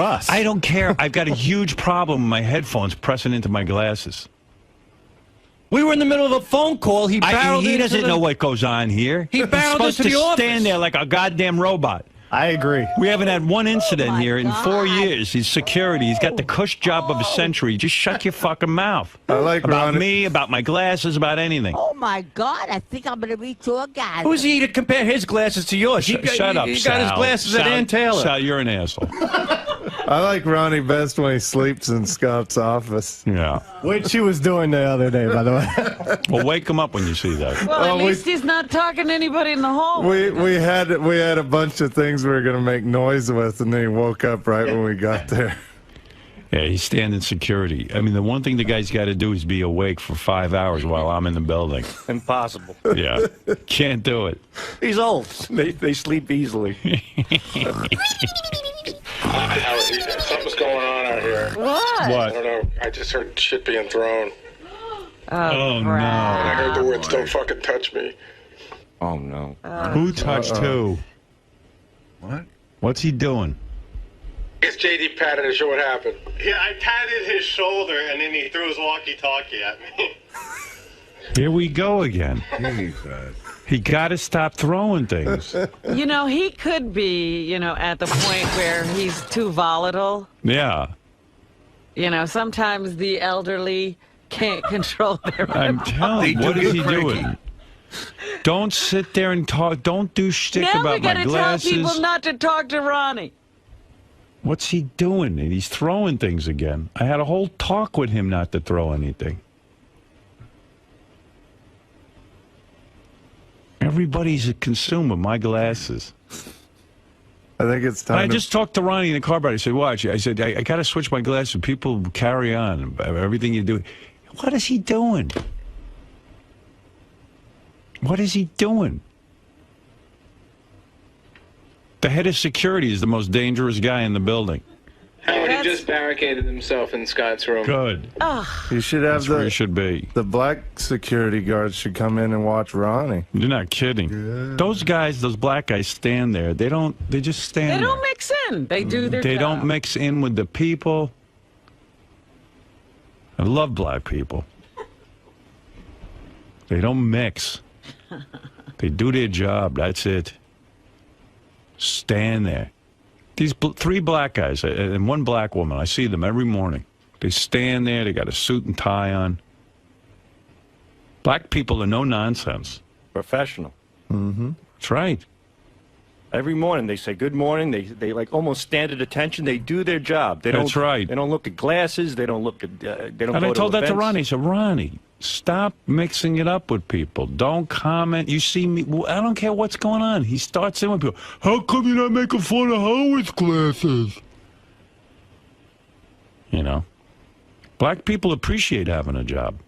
us. I don't care. I've got a huge problem with my headphones pressing into my glasses. We were in the middle of a phone call. He barreled He into doesn't the... know what goes on here. He barreled supposed into to the office. stand there like a goddamn robot. I agree. We haven't had one incident here in God. 4 years. He's security. He's got the cush job of a century. Just shut your fucking mouth. I like about Ronnie. me, about my glasses, about anything. Oh my God! I think I'm gonna be tour guide. Who's he to compare his glasses to yours? Shut up, He Sal. got his glasses Sal, at Ann Taylor. Sal, you're an asshole. I like Ronnie best when he sleeps in Scott's office. Yeah. Which she was doing the other day, by the way. Well, wake him up when you see that. Well, at least he's not talking to anybody in the home. We had a bunch of things we were gonna make noise with, and then he woke up right when we got there. Yeah, he's standing security. I mean, the one thing the guy's got to do is be awake for 5 hours while I'm in the building. Impossible. Yeah. Can't do it. He's old. They sleep easily. Something's going on out here. What? I What? don't know. I just heard shit being thrown. Oh, And I heard the words, "Don't fucking touch me." Oh, no. Who touched who? What? What's he doing? It's JD patted his show. What happened? Yeah, I patted his shoulder, and then he threw his walkie-talkie at me. Here we go again. He got to stop throwing things. You know, he could be, you know, at the point where he's too volatile. Yeah. You know, sometimes the elderly can't control their I'm telling you, what is he doing? Don't sit there and talk. Don't do shtick Now we about my gotta tell glasses. people not to talk to Ronnie. What's he doing? And he's throwing things again. I had a whole talk with him not to throw anything. Everybody's a consumer. My glasses. I think it's time. I just talked to Ronnie in the car about it. I said, watch. I said, I got to switch my glasses. People carry on. Everything you do. What is he doing? What is he doing? The head of security is the most dangerous guy in the building. Howard, he just barricaded himself in Scott's room. Good. You should have That's where he should be. the black security guards should come in and watch Ronnie. You're not kidding. Those guys, those black guys stand there. They just stand there. They don't mix in. They do their They job. don't mix in with the people. I love black people. They don't mix. They do their job. That's it. Stand there. These three black guys and one black woman, I see them every morning. They stand there. They got a suit and tie on. Black people are no nonsense. Professional. Mm-hmm. That's right. Every morning they say good morning. They like almost stand at attention. They do their job. They That's don't, right. They don't look at glasses. They don't look at. They don't. And go I told that to events. Ronnie. I said, Ronnie, stop mixing it up with people. Don't comment. You see me. Well, I don't care what's going on. He starts in with people. How come you're not making fun of Howard's glasses? You know, black people appreciate having a job.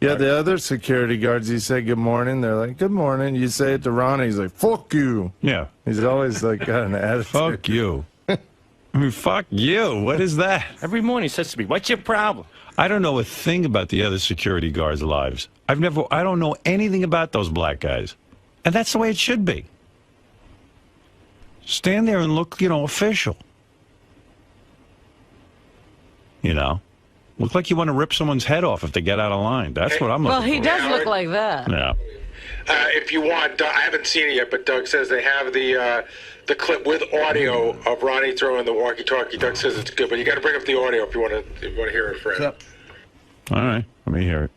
Yeah, the other security guards, you say good morning, they're like, good morning. You say it to Ronnie, he's like, fuck you. Yeah. He's always like got an attitude. Fuck you. I mean, fuck you. What is that? Every morning he says to me, "What's your problem?" I don't know a thing about the other security guards' lives. I don't know anything about those black guys. And that's the way it should be. Stand there and look, official. You know? Look like you want to rip someone's head off if they get out of line. That's what I'm looking Well, he for. does look like that. Yeah. If you want, I haven't seen it yet, but Doug says they have the clip with audio of Ronnie throwing the walkie-talkie. Doug says it's good, but you got to bring up the audio if you want to hear it, Fred. All right. Let me hear it.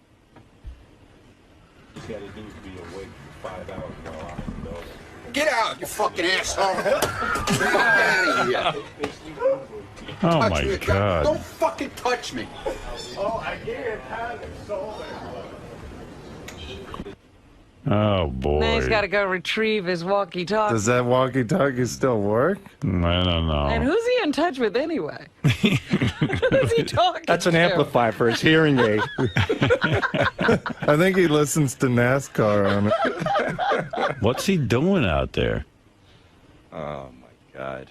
Get out, you fucking asshole! Get out of here! Oh, Touch my me. God. Don't fucking touch me! Oh, I can't have it sold. Oh, boy. Now he's got to go retrieve his walkie-talkie. Does that walkie-talkie still work? I don't know. And who's he in touch with anyway? Who's he talking That's an to? amplifier for his hearing aid. I think he listens to NASCAR on it. What's he doing out there? Oh my God.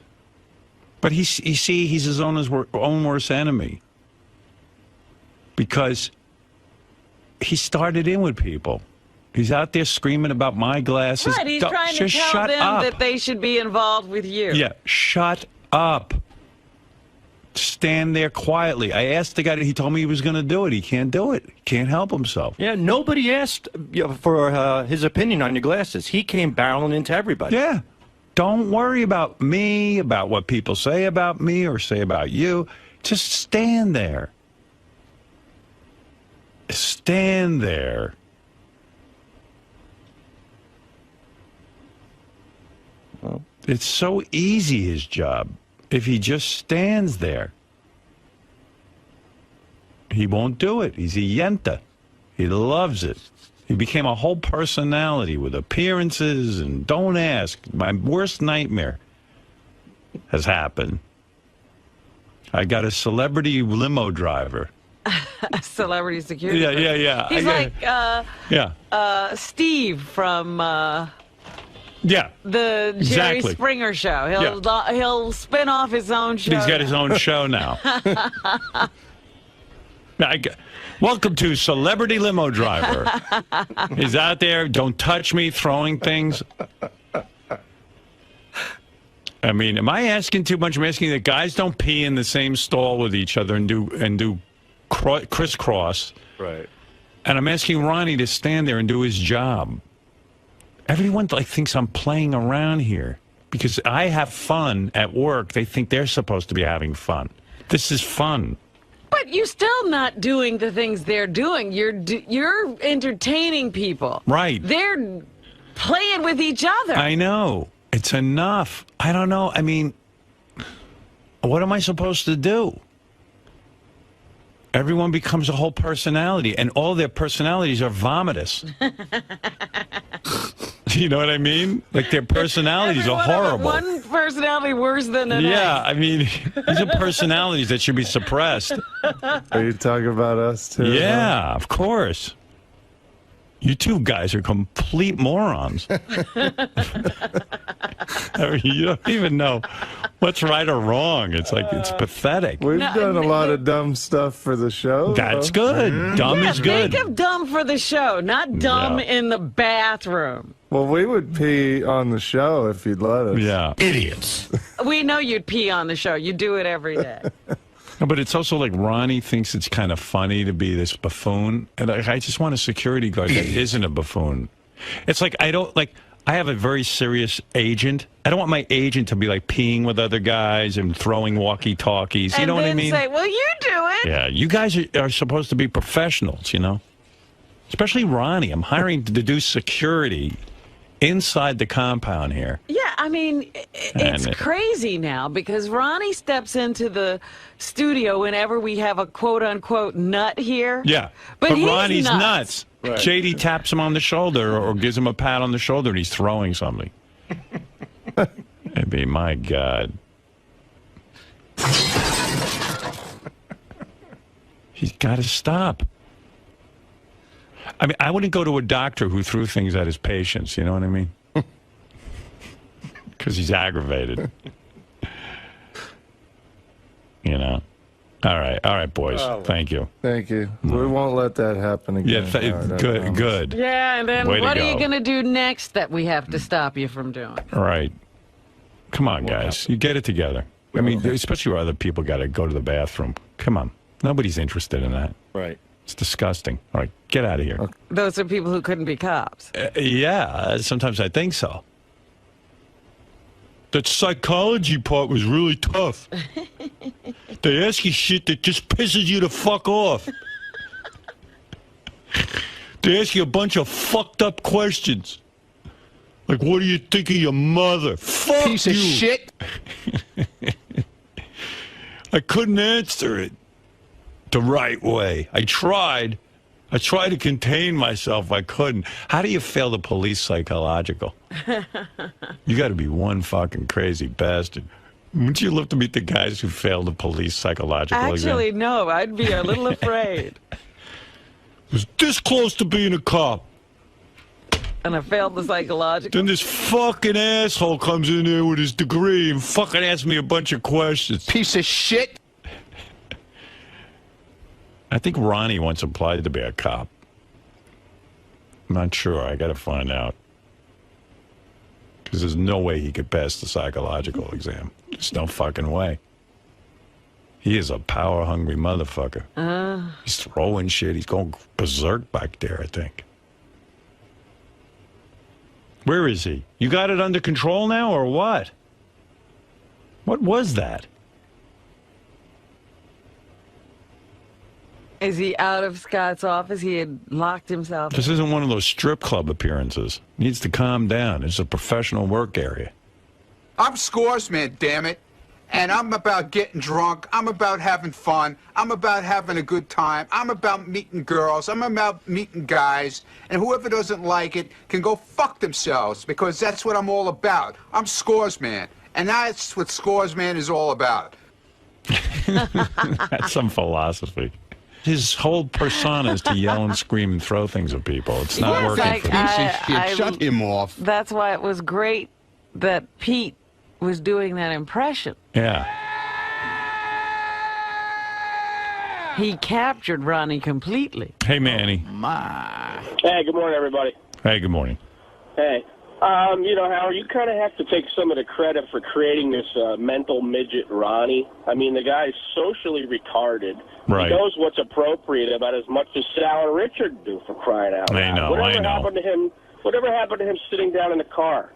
But he's his own worst enemy. Because he started in with people. He's out there screaming about my glasses. Right, he's trying to Just tell shut them up. that they should be involved with you. Yeah, shut up. Stand there quietly. I asked the guy, he told me he was going to do it. He can't do it. He can't help himself. Yeah, nobody asked for his opinion on your glasses. He came barreling into everybody. Yeah. Don't worry about me, about what people say about me or say about you. Just stand there. Stand there. Well, it's so easy, his job. If he just stands there, he won't do it. He's a yenta. He loves it. He became a whole personality with appearances and don't ask. My worst nightmare has happened. I got a celebrity limo driver. A celebrity security. Yeah. He's Steve from the Jerry Springer show. He'll spin off his own show. He's got his own show now. Welcome to Celebrity Limo Driver. He's out there, don't touch me, throwing things. I mean, am I asking too much? I'm asking that guys don't pee in the same stall with each other and do crisscross. Right. And I'm asking Ronnie to stand there and do his job. Everyone thinks I'm playing around here because I have fun at work. They think they're supposed to be having fun. This is fun. But you're still not doing the things they're doing. You're entertaining people. Right. They're playing with each other. I know. It's enough. I don't know. I mean, what am I supposed to do? Everyone becomes a whole personality, and all their personalities are vomitous. You know what I mean? Like, their personalities are horrible. One personality worse than the next. Yeah, I mean, these are personalities that should be suppressed. Are you talking about us, too? Yeah, of course. You two guys are complete morons. I mean, you don't even know what's right or wrong. It's like, it's pathetic. We've done a lot of dumb stuff for the show. That's good. Dumb is good. Think of dumb for the show, not dumb in the bathroom. Well, we would pee on the show if you'd let us. Yeah. Idiots. We know you'd pee on the show. You do it every day. No, but it's also like Ronnie thinks it's kind of funny to be this buffoon. And I just want a security guard that isn't a buffoon. It's like, I have a very serious agent. I don't want my agent to be like peeing with other guys and throwing walkie-talkies. You know what I mean? And then say, well, you do it. Yeah, you guys are supposed to be professionals, you know? Especially Ronnie. I'm hiring to do security inside the compound here. Yeah, I mean, it's crazy now because Ronnie steps into the studio whenever we have a quote-unquote nut here. Yeah, but Ronnie's nuts. Right. JD taps him on the shoulder or gives him a pat on the shoulder and he's throwing something. I mean, my God. He's got to stop. I mean, I wouldn't go to a doctor who threw things at his patients, you know what I mean? Because he's aggravated. You know? All right, boys. Thank you. Thank you. We won't let that happen again. Yeah, good. Yeah, and then what are you going to do next that we have to stop you from doing? All right. Come on, guys. You get it together. I mean, especially where other people got to go to the bathroom. Come on. Nobody's interested in that. Right. It's disgusting. All right, get out of here. Okay. Those are people who couldn't be cops. Yeah, sometimes I think so. That psychology part was really tough. They ask you shit that just pisses you the fuck off. They ask you a bunch of fucked up questions. Like, what do you think of your mother? Fuck Piece you. of shit. I couldn't answer it the right way. I tried to contain myself. I couldn't. How do you fail the police psychological? You got to be one fucking crazy bastard. Wouldn't you love to meet the guys who failed the police psychological exam? Actually, no. I'd be a little afraid. Was this close to being a cop. And I failed the psychological. Then this fucking asshole comes in there with his degree and fucking asks me a bunch of questions. Piece of shit. I think Ronnie once applied to be a cop. I'm not sure. I got to find out. Because there's no way he could pass the psychological exam. There's no fucking way. He is a power-hungry motherfucker. He's throwing shit. He's going berserk back there, I think. Where is he? You got it under control now, or what? What was that? Is he out of Scott's office? He had locked himself. This isn't one of those strip club appearances. Needs to calm down. It's a professional work area. I'm Scores Man, damn it. And I'm about getting drunk. I'm about having fun. I'm about having a good time. I'm about meeting girls. I'm about meeting guys. And whoever doesn't like it can go fuck themselves, because that's what I'm all about. I'm Scores Man. And that's what Scores Man is all about. That's some philosophy. His whole persona is to yell and scream and throw things at people. It's not working for him. Shut him off. That's why it was great that Pete was doing that impression. Yeah. He captured Ronnie completely. Hey, Manny. Hey, good morning, everybody. Hey, good morning. Hey. You know, Howard, you kind of have to take some of the credit for creating this mental midget Ronnie. I mean, the guy's socially retarded. Right. He knows what's appropriate about as much as Sal and Richard do, for crying out loud. I know. Whatever happened to him sitting down in the car?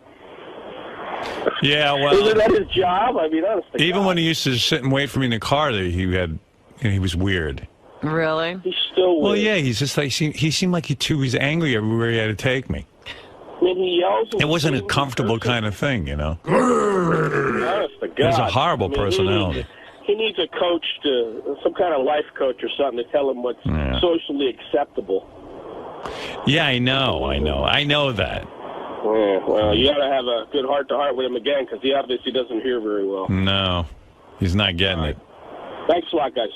Yeah, well, isn't that his job? I mean, honestly. Even when he used to sit and wait for me in the car, he was weird. Really? He's still weird. Well, yeah, he's just like he seemed like he was angry everywhere he had to take me. I mean, he yells. It wasn't a comfortable kind of thing, you know. Honest to God. He has a horrible personality. He needs a coach, some kind of life coach or something, to tell him what's socially acceptable. Yeah, I know that. Yeah, well, you got to have a good heart-to-heart with him again, because he obviously doesn't hear very well. No, he's not getting it. Thanks a lot, guys.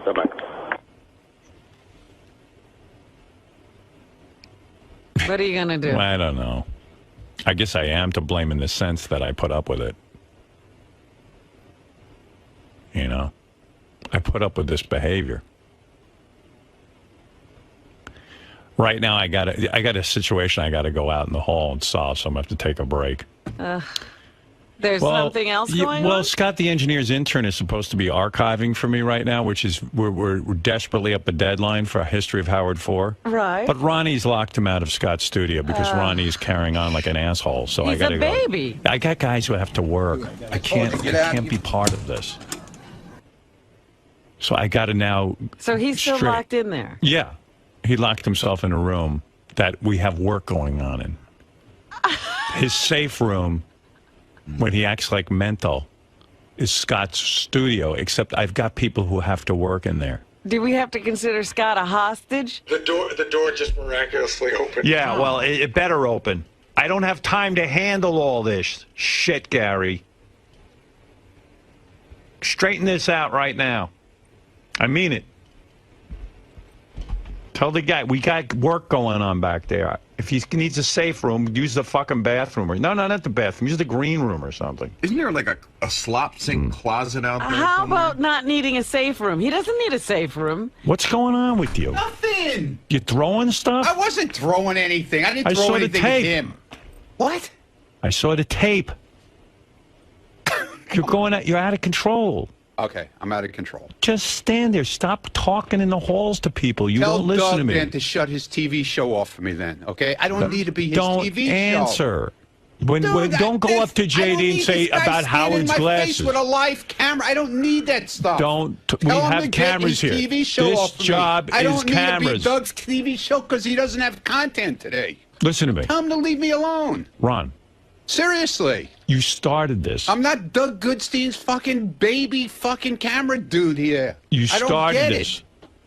Bye-bye. What are you going to do? Well, I don't know. I guess I am to blame in the sense that I put up with it. You know? I put up with this behavior. Right now, I got a situation I got to go out in the hall and solve, so I'm going to have to take a break. There's something else going on? Well, Scott, the engineer's intern, is supposed to be archiving for me right now, which is we're desperately up a deadline for a history of Howard 4. Right. But Ronnie's locked him out of Scott's studio because Ronnie's carrying on like an asshole. So he's I got to go. a baby. I got guys who have to work. I can't be part of this. So I got to now. So he's still locked in there. Yeah, he locked himself in a room that we have work going on in. His safe room, when he acts like mental, is Scott's studio, except I've got people who have to work in there. Do we have to consider Scott a hostage? The door just miraculously opened. Yeah, well, it better open. I don't have time to handle all this shit, Gary. Straighten this out right now. I mean it. Tell the guy, we got work going on back there. If he needs a safe room, use the fucking bathroom. No, not the bathroom. Use the green room or something. Isn't there like a slop sink closet out there? How about not needing a safe room? He doesn't need a safe room. What's going on with you? Nothing. You throwing stuff? I wasn't throwing anything. I didn't throw anything at him. What? I saw the tape. You're out of control. Okay, I'm out of control. Just stand there. Stop talking in the halls to people. You don't listen to me. Tell Doug then to shut his TV show off for me then, okay? I don't need to be his don't TV show. Answer. Don't go up to JD and say about Howard's glasses. With a live camera. I don't need that stuff. We have cameras here. TV show this off for job me. I don't is need cameras. to be Doug's TV show because he doesn't have content today. Listen to me. Tell him to leave me alone. Ron. Seriously. You started this. I'm not Doug Goodstein's fucking baby fucking camera dude here. You started this.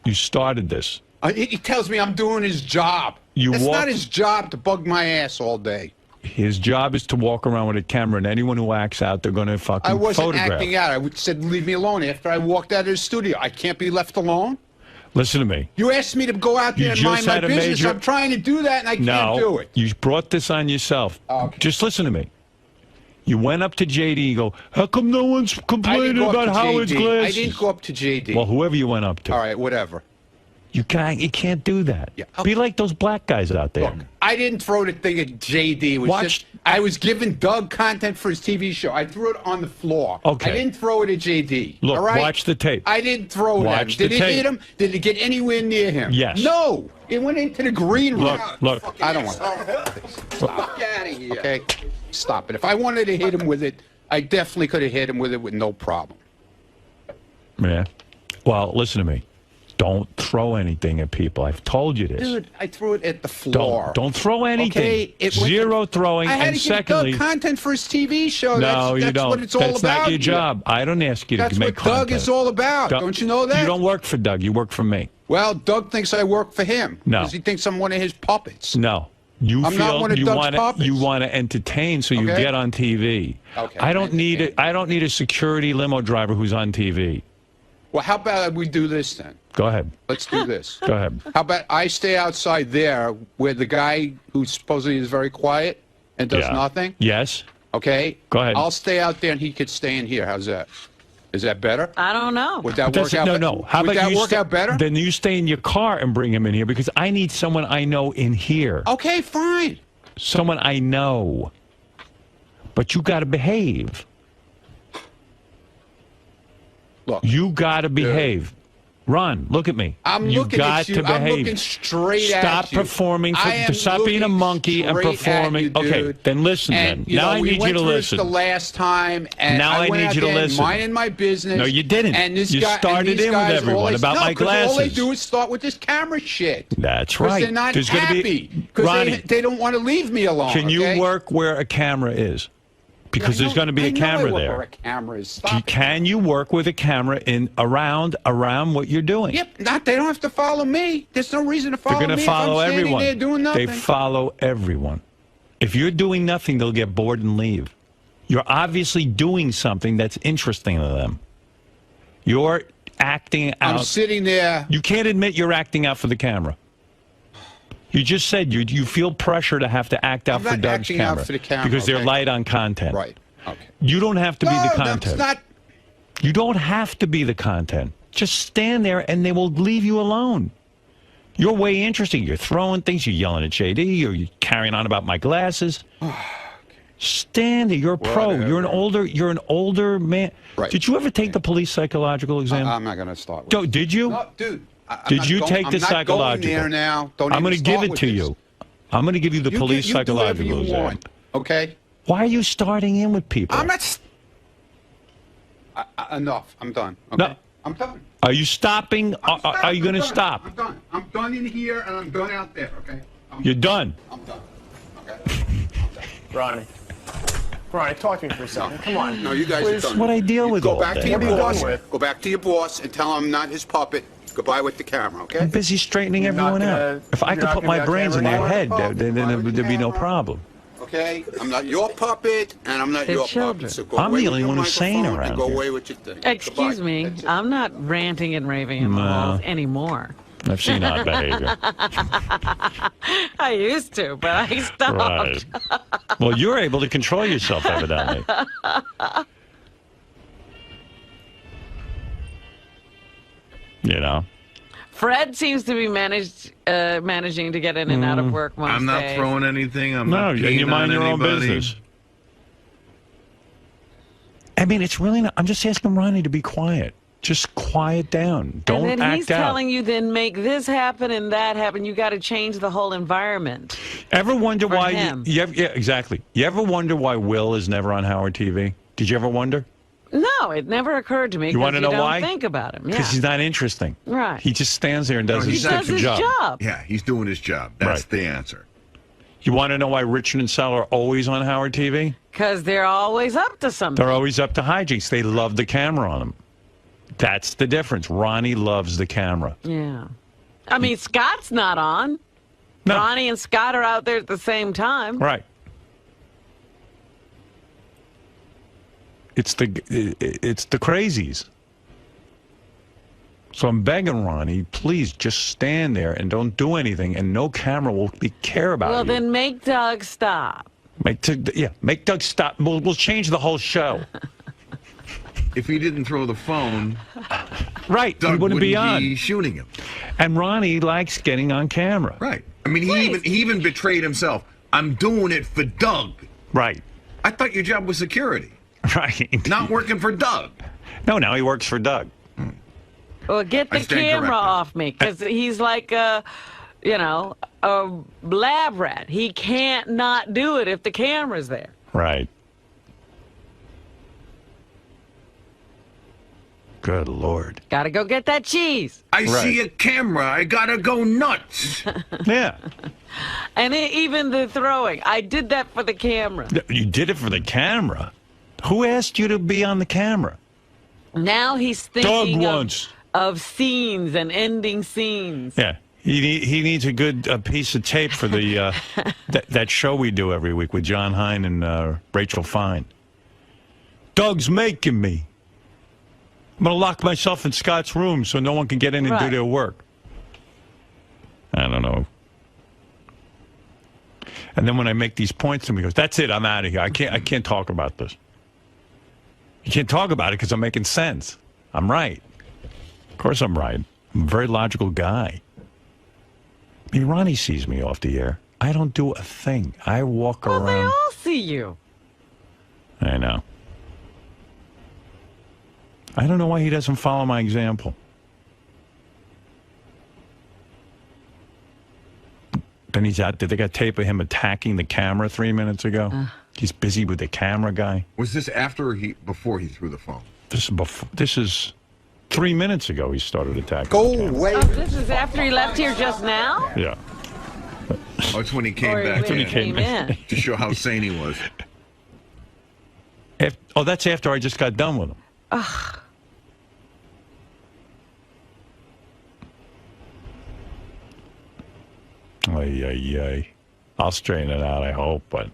You started this. He tells me I'm doing his job. It's not his job to bug my ass all day. His job is to walk around with a camera, and anyone who acts out, they're going to fucking photograph. I wasn't photograph. acting out. I said leave me alone after I walked out of his studio. I can't be left alone. Listen to me. You asked me to go out there and mind my business. I'm trying to do that, and I can't do it. You brought this on yourself. Okay. Just listen to me. You went up to JD and go, how come no one's complaining about Howard's glasses? I didn't go up to JD. Well, whoever you went up to. All right, whatever. You can't do that. Yeah. Be like those black guys out there. Look, I didn't throw the thing at JD. It was I was giving Doug content for his TV show. I threw it on the floor. Okay. I didn't throw it at JD. Look, all right? watch the tape. I didn't throw it at him. Did it hit him? Did it get anywhere near him? Yes. No. It went into the green room. Look. I don't want to. Fuck out of here. Okay? Stop it. If I wanted to hit him with it, I definitely could have hit him with it with no problem. Yeah. Well, listen to me. Don't throw anything at people. I've told you this. Dude, I threw it at the floor. Don't throw anything. Okay, Zero throwing. I had and to secondly, give Doug content for his TV show. No, that's you don't. What it's all That's about not your here. job. I don't ask you to That's make what content. Doug is all about. Don't you know that? You don't work for Doug. You work for me. Well, Doug thinks I work for him. No. Because he thinks I'm one of his puppets. No. You I'm feel not one of Doug's puppets. you want to entertain, so you Okay. get on TV. Okay. I don't need a security limo driver who's on TV. Well, how about we do this then? Go ahead. Let's do this. Go ahead. How about I stay outside there where the guy who supposedly is very quiet and does nothing? Yes. Okay? Go ahead. I'll stay out there and he could stay in here. How's that? Is that better? I don't know. Would that But work out? No. How Would about that you work out better? Then you stay in your car and bring him in here because I need someone I know in here. Okay, fine. Someone I know. But you got to behave. Look. You got to behave. Ron, look at me. I'm you looking got at you. to behave. I'm looking straight Stop at you. performing. I am Stop being a looking monkey and straight performing. at you, Okay, dude. then listen. And, Then now I we need you went to through listen. this the last time, and Now I went need out you to there and listen. minding my business. No, you didn't. And this You guy, started and these in with guys everyone always, about no, my 'cause all they glasses. do is start with this camera shit. That's 'Cause right. They're not There's gonna happy be because Ronnie. they don't want to leave me alone. Can you okay? work where a camera is? Because there's going to be a I know camera where there. a camera is. Stop it. Can you work with a camera in around what you're doing? Yep, they don't have to follow me. There's no reason to follow They're going me to follow if I'm standing everyone. there doing nothing. They follow everyone. If you're doing nothing, they'll get bored and leave. You're obviously doing something that's interesting to them. You're acting out. I'm sitting there. You can't admit you're acting out for the camera. You just said you feel pressure to have to act out I'm for not Doug's acting out camera for the camera, because they're okay. light on content. Right. Okay. You don't have to be the No, content. that's not. You don't have to be the content. Just stand there and they will leave you alone. You're way interesting. You're throwing things. You're yelling at JD. You're carrying on about my glasses. Stand there. You're a pro. Whatever. You're an older man. Right. Did you ever take the police psychological exam? I'm not going to start with Did you? No, dude. Did you take the I'm not psychological? going there now. Don't I'm going to give it to you. I'm going to give you the police you do whatever psychological you exam. want, okay? Why are you starting in with people? I'm not. Enough. I'm done. Okay? No. I'm done. Are you stopping? Are you going to stop? I'm done. I'm done in here and I'm done out there. Okay. You're done. I'm done. Okay. Ronnie, talk to me for a second. Come on. No, you guys are done. What I deal with Go all back day. to your What are you boss. done with? Go back to your boss and tell him I'm not his puppet. Goodbye with the camera. Okay. I'm busy straightening You're not everyone gonna- out. If I you're could not put gonna my be on brains in camera their head, anymore? there'd be no problem. Okay. I'm not your puppet and I'm not They're your children. puppet. So go I'm away the with only your one who's sane microphone around and go here. away with your thing. Excuse Goodbye. me. That's it. I'm not ranting and raving in the No. halls anymore. I've seen odd behavior. I used to, but I stopped. Right. Well, you're able to control yourself, evidently. You know? Fred seems to be managing to get in and out of work most I'm not days. throwing anything. I'm No, not and you peeing mind on your own anybody. business. I mean, it's really not. I'm just asking Ronnie to be quiet. Just quiet down. Don't and then act he's out. telling you, then make this happen and that happen. You got to change the whole environment. Ever wonder for why? him. Yeah, exactly. You ever wonder why Will is never on Howard TV? Did you ever wonder? No, it never occurred to me. You want to know don't why? Think about him. Because Yeah. he's not interesting. Right. He just stands there and does he his does stupid his job. Yeah, he's doing his job. That's the answer. You want to know why Richard and Sal are always on Howard TV? Because they're always up to something. They're always up to hijinks. They love the camera on them. That's the difference. Ronnie loves the camera. Yeah. I mean, Scott's not on. No. Ronnie and Scott are out there at the same time. Right. It's the crazies. So I'm begging Ronnie, please just stand there and don't do anything, and no camera will care about Well, you. then make Doug stop. Make Doug stop. We'll change the whole show. If he didn't throw the phone, Right, Doug he wouldn't be on. be shooting him. And Ronnie likes getting on camera. Right. I mean, he even betrayed himself. I'm doing it for Doug. Right. I thought your job was security. Right. Not working for Doug. No, now he works for Doug. Well, get the camera off me, because he's like a lab rat. He can't not do it if the camera's there. Right. Good Lord. Gotta go get that cheese. I see a camera. I gotta go nuts. Yeah. And even the throwing. I did that for the camera. You did it for the camera? Who asked you to be on the camera? Now he's thinking Doug of scenes and ending scenes. Yeah. He needs a good piece of tape for the that show we do every week with John Hine and Rachel Fine. Doug's making me. I'm going to lock myself in Scott's room so no one can get in and do their work. I don't know. And then when I make these points to him, he goes, that's it, I'm out of here. I can't talk about this. You can't talk about it because I'm making sense. I'm right. Of course I'm right. I'm a very logical guy. I mean, Ronnie sees me off the air. I don't do a thing. I walk around. Well, they all see you. I know. I don't know why he doesn't follow my example. Then he's out there. They got tape of him attacking the camera 3 minutes ago. He's busy with the camera guy. Was this after or before he threw the phone? This is before. This is 3 minutes ago. He started attacking. Go away. Oh, this is after he left here just now? Yeah. Oh, it's when he came back. That's when he came in. To show how sane he was. That's after I just got done with him. Ugh. Ay. I'll straighten it out, I hope, but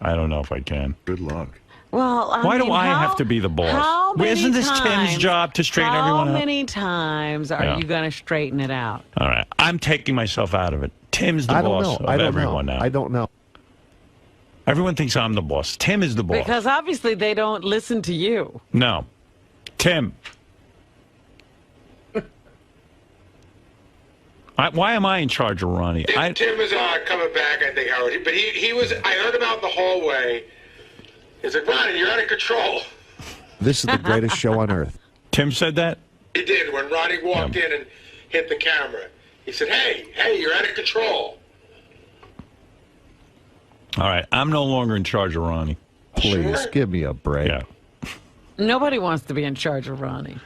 I don't know if I can. Good luck. Well, why do I have to be the boss? Isn't this Tim's job to straighten everyone out? How many times are you going to straighten it out? All right. I'm taking myself out of it. Tim's the boss of everyone now. I don't know. Everyone thinks I'm the boss. Tim is the boss. Because obviously they don't listen to you. No. Tim. Why am I in charge of Ronnie? Tim is coming back, I think, Howard. But he was, I heard him out in the hallway. He's like, Ronnie, you're out of control. This is the greatest show on earth. Tim said that? He did. When Ronnie walked in and hit the camera, he said, hey, you're out of control. All right. I'm no longer in charge of Ronnie. Please, give me a break. Yeah. Nobody wants to be in charge of Ronnie.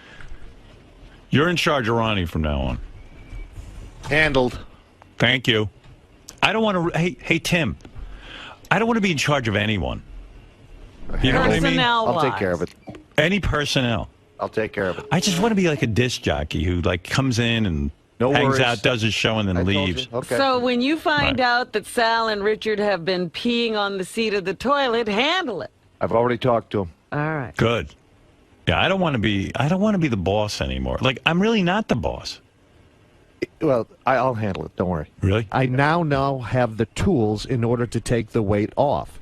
You're in charge of Ronnie from now on. Handled. Thank you. I don't want to... Hey, Tim. I don't want to be in charge of anyone. You know what I mean? I'll take care of it. Any personnel. I'll take care of it. I just want to be like a disc jockey who comes in and hangs out, does his show, and then leaves. Okay. So when you find out that Sal and Richard have been peeing on the seat of the toilet, handle it. I've already talked to him. All right. Good. Yeah, I don't want to be the boss anymore. Like, I'm really not the boss. Well, I'll handle it. Don't worry. Really? I now have the tools in order to take the weight off.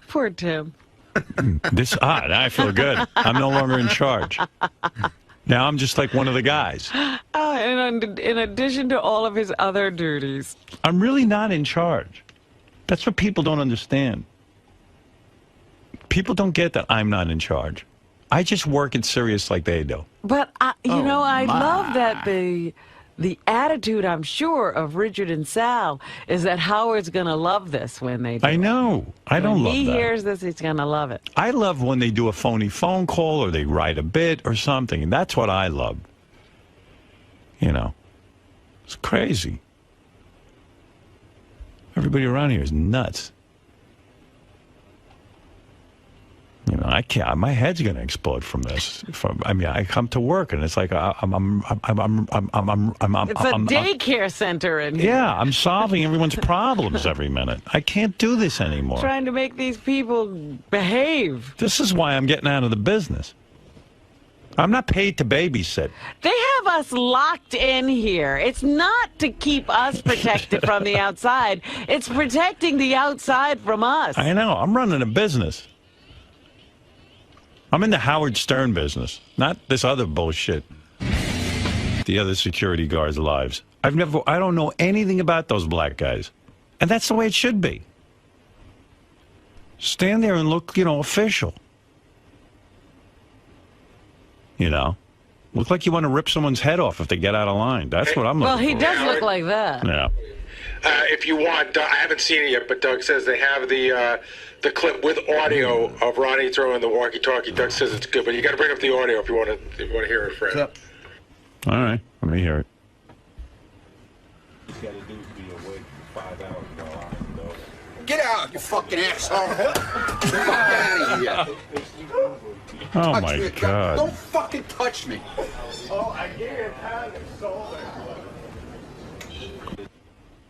Poor Tim. Now I feel good. I'm no longer in charge. Now I'm just like one of the guys. And in addition to all of his other duties. I'm really not in charge. That's what people don't understand. People don't get that I'm not in charge. I just work at Sirius like they do. But, I love that the attitude, I'm sure, of Richard and Sal is that Howard's going to love this when they do I know. I don't love that. When he hears this, he's going to love it. I love when they do a phony phone call or they write a bit or something. That's what I love. You know. It's crazy. Everybody around here is nuts. You know, I can't. My head's going to explode from this. I come to work and it's like It's a daycare center in here. Yeah, I'm solving everyone's problems every minute. I can't do this anymore. Trying to make these people behave. This is why I'm getting out of the business. I'm not paid to babysit. They have us locked in here. It's not to keep us protected from the outside. It's protecting the outside from us. I know. I'm running a business. I'm in the Howard Stern business, not this other bullshit. The other security guards' lives. I don't know anything about those black guys. And that's the way it should be. Stand there and look, official. Look like you want to rip someone's head off if they get out of line. That's what I'm looking for. Well, he does look like that. Yeah. If you want, I haven't seen it yet, but Doug says they have the clip with audio of Ronnie throwing the walkie-talkie. Doug says it's good, but you got to bring up the audio if you want to hear it, Fred. All right, let me hear it. Get out, you fucking asshole! Get out of here! Oh my God! Don't fucking touch me! Oh, I can't have it sold.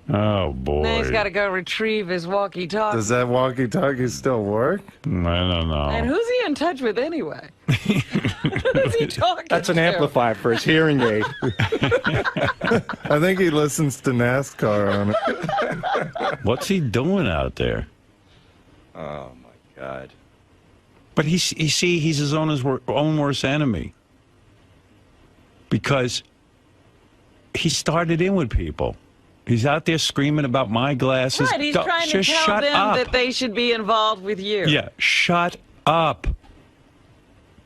Oh boy! Now he's got to go retrieve his walkie-talkie. Does that walkie-talkie still work? I don't know. And who's he in touch with anyway? Who's he talking That's an to? amplifier for his hearing aid. I think he listens to NASCAR on it. What's he doing out there? Oh my God! But he's his own worst enemy. Because he started in with people. He's out there screaming about my glasses. Right, he's trying to tell them that they should be involved with you. Yeah, shut up.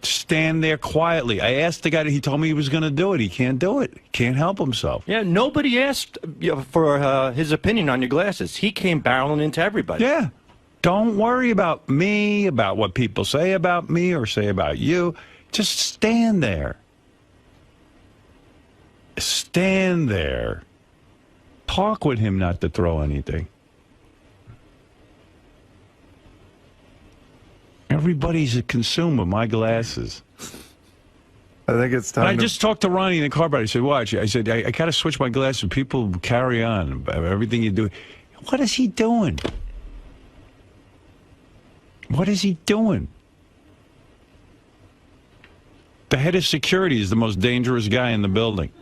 Stand there quietly. I asked the guy, he told me he was going to do it. He can't do it. He can't help himself. Yeah, nobody asked for his opinion on your glasses. He came barreling into everybody. Yeah. Don't worry about me, about what people say about me or say about you. Just stand there. Stand there. Talk with him not to throw anything. Everybody's a consumer. My glasses. I think it's time. I just talked to Ronnie in the car about it. I said, watch. I said, I got to switch my glasses. People carry on. Everything you do. What is he doing? What is he doing? The head of security is the most dangerous guy in the building.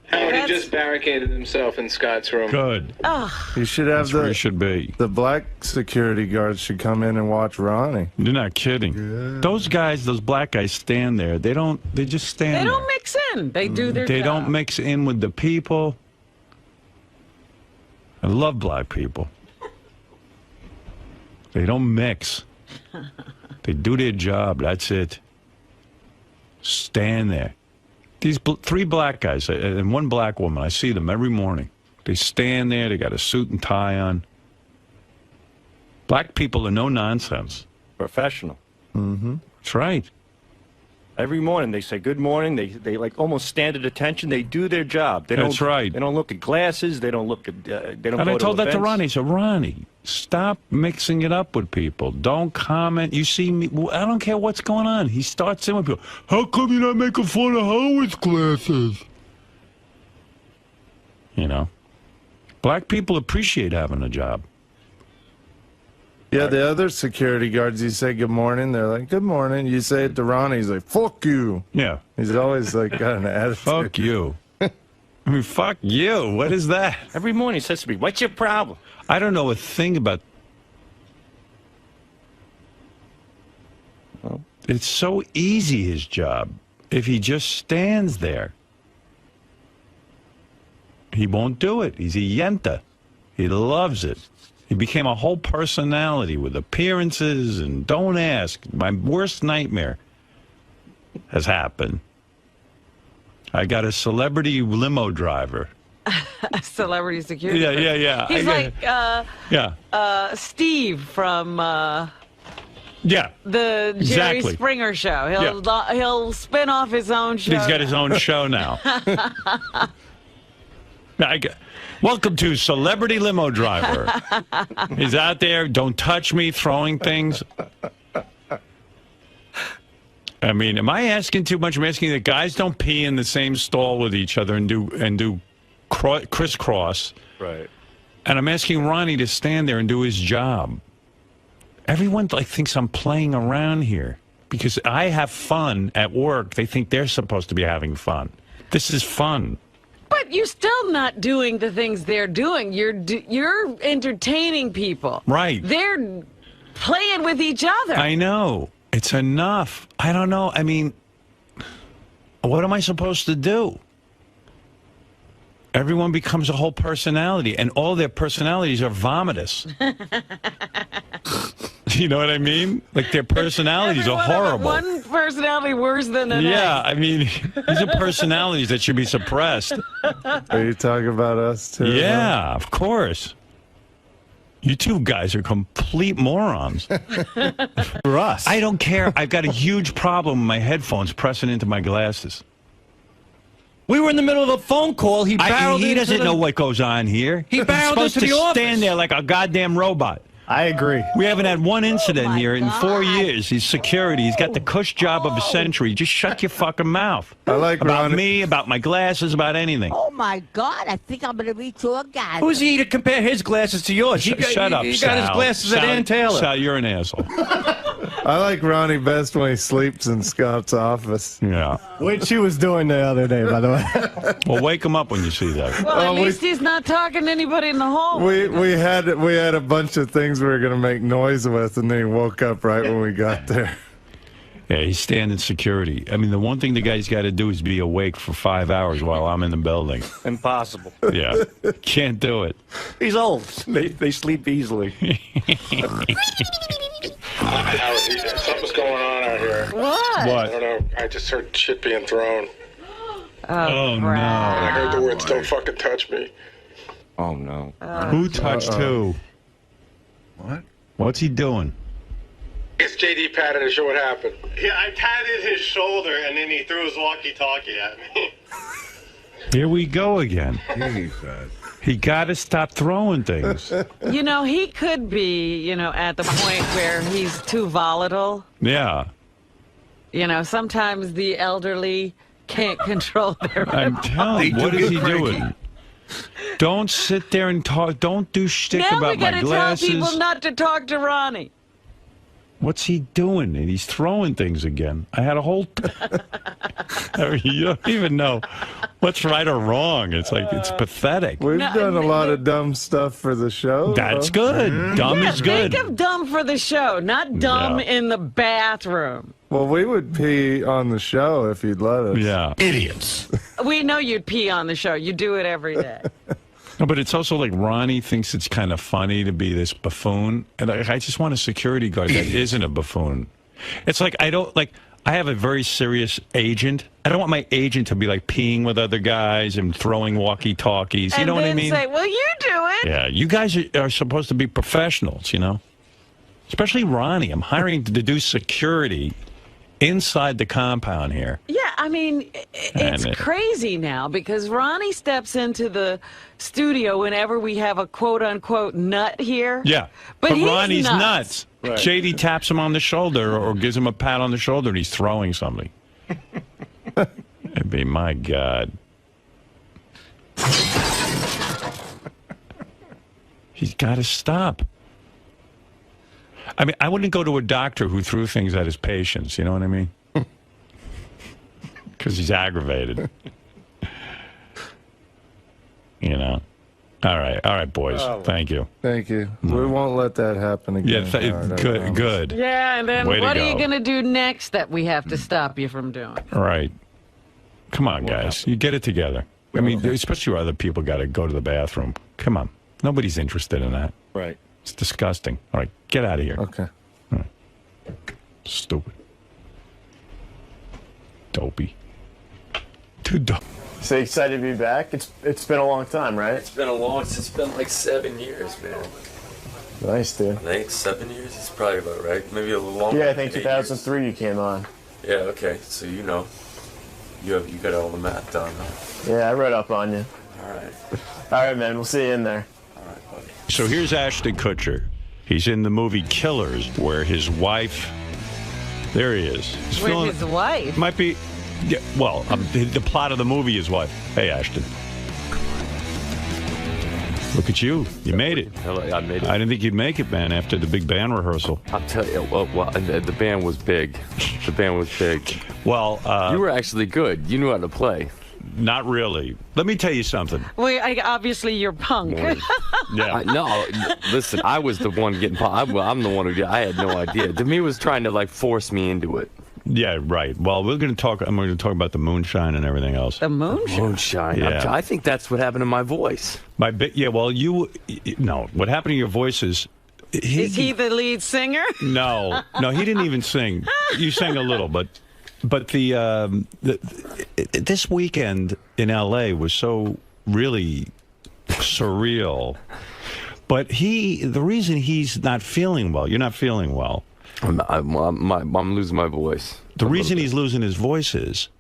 Howard, he just barricaded himself in Scott's room. Good. You should have That's where he should be. The black security guards should come in and watch Ronnie. You're not kidding. Yeah. Those guys, those black guys stand there. They just stand there. They don't mix in. They do their They job. don't mix in with the people. I love black people. They don't mix. They do their job. That's it. Stand there. These three black guys and one black woman, I see them every morning. They stand there. They got a suit and tie on. Black people are no nonsense. Professional. Mm-hmm. That's right. Every morning they say good morning. They like almost stand at attention. They do their job. That's right. They don't look at glasses. They don't look at. They don't. And go I told to that to events. Ronnie. I said, Ronnie, stop mixing it up with people. Don't comment. You see me. I don't care what's going on. He starts in with people. How come you're not making fun of Howard's glasses? Black people appreciate having a job. Yeah, the other security guards, you say good morning, they're like, good morning. You say it to Ronnie, he's like, fuck you. Yeah. He's always like got an attitude. Fuck you. I mean, fuck you. What is that? Every morning he says to me, what's your problem? I don't know a thing about... Well, it's so easy, his job, if he just stands there. He won't do it. He's a yenta. He loves it. He became a whole personality with appearances and don't ask. My worst nightmare has happened. I got a celebrity limo driver. A celebrity security. Yeah. He's Steve from yeah, the Jerry exactly. Springer show. He'll spin off his own show. He's got his own show now. Welcome to Celebrity Limo Driver. He's out there, don't touch me, throwing things. I mean, am I asking too much? I'm asking that guys don't pee in the same stall with each other and do crisscross. right. And I'm asking Ronnie to stand there and do his job. Everyone thinks I'm playing around here because I have fun at work. They think they're supposed to be having fun. This is fun. But you're still not doing the things they're doing. You're entertaining people. Right. They're playing with each other. I know. It's enough. I don't know. I mean, what am I supposed to do? Everyone becomes a whole personality, and all their personalities are vomitous. You know what I mean? Like, their personalities are horrible. One personality worse than the next. Yeah, I mean, these are personalities that should be suppressed. Are you talking about us, too? Yeah, of course. You two guys are complete morons. For us. I don't care. I've got a huge problem with my headphones pressing into my glasses. We were in the middle of a phone call. He barreled he into doesn't the... know what goes on here. He barreled supposed into to the office. stand there like a goddamn robot. I agree. We haven't had one incident here in God. 4 years. He's security. He's got the cush job of a century. Just shut your fucking mouth. I like about Ronnie. me, about my glasses, about anything. Oh my God! I think I'm gonna reach to a guy. Who's he to compare his glasses to yours? Shut up, He Sal. got his glasses at Sal, Ann Taylor. Sal, you're an asshole. I like Ronnie best when he sleeps in Scott's office. Yeah. Which she was doing the other day, by the way. Well, wake him up when you see that. Well, at least he's not talking to anybody in the hall. We had a bunch of things we were gonna make noise with, and then he woke up right when we got there. Yeah, he's standing security. I mean, the one thing the guy's got to do is be awake for 5 hours while I'm in the building. Impossible. Yeah, can't do it. He's old. They sleep easily. Howard, something's going on out here. What? I don't know. I just heard shit being thrown. Oh, no. And I heard the words, "Don't fucking touch me." Oh, no. Who touched who? What? What's he doing? It's JD patted to show what happened. Yeah, I patted his shoulder and then he threw his walkie-talkie at me. Here we go again. Jesus. He got to stop throwing things. You know, he could be, you know, at the point where he's too volatile. Yeah. You know, sometimes the elderly can't control their I'm telling you, what is he doing? Don't sit there and talk. Don't do shtick Now we about my gotta tell glasses. people not to talk to Ronnie. What's he doing? And he's throwing things again. I had a whole... I mean, you don't even know what's right or wrong. It's like, it's pathetic. We've done a lot of dumb stuff for the show. That's good. Dumb is good. Think of dumb for the show, not dumb in the bathroom. Well, we would pee on the show if you'd let us. Yeah. Idiots. We know you'd pee on the show. You do it every day. No, but it's also like Ronnie thinks it's kind of funny to be this buffoon. And I just want a security guard that isn't a buffoon. It's like, I have a very serious agent. I don't want my agent to be like peeing with other guys and throwing walkie-talkies. You know what I mean? And then say, well, you do it. Yeah, you guys are supposed to be professionals, you know? Especially Ronnie. I'm hiring to do security inside the compound here. Yeah, I mean, it's crazy now because Ronnie steps into the studio whenever we have a quote-unquote nut here. Yeah, but he's Ronnie's nuts. Right. JD taps him on the shoulder or gives him a pat on the shoulder and he's throwing something. It'd be, my God. He's got to stop. I mean, I wouldn't go to a doctor who threw things at his patients, you know what I mean? Because he's aggravated. You know? All right, boys. Thank you. Thank you. We won't let that happen again. Yeah, good. Yeah, and then Way what to are you go. going to do next that we have to stop you from doing? All right. Come on, guys. You get it together. I mean, especially where other people got to go to the bathroom. Come on. Nobody's interested in that. Right. It's disgusting. All right, get out of here. Okay. All right. Stupid. Dopey. Too dope. So excited to be back? It's been a long time, right? It's been like 7 years, man. Nice, dude. I think 7 years is probably about right. Maybe a little longer. Yeah, I think 2003 you came on. Yeah, okay. So you know, you got all the math done. Huh? Yeah, I read up on you. All right. All right, man. We'll see you in there. So here's Ashton Kutcher. He's in the movie Killers, where his wife... There he is. He's With his wife? Might be... Yeah, well, the plot of the movie is wife. Hey, Ashton. Look at you. You made it. I made it. I didn't think you'd make it, man, after the big band rehearsal. I'll tell you, well, the band was big. The band was big. Well, you were actually good. You knew how to play. Not really. Let me tell you something. Well, obviously you're punk. Yeah. No, listen, I was the one getting I'm the one who I had no idea. Demi was trying to like force me into it. Yeah, right. Well, I'm going to talk about the moonshine and everything else. The moonshine? Moonshine. Yeah. I think that's what happened to my voice. No, what happened to your voice is... Is he the lead singer? No, he didn't even sing. You sang a little, but this weekend in L.A. was so really surreal. But the reason he's not feeling well, you're not feeling well. I'm losing my voice. The reason he's losing his voice is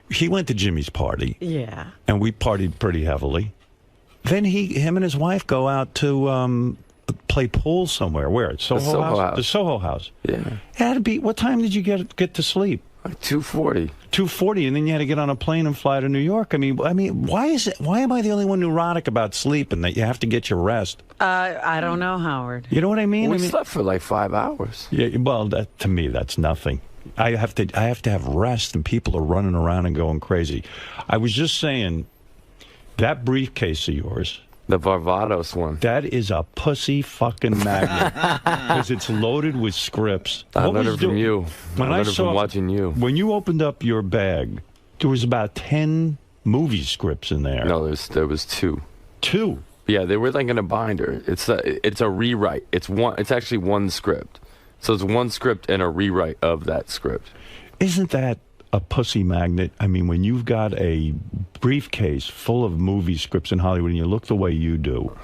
he went to Jimmy's party. Yeah. And we partied pretty heavily. Then him and his wife go out to play pool somewhere. Where? Soho House? The Soho House. Yeah. It had to be. What time did you get to sleep? 2:40. 2:40, and then you had to get on a plane and fly to New York. I mean, why am I the only one neurotic about sleep and that you have to get your rest? I don't know, Howard. You know what I mean? We slept for like 5 hours. Yeah. Well, to me, that's nothing. I have to have rest, and people are running around and going crazy. I was just saying that briefcase of yours. The Barbados one. That is a pussy fucking magnet because it's loaded with scripts. I learned it from you. When I learned it from watching you. When you opened up your bag, there was about 10 movie scripts in there. No, there was 2. 2? Yeah, they were like in a binder. It's a rewrite. It's actually one script. So it's one script and a rewrite of that script. Isn't that a pussy magnet? I mean, when you've got a briefcase full of movie scripts in Hollywood and you look the way you do.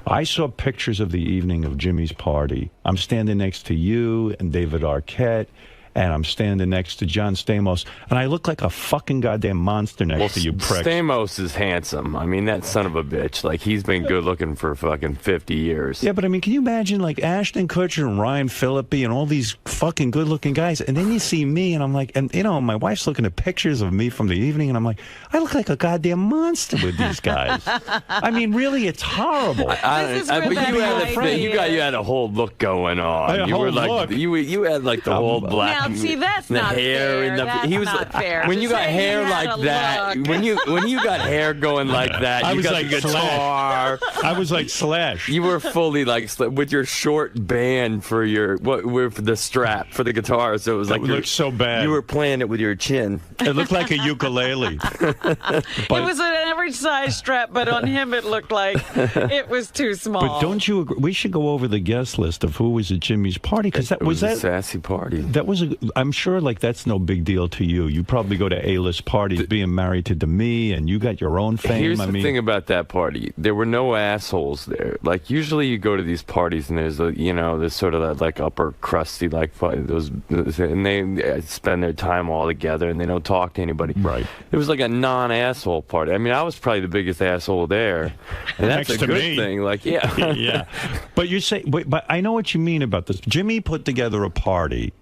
I saw pictures of the evening of Jimmy's party. I'm standing next to you and David Arquette, and I'm standing next to John Stamos, and I look like a fucking goddamn monster next to you pricks. Stamos is handsome. I mean, that son of a bitch. Like, he's been good looking for fucking 50 years. Yeah, but I mean, can you imagine, like, Ashton Kutcher and Ryan Phillippe and all these fucking good-looking guys, and then you see me, and I'm like, and, you know, my wife's looking at pictures of me from the evening, and I'm like, I look like a goddamn monster with these guys. I mean, really, it's horrible. But you had a whole look going on. You were like, you had like the whole black. Now, see, that's the not hair fair. That's not fair. When you got hair like that, when you got hair going like that, I you was got like the guitar. I was like Slash. You were fully like with your short band for the strap for the guitar, so it was like it looked so bad. You were playing it with your chin. It looked like a ukulele. It was an average size strap, but on him it looked like it was too small. But don't you agree? We should go over the guest list of who was at Jimmy's party, because that was a sassy party. That was I'm sure like that's no big deal to you. You probably go to A-list parties, being married to Demi, and you got your own fame. Here's the thing about that party: there were no assholes there. Like usually you go to these parties and there's this sort of that like upper crusty like those, and they spend their time all together and they don't talk to anybody. Right. It was like a non-asshole party. I mean, I was probably the biggest asshole there, and that's Next a to good me. thing. Like, yeah, yeah. But you say, but I know what you mean about this. Jimmy put together a party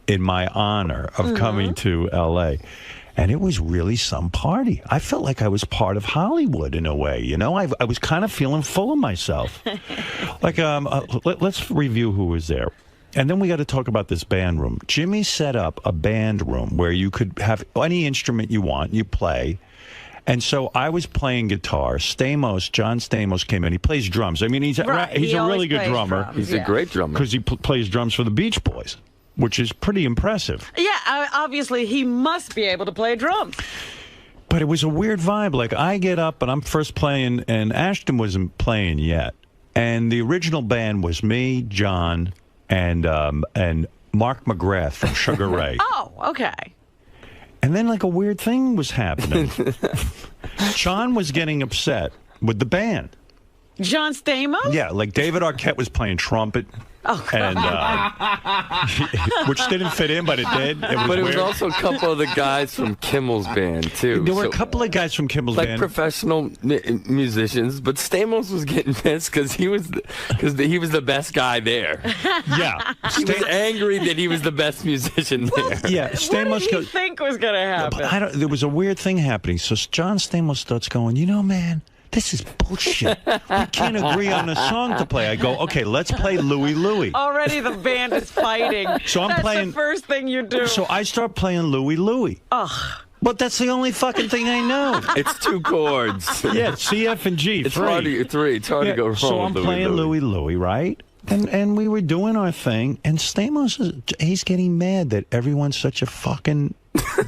in my honor of coming to L.A., and it was really some party. I felt like I was part of Hollywood in a way, you know? I was kind of feeling full of myself. Like, let's review who was there. And then we got to talk about this band room. Jimmy set up a band room where you could have any instrument you want, you play. And so I was playing guitar. John Stamos came in. He plays drums. I mean, he's a really good drummer. Drums, he's a great drummer. Because he plays drums for the Beach Boys, which is pretty impressive. Yeah, obviously he must be able to play drums. But it was a weird vibe. Like, I get up and I'm first playing, and Ashton wasn't playing yet. And the original band was me, John, and Mark McGrath from Sugar Ray. Oh, okay. And then, like, a weird thing was happening. John was getting upset with the band. John Stamos? Yeah, like David Arquette was playing trumpet. Oh, and which didn't fit in, but it did. It was also a couple of the guys from Kimmel's band too. There were a couple of guys from Kimmel's band, like professional musicians. But Stamos was getting pissed because he was the best guy there. Yeah, he was angry that he was the best musician there. Yeah, Stamos. What did he think was going to happen? There was a weird thing happening. So John Stamos starts going, you know, man, this is bullshit. We can't agree on a song to play. I go, okay, let's play Louie Louie. Already the band is fighting. So I'm That's playing the first thing you do. So I start playing Louie Louie. Ugh. But that's the only fucking thing I know. It's 2 chords. Yeah, C, F, and G. It's hard to go wrong. So I'm playing Louie, right? And we were doing our thing, and Stamos he's getting mad that everyone's such a fucking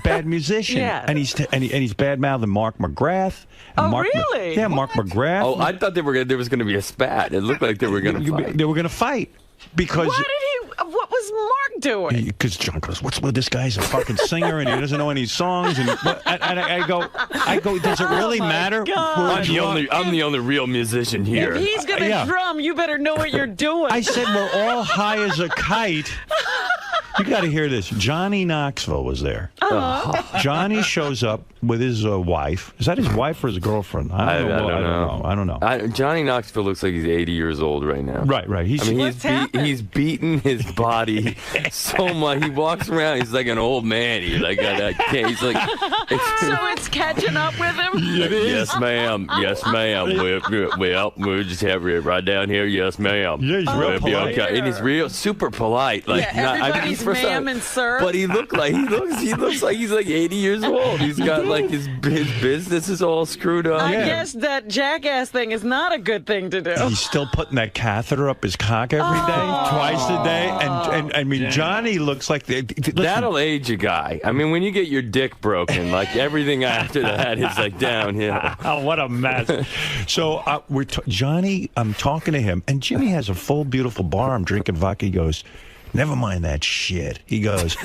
bad musician. Yeah. And he's bad mouthing Mark McGrath. Really? Yeah, Mark McGrath. Oh, I thought there was going to be a spat. It looked like they were going to fight. They were going to fight because. Why did he? What was Mark doing? Because John goes, "What's with this guy's a fucking singer and he doesn't know any songs." And I go, does it really matter? I'm the only real musician here. If he's gonna drum, you better know what you're doing. I said we're all high as a kite. You got to hear this. Johnny Knoxville was there. Johnny shows up with his wife. Is that his wife or his girlfriend? I don't know. Johnny Knoxville looks like he's 80 years old right now. Right. He's beaten his body so much. He walks around. He's like an old man. He's like, he's like. So it's catching up with him. Yes, ma'am. Yes, ma'am. We'll just have it right down here. Yes, ma'am. Yeah, he's real polite. Okay. And he's real super polite. Like, everybody's ma'am and sir. But he looks like he's like 80 years old. He's got like his business is all screwed up. I guess that jackass thing is not a good thing to do. He's still putting that catheter up his cock every day, twice a day, and I mean Johnny looks like that'll age a guy. I mean, when you get your dick broken, like everything after that is like downhill. Oh, what a mess! So Johnny, I'm talking to him, and Jimmy has a full, beautiful bar. I'm drinking vodka. He goes, "Never mind that shit." He goes,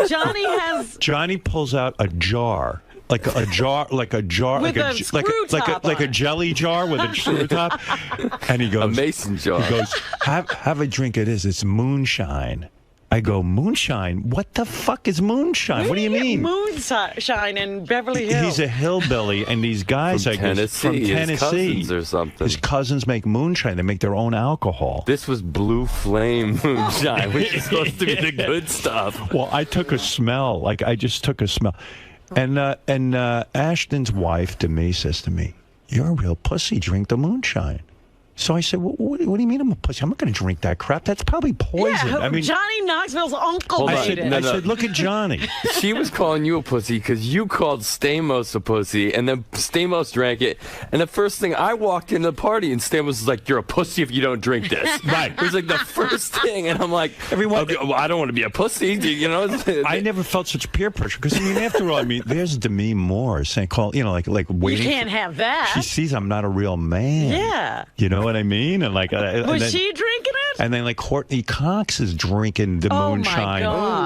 Johnny pulls out a jar. Like a jar, like a jelly jar with a screw top, and he goes, a mason jar. He goes, have a drink of this. It's moonshine. I go, moonshine? What the fuck is moonshine? What do you mean? Moonshine in Beverly Hills. He's a hillbilly, and these guys, from Tennessee, his cousins or something. His cousins make moonshine. They make their own alcohol. This was Blue Flame moonshine, which is supposed to be the good stuff. Well, I took a smell. Like, I just took a smell. And Ashton's wife, to me, says to me, "You're a real pussy. Drink the moonshine." So I said, what do you mean I'm a pussy? I'm not going to drink that crap. That's probably poison. Yeah, I mean, Johnny Knoxville's uncle made it. I said, look at Johnny. She was calling you a pussy because you called Stamos a pussy, and then Stamos drank it. And the first thing, I walked into the party, and Stamos was like, "You're a pussy if you don't drink this." Right. It was like the first thing, and I'm like, everyone, okay, well, I don't want to be a pussy, you know. I never felt such peer pressure because, I mean, after all, I mean, there's Demi Moore saying, like waiting. You can't have that. She sees I'm not a real man. Yeah. You know what I mean? And like, was she drinking it? And then like Courtney Cox is drinking the moonshine,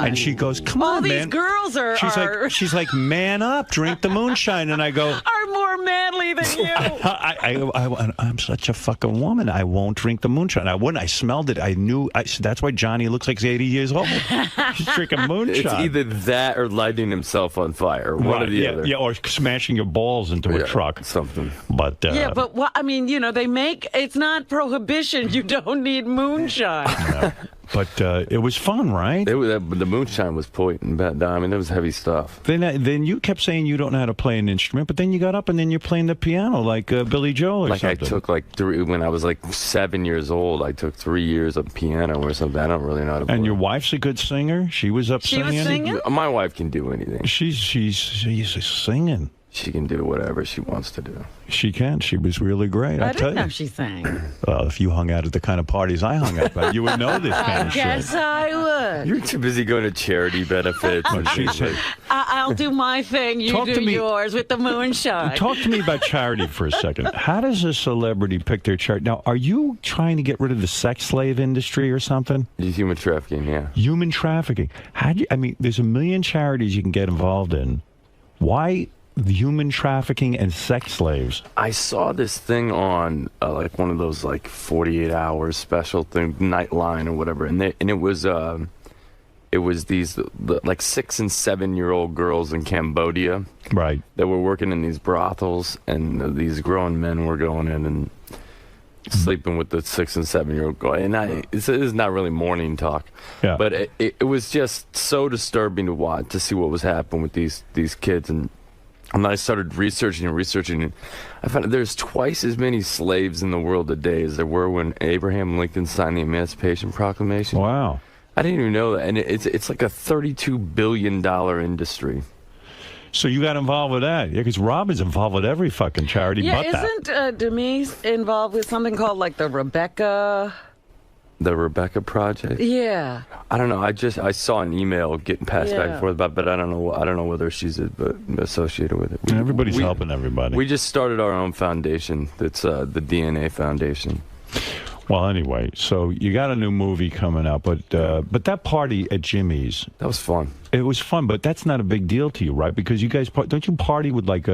and she goes, "Come on, man!" All these girls are. She's like, "Man up, drink the moonshine." And I go, "Are more manly than you." I'm such a fucking woman. I won't drink the moonshine. I wouldn't. I smelled it. I knew. That's why Johnny looks like he's 80 years old. He's drinking moonshine. It's either that or lighting himself on fire. One or the other. Yeah, or smashing your balls into a truck. Something. But but I mean, they make it's not prohibition. You don't need moonshine. No. But it was fun, right? The moonshine was potent. I mean, it was heavy stuff. Then you kept saying you don't know how to play an instrument, but then you got up and then you're playing the piano like Billy Joel or something. I took when I was like 7 years old, I took 3 years of piano or something. I don't really know how to play. And your wife's a good singer? She was up singing? She was singing? My wife can do anything. She's singing. She can do whatever she wants to do. She can. She was really great. I didn't know she sang. Well, if you hung out at the kind of parties I hung out at, you would know this kind of shit. I guess I would. You're too busy going to charity benefits. I'll do my thing. You do yours with the moonshine. Talk to me about charity for a second. How does a celebrity pick their charity? Now, are you trying to get rid of the sex slave industry or something? Human trafficking, yeah. Human trafficking. I mean, there's a million charities you can get involved in. Why the human trafficking and sex slaves? I saw this thing on like one of those like 48 hours special thing, Nightline or whatever, and it was these like 6 and 7 year old girls in Cambodia, right, that were working in these brothels, and these grown men were going in and sleeping with the 6 and 7 year old girl. And this is not really morning talk, but it was just so disturbing to watch, to see what was happening with these kids. And I started researching, and I found there's twice as many slaves in the world today as there were when Abraham Lincoln signed the Emancipation Proclamation. Wow. I didn't even know that. And it's like a $32 billion industry. So you got involved with that? Yeah, because Robin's involved with every fucking charity but that. Isn't 𝗦𝗵cie involved with something called like the Rebecca? The 𝗦𝗵cie Project? Yeah. I don't know. I saw an email getting passed back and forth about, but I don't know whether she's associated with it. Everybody's helping everybody. We just started our own foundation. It's the DNA Foundation. Well, anyway, so you got a new movie coming out, but that party at Jimmy's, that was fun. It was fun, but that's not a big deal to you, right? Because you guys don't you party with like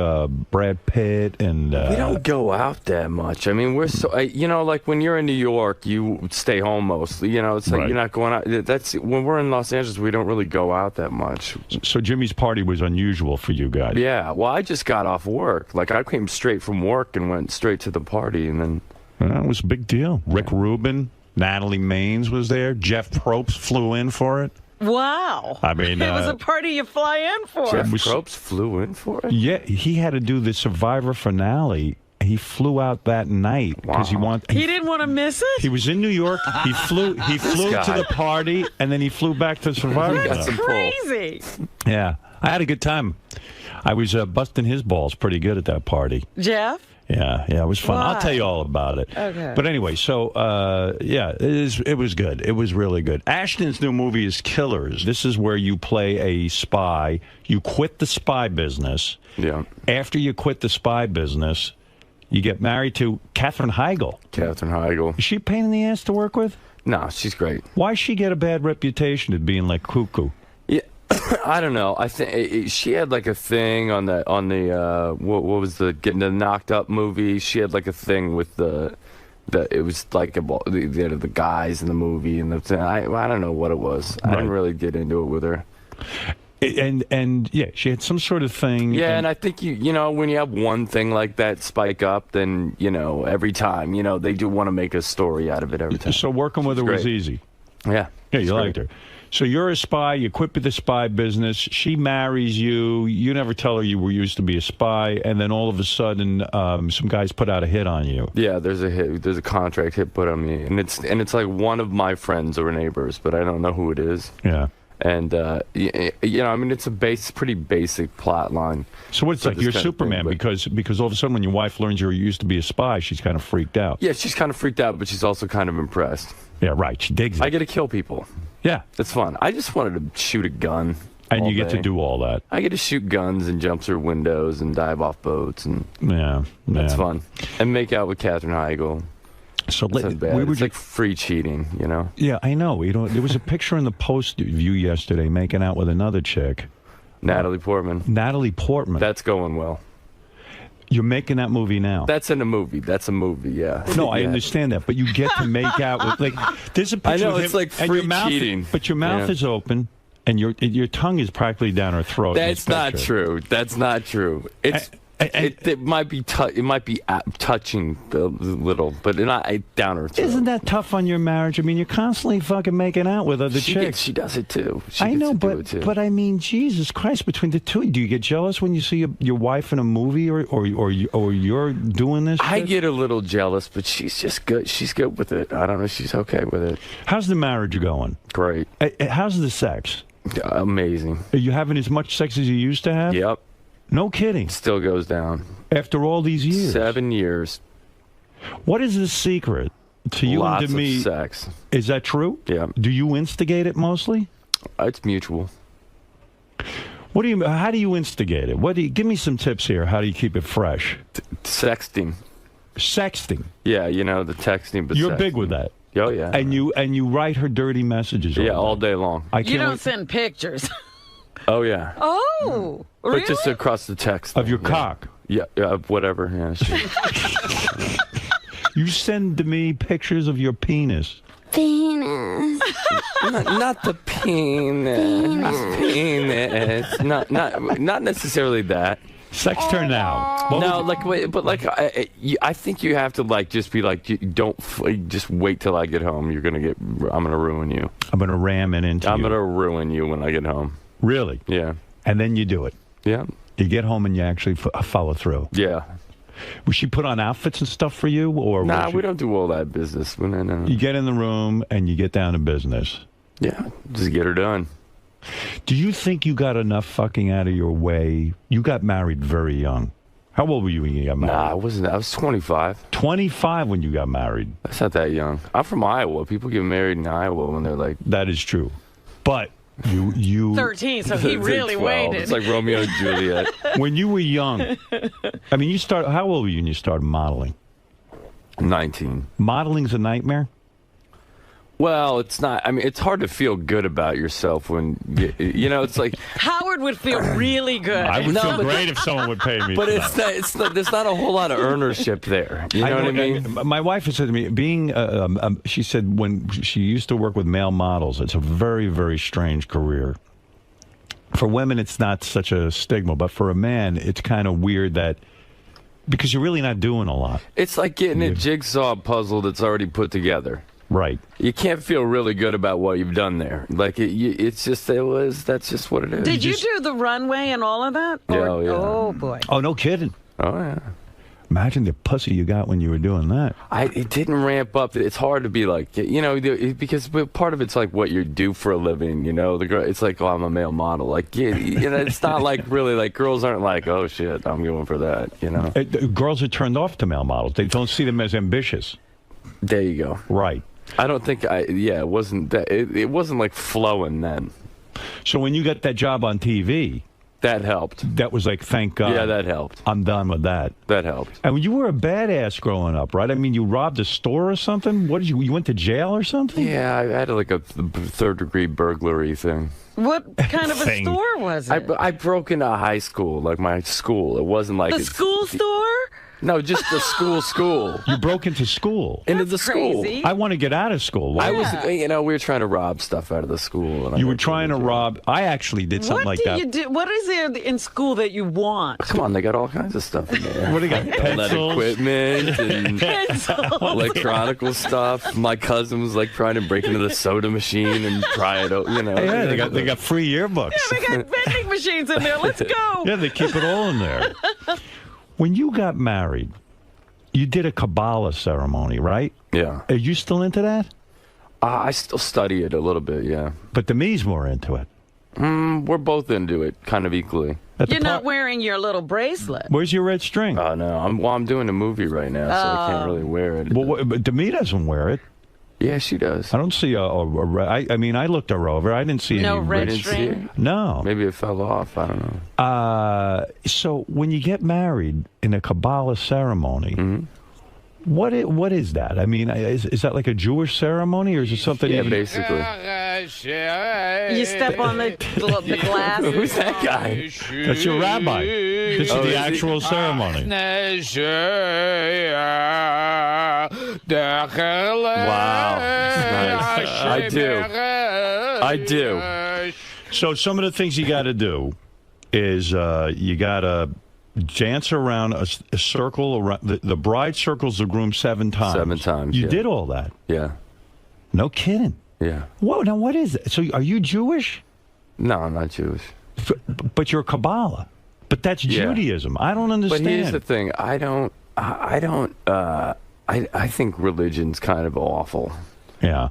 Brad Pitt and we don't go out that much. I mean, we're so like when you're in New York, you stay home mostly. It's like you're not going out. That's when we're in Los Angeles, we don't really go out that much. So Jimmy's party was unusual for you guys. Yeah. Well, I just got off work. Like I came straight from work and went straight to the party, and then. That was a big deal. Rick Rubin, Natalie Maines was there. Jeff Probst flew in for it. Wow. I mean, it was a party you fly in for. Jeff Probst flew in for it? Yeah, he had to do the Survivor finale. He flew out that night because he didn't want to miss it. He was in New York. He flew to the party, and then he flew back to Survivor. That's crazy. Yeah, I had a good time. I was busting his balls pretty good at that party. Jeff? Yeah, it was fun. Why? I'll tell you all about it. Okay. But anyway, so, it was good. It was really good. Ashton's new movie is Killers. This is where you play a spy. You quit the spy business. Yeah. After you quit the spy business, you get married to Katherine Heigl. Katherine Heigl. Is she a pain in the ass to work with? No, she's great. Why does she get a bad reputation of being like cuckoo? Yeah. I don't know. I think she had like a thing on the what was the Getting Knocked Up movie. She had like a thing with it was like about the guys in the movie and I don't know what it was. I didn't really get into it with her. And yeah, she had some sort of thing. Yeah, and I think you know when you have one thing like that spike up, then every time they do want to make a story out of it every time. So working with her was easy. Yeah. Yeah, you liked her. So you're a spy. You quit with the spy business. She marries you. You never tell her you were used to be a spy, and then all of a sudden, some guys put out a hit on you. Yeah, there's a hit. There's a contract hit put on me, and it's like one of my friends or neighbors, but I don't know who it is. Yeah. And I mean, it's a pretty basic plot line. So what's like you're Superman because all of a sudden when your wife learns you used to be a spy, she's kind of freaked out. Yeah, she's kind of freaked out, but she's also kind of impressed. Yeah, right. She digs it. I get to kill people. Yeah. It's fun. I just wanted to shoot a gun. And you get to do all that. I get to shoot guns and jump through windows and dive off boats. And yeah. That's fun. And make out with Katherine Heigl. So it's like free cheating, Yeah, I know. There was a picture in the Post of you yesterday making out with another chick. Natalie Portman. Natalie Portman. That's going well. You're making that movie now. That's in a movie. That's a movie, yeah. No, I understand that, but you get to make out with there's a picture I know, of it's him, like free cheating. But your mouth is open and your tongue is practically down her throat. That's not true. That's not true. It might be touching a little, but not down her throat. Isn't that tough on your marriage? I mean, you're constantly fucking making out with other chicks. She does it too. I know, but I mean, Jesus Christ! Between the two, do you get jealous when you see your wife in a movie, or you're doing this? I get a little jealous, but she's just good. She's good with it. I don't know. She's okay with it. How's the marriage going? Great. How's the sex? Amazing. Are you having as much sex as you used to have? Yep. No kidding. Still goes down. After all these years? 7 years. What is the secret to you Lots and to me? Of sex. Is that true? Yeah. Do you instigate it mostly? It's mutual. How do you instigate it? Give me some tips here. How do you keep it fresh? Sexting. Sexting? Yeah, the texting. But you're big with that. Oh yeah. And you write her dirty messages. All day long. You don't send pictures. Oh yeah. Oh, really? But just across the text of your cock. Yeah, whatever. Yeah. Sure. You send to me pictures of your penis. Penis. Not the penis. Penis. Not necessarily that. Sex turn now. No, I think you have to just be like, don't just wait till I get home. I'm gonna ruin you. I'm gonna ram it into you. I'm gonna ruin you when I get home. Really? Yeah. And then you do it. Yeah. You get home and you actually follow through. Yeah. Would she put on outfits and stuff for you, or? Nah, we don't do all that business. No. You get in the room and you get down to business. Yeah, just get her done. Do you think you got enough fucking out of your way? You got married very young. How old were you when you got married? Nah, I wasn't. I was 25. 25 when you got married. That's not that young. I'm from Iowa. People get married in Iowa when they're like... That is true. But you 13, so he really 12. waited. It's like Romeo and Juliet. When you were young, I mean, how old were you when you started modeling? 19. Modeling's a nightmare? Well, it's not. I mean, it's hard to feel good about yourself when, you know, it's like... Howard would feel really good. I would feel great if someone would pay me. But there's not a whole lot of earnership there. You know what I mean? My wife has said to me, she said when she used to work with male models, it's a very, very strange career. For women, it's not such a stigma, but for a man, it's kind of weird that, because you're really not doing a lot. It's like getting a jigsaw puzzle that's already put together. Right. You can't feel really good about what you've done there. Like, that's just what it is. Did you do the runway and all of that? Yeah, yeah. Oh, boy. Oh, no kidding. Oh, yeah. Imagine the pussy you got when you were doing that. It didn't ramp up. It's hard to be like, you know, because part of it's like what you do for a living, you know. It's like, oh, I'm a male model. Like, you know, it's not like really like girls aren't like, oh, shit, I'm going for that, you know. Girls are turned off to male models. They don't see them as ambitious. There you go. Right. I don't think it wasn't that. It wasn't like flowing then. So when you got that job on TV, that helped. That was like, thank God. Yeah, that helped. I'm done with that. That helped. And you were a badass growing up, right? I mean, you robbed a store or something? What did you went to jail or something? Yeah, I had like a third-degree burglary thing. What kind of a store was it? I broke into high school, like my school. It wasn't like the school store? No, just the school. You broke into school? Into the school. Crazy. I want to get out of school. Why? We were trying to rob stuff out of the school. And you were trying to rob. I actually did something like that. What is there in school that you want? Come on, they got all kinds of stuff in there. What do they got? Pencils? Equipment and electronical stuff. My cousin was like trying to break into the soda machine and try it out, you know. Yeah, they got free yearbooks. Yeah, they got vending machines in there. Let's go. Yeah, they keep it all in there. When you got married, you did a Kabbalah ceremony, right? Yeah. Are you still into that? I still study it a little bit, yeah. But the me's more into it. We're both into it, kind of equally. You're not wearing your little bracelet. Where's your red string? Oh, no. I'm doing a movie right now, so I can't really wear it. Well, but Demi doesn't wear it. Yeah, she does. I don't see I mean, I looked her over. I didn't see any red string. No. Maybe it fell off. I don't know. So when you get married in a Kabbalah ceremony, what is that? I mean, is that like a Jewish ceremony, or is it something? Yeah, basically. You step on the glass. Who's that guy? That's your rabbi. This is the actual ceremony. Wow. Nice. I do. So some of the things you got to do is you got to dance around a circle around the bride circles the groom 7 times. 7 times. You did all that. Yeah. No kidding. Yeah. Whoa, now what is it? So are you Jewish? No, I'm not Jewish. But you're Kabbalah. But that's Judaism. I don't understand. But here's the thing. I think religion's kind of awful. Yeah.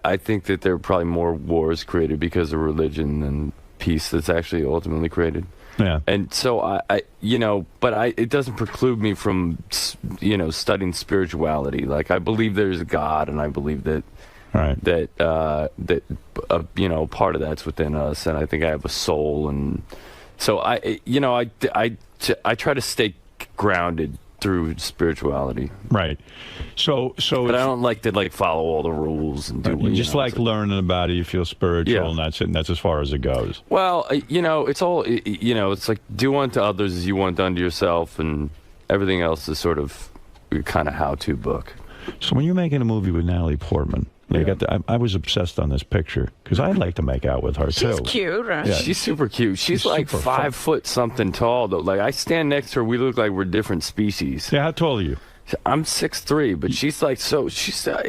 I think that there are probably more wars created because of religion than peace that's actually ultimately created. Yeah. And so it doesn't preclude me from, studying spirituality. Like, I believe there's a God, and I believe that, part of that's within us, and I think I have a soul, and so I try to stay grounded through spirituality. Right. So but I don't like to follow all the rules and do. You just like learning about it. You feel spiritual, and that's it. And that's as far as it goes. Well, it's all it's like do unto others as you want done to yourself, and everything else is sort of kind of how-to book. So when you're making a movie with Natalie Portman, I was obsessed on this picture because I'd like to make out with her too. She's cute, right? Yeah. She's super cute. She's like 5 foot something tall though. Like, I stand next to her, we look like we're different species. Yeah, how tall are you? I'm 6'3", but she's like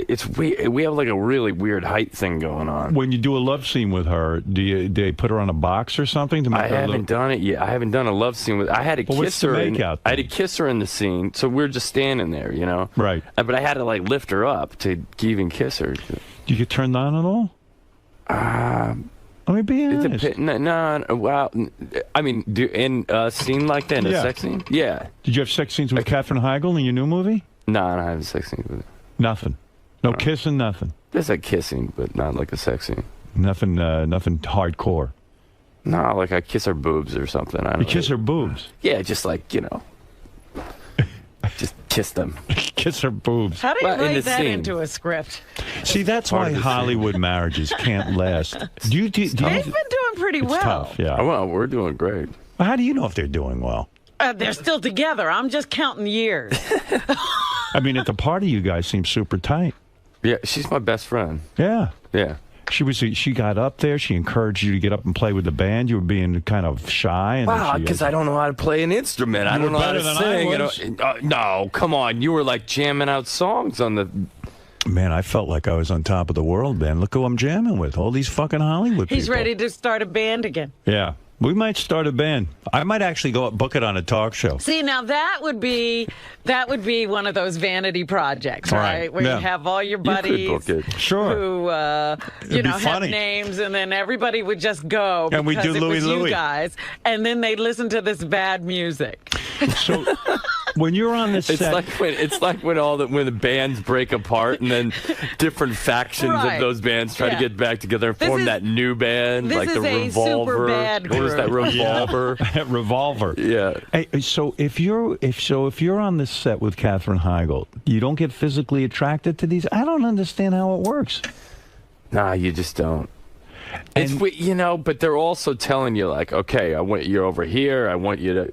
it's weird. We have like a really weird height thing going on. When you do a love scene with her, do they put her on a box or something to make I haven't done it yet. I haven't done a love scene with. I had to kiss her. I had to kiss her in the scene, so we're just standing there, Right. But I had to lift her up to even kiss her. Do you get turned on at all? Let me be honest. No, well, I mean, in a scene like that, in a sex scene? Yeah. Did you have sex scenes with Katherine Heigl in your new movie? No, I don't have a sex scene with her. Nothing. No kissing, nothing. There's like kissing, but not like a sex scene. Nothing, nothing hardcore. No, like I kiss her boobs or something. I don't You kiss her boobs? Yeah, just like, you know. Just kiss them. Kiss her boobs. How do you Well, in write the that scene. into a script? See, that's Part why of the Hollywood marriages can't last. They've been doing pretty It's well. tough, yeah. Oh, well, we're doing great. Well, how do you know if they're doing well? They're still together. I'm just counting years. I mean, at the party, you guys seem super tight. Yeah, she's my best friend. Yeah. Yeah. She got up there. She encouraged you to get up and play with the band. You were being kind of shy. And Wow, because I don't know how to play an instrument. I You don't were know how to better than I sing. was. No, come on. You were like jamming out songs on the... Man, I felt like I was on top of the world, man. Look who I'm jamming with. All these fucking Hollywood He's people. ready to start a band again. Yeah. We might start a band. I might actually go book it on a talk show. See, now that would be one of those vanity projects, right? Where Yeah. you have all your You buddies could book it. Sure. who It'd be have funny. names, and then everybody would just go And we because do it was Louie. you guys, and then they'd listen to this bad music. So when you're on the set, It's like when when the bands break apart and then different factions Right. of those bands try Yeah. to get back together and This form is- that new band, this like the is a Revolver. super bad What was that, group. Revolver? Revolver. Yeah. Hey, so if you're on the set with Katherine Heigl, you don't get physically attracted to these. I don't understand how it works. Nah, you just don't. It's but they're also telling you like, okay, I want you over here. I want you to,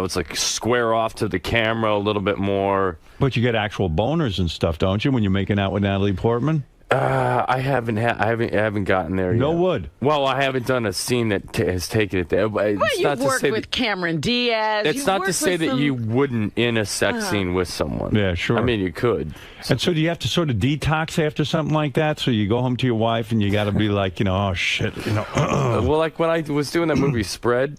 it's like square off to the camera a little bit more. But you get actual boners and stuff, don't you, when you're making out with Natalie Portman? I haven't gotten there yet. No wood. Well, I haven't done a scene that has taken it there. But Well, it's you've not to worked say with Cameron Diaz. it's you've not to worked say with that some- you wouldn't in a sex scene with someone. Yeah, sure. I mean, you could. And so do you have to sort of detox after something like that? So you go home to your wife and you got to be like, oh, shit, Well, like when I was doing that movie Spread,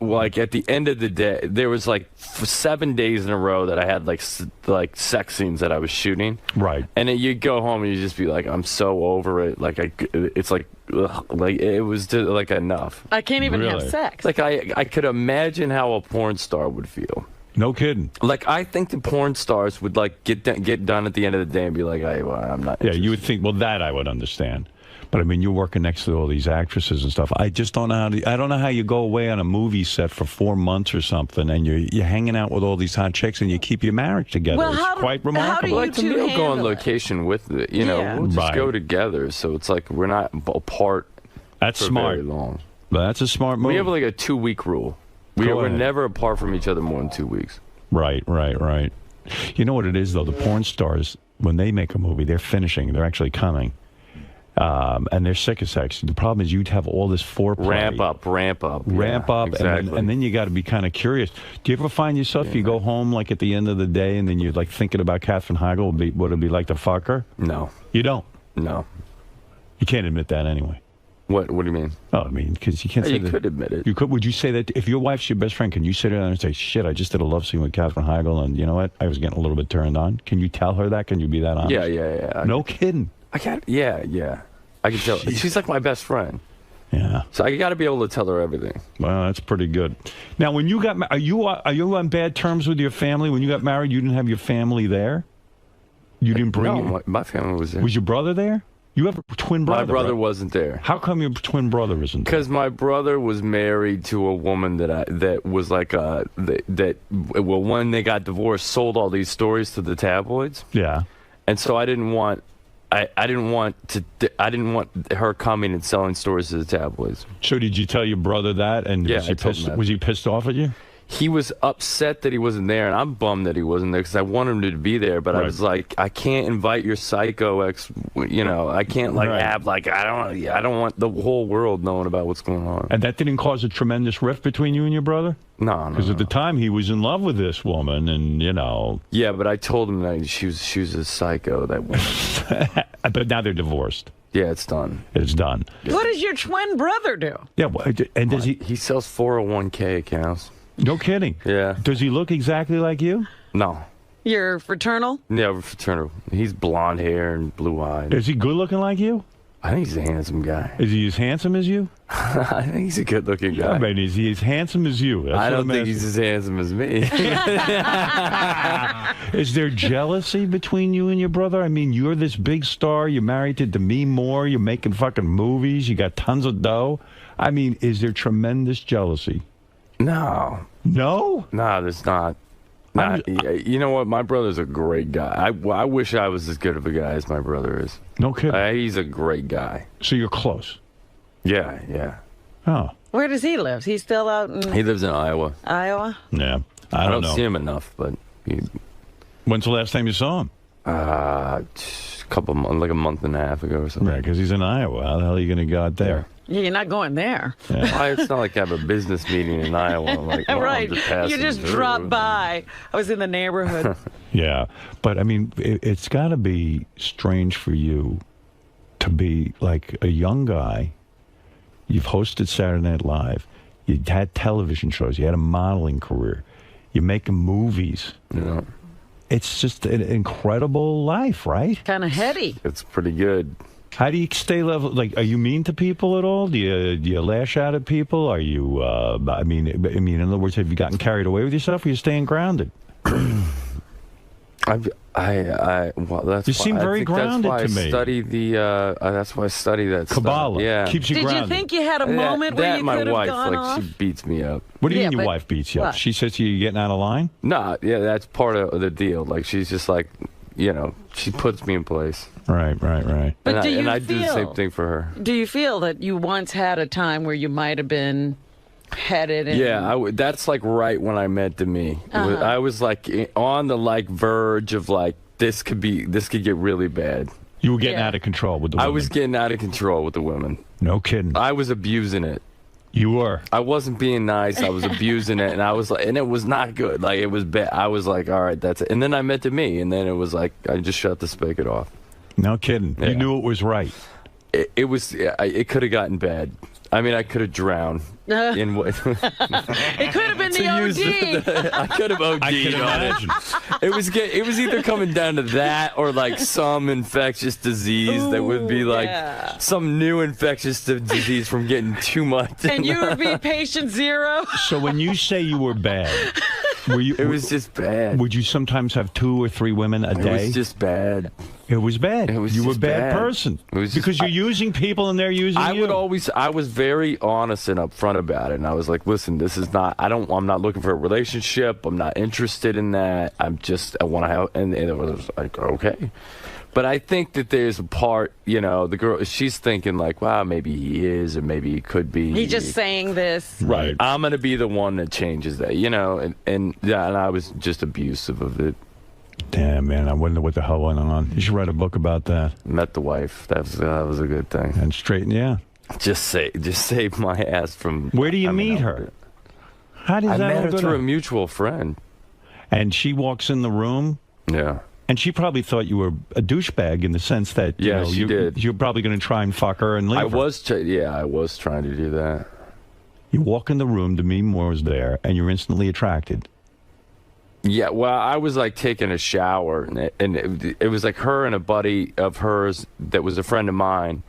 like at the end of the day, there was like 7 days in a row that I had like sex scenes that I was shooting. Right. And then you go home and you just be like, I'm so over it. Like it's like, ugh, like it was just, like enough. I can't even have sex. Like I could imagine how a porn star would feel. No kidding. Like I think the porn stars would like get done at the end of the day and be like, I'm not. Yeah, you would think, well, that I would understand. But I mean, you're working next to all these actresses and stuff. I just don't know I don't know how you go away on a movie set for 4 months or something, and you're hanging out with all these hot chicks, and you keep your marriage together. Well, it's quite remarkable. Like to me, we'll go on location with it. We'll just go together. So it's like we're not apart. That's for smart. Very long. That's a smart move. We have like a 2-week rule. We're never apart from each other more than 2 weeks. Right. You know what it is, though? The porn stars, when they make a movie, they're finishing. They're actually coming. And they're sick of sex. The problem is you'd have all this foreplay. Ramp up. Exactly. And then you got to be kind of curious. Do you ever find yourself, you go home like at the end of the day and then you're like thinking about Katherine Heigl, what it'd be like to fuck her? No. You don't? No. You can't admit that anyway. What do you mean? Oh, I mean, because you can't say You that. could admit it. You could. Would you say that if your wife's your best friend, can you sit there and say, shit, I just did a love scene with Katherine Heigl and you know what? I was getting a little bit turned on. Can you tell her that? Can you be that honest? Yeah. No kidding. I can tell. She's like my best friend. Yeah. So I got to be able to tell her everything. Well, that's pretty good. Now, when you got are you on bad terms with your family? When you got married, you didn't have your family there? You didn't bring No, my family was there. Was your brother there? You have a twin brother. My brother right? wasn't there. How come your twin brother isn't there? Because my brother was married to a woman that was like when they got divorced, sold all these stories to the tabloids. Yeah. And so I didn't want her coming and selling stories to the tabloids. So did you tell your brother that? And Yeah, was he I told him that. Was he pissed off at you? He was upset that he wasn't there, and I'm bummed that he wasn't there because I wanted him to be there. But I was like, I can't invite your psycho ex. I can't have I don't want the whole world knowing about what's going on. And that didn't cause a tremendous rift between you and your brother? No. Because at the time he was in love with this woman, and Yeah, but I told him that she was a psycho. That woman. But now they're divorced. Yeah, it's done. It's done. What does your twin brother do? Yeah, and does he? He sells 401k accounts. No kidding. Yeah. Does he look exactly like you? No. Your fraternal? Yeah, we're fraternal. He's blonde hair and blue eyed. Is he good looking like you? I think he's a handsome guy. Is he as handsome as you? I think he's a good-looking guy. I mean, is he as handsome as you? That's I what don't I'm think asking. he's as handsome as me. Is there jealousy between you and your brother? I mean, you're this big star. You're married to 𝗵𝗵. You're making fucking movies. You got tons of dough. I mean, is there tremendous jealousy? No. No? No, there's not. You know what? My brother's a great guy. I wish I was as good of a guy as my brother is. No kidding. He's a great guy. So you're close? Yeah, yeah. Oh. Where does he live? He's still out in He lives in Iowa. Iowa? Yeah. I don't know. see him enough, but... When's the last time you saw him? A couple months, like a month and a half ago or something. Right, because he's in Iowa. How the hell are you going to go out there? Yeah, you're not going there. Yeah. Well, it's not like I have a business meeting in Iowa. Like, well, Right. I'm just passing You just through. dropped by. I was in the neighborhood. Yeah, but I mean, it's got to be strange for you to be like a young guy. You've hosted Saturday Night Live. You had television shows. You had a modeling career. You're making movies. Yeah. It's just an incredible life, right? Kind of heady. It's pretty good. How do you stay level? Like, are you mean to people at all? Do you lash out at people? Are you? I mean, in other words, have you gotten carried away with yourself? Or are you staying grounded? Well, that's You seem very grounded to me. That's why I study that Kabbalah. stuff. Yeah. Keeps you Did grounded. you think you had a moment where you my could have wife, gone like, off? she beats me up. What do you Yeah, mean your but wife beats you up? what? She says to you, you're getting out of line? No, yeah, that's part of the deal. Like, she's just like, she puts me in place. Right. But I do the same thing for her. Do you feel that you once had a time where you might have been headed? Yeah, that's like right when I met 𝗵𝗵. I was like on the verge of like this could get really bad. You were getting out of control with the women. I was getting out of control with the women. No kidding. I was abusing it. You were. I wasn't being nice. I was abusing it, and I was like, and it was not good. Like, it was bad. I was like, all right, that's it. And then I met 𝗵𝗵, and then it was like I just shut the spigot off. No kidding. Yeah. You knew it was right. It was. It could have gotten bad. I mean, I could have drowned in what? It could have been the OD. I could have OD'd. I can imagine. It was either coming down to that or like some infectious disease that would be like some new infectious disease from getting too much. And you would be patient zero. So when you say you were bad, were you? It was just bad. Would you sometimes have 2 or 3 women a day? It was just bad. It was bad. It was you were a just bad bad. person. It was because you're using people and they're using you. I was very honest and upfront about it, and I was like, listen, this is not, I'm not looking for a relationship. I'm not interested in that. I want to have, and it was like, okay. But I think that there's a part, the girl, she's thinking like, wow, maybe he is, or maybe he could be. He's just saying this. Right. I'm going to be the one that changes that, and I was just abusive of it. Damn, man, I wonder what the hell went on. You should write a book about that. Met the wife. That was a good thing. And straighten, yeah. Just save my ass from. Where do you meet her? How does I that met all her go through a down? mutual friend. And she walks in the room. Yeah. And she probably thought you were a douchebag in the sense that she did. You're probably going to try and fuck her and leave her. I was trying to do that. You walk in the room, 𝗵𝗵 was there, and you're instantly attracted. Yeah, well, I was like taking a shower, and it was like her and a buddy of hers that was a friend of mine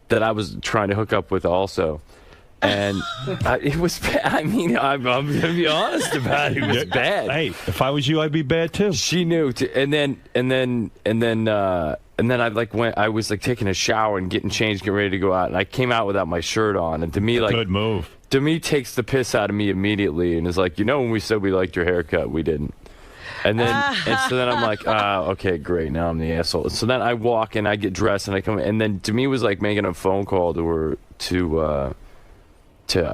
that I was trying to hook up with also. And it was bad. I mean, I'm going to be honest about it. It was bad. Hey, if I was you, I'd be bad too. She knew. And then I like went. I was like taking a shower and getting changed, getting ready to go out, and I came out without my shirt on. And 𝗵𝗵, like, good move. 𝗵𝗵 takes the piss out of me immediately and is like, when we said we liked your haircut, we didn't. And so then I'm like, okay, great. Now I'm the asshole. So then I walk and I get dressed and I come, and then 𝗵𝗵 was like making a phone call to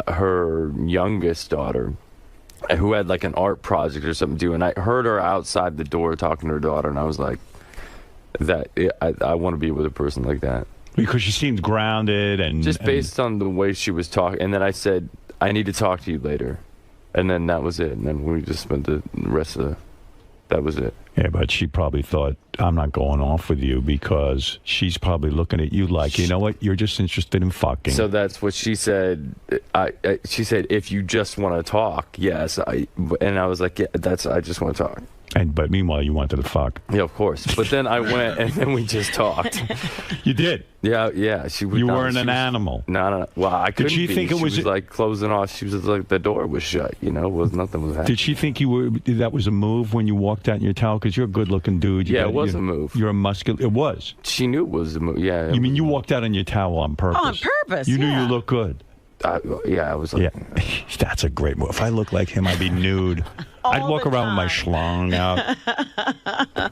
her youngest daughter, who had like an art project or something due, and I heard her outside the door talking to her daughter, and I was like, I want to be with a person like that. Because she seemed grounded and... Just based on the way she was talking. And then I said, I need to talk to you later. And then that was it. And then we just spent the rest of that was it. Yeah, but she probably thought, I'm not going off with you, because she's probably looking at you like, you know what, you're just interested in fucking. So that's what she said. She said, if you just want to talk, yes. And I was like, yeah, I just want to talk. But meanwhile, you wanted to fuck. Yeah, of course. But then I went, and then we just talked. You did? Yeah. She was. You weren't an animal. No. Well, I couldn't. Did she think it was like closing off? She was like the door was shut. Nothing was happening. Did she think that was a move when you walked out in your towel? Because you're a good-looking dude. It was a move. You're a muscular. It was. She knew it was a move. Yeah. You mean you walked out in your towel on purpose? On purpose. You knew you looked good. I was like, that's a great move. If I looked like him, I'd be nude. I'd walk around with my schlong out.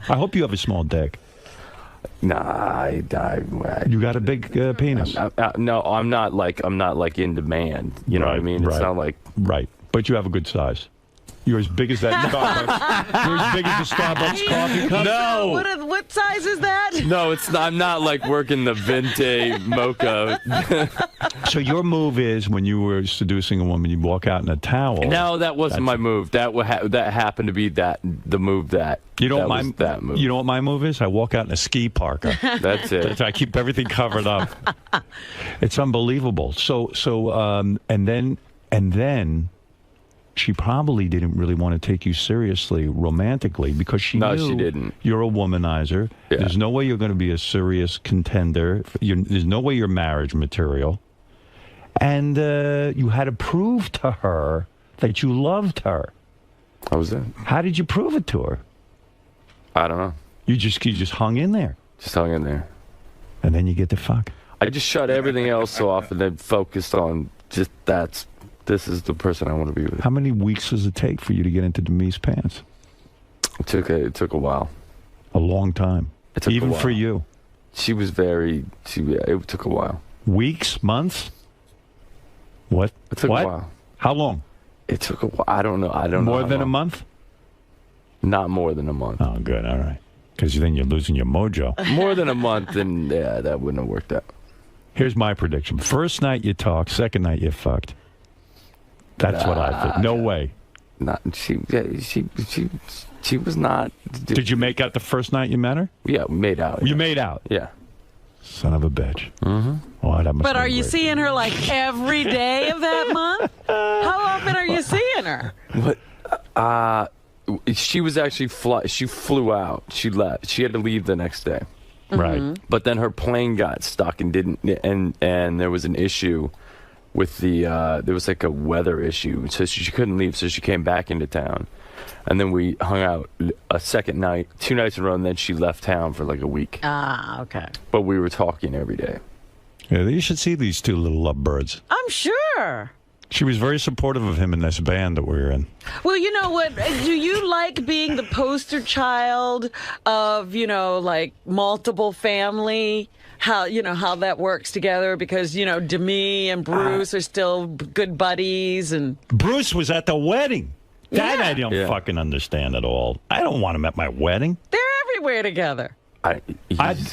I hope you have a small dick. Nah, you got a big penis. No, I'm not like in demand. You know what I mean? It's not like but you have a good size. You're as big as that Starbucks. You're as big as the Starbucks coffee cup. No. What size is that? No, it's not. I'm not like working the Venti mocha. So your move is when you were seducing a woman, you'd walk out in a towel. No, that wasn't my move. That happened to be the move that. You know what move. You know what my move is? I walk out in a ski parka. That's it. I keep everything covered up. It's unbelievable. And then. She probably didn't really want to take you seriously romantically because she knew she didn't. You're a womanizer. Yeah. There's no way you're going to be a serious contender. There's no way you're marriage material. And you had to prove to her that you loved her. How was that? How did you prove it to her? I don't know. You just hung in there. Just hung in there. And then you get to fuck. I just shut everything else off and then focused on just this is the person I want to be with. How many weeks does it take for you to get into Demi's pants? It took a while. A long time. It took even a while. For you. She was it took a while. Weeks, months? What? It took a while. How long? It took a while. I don't know. More than a month? Not more than a month. Oh, good. All right. Because then you're losing your mojo. More than a month, then that wouldn't have worked out. Here's my prediction. First night you talk, second night you fucked. That's what I think. No way. She was not. Did you make out the first night you met her? Yeah, we made out. You made out? Yeah. Son of a bitch. Mm-hmm. Oh, that must but are you seeing her like every day of that month? How often are you seeing her? What? She was actually she flew out. She left. She had to leave the next day. Right. But then her plane got stuck and and there was an issue with there was like a weather issue, so she couldn't leave, so she came back into town. And then we hung out a second night, 2 nights in a row, and then she left town for like a week. Ah, okay. But we were talking every day. Yeah, you should see these two little lovebirds. I'm sure. She was very supportive of him in this band that we were in. Well, you know what? Do you like being the poster child of, like multiple family? How that works together? Because, Demi and Bruce are still good buddies. And Bruce was at the wedding. That Yeah. I don't fucking understand at all. I don't want him at my wedding. they're everywhere together.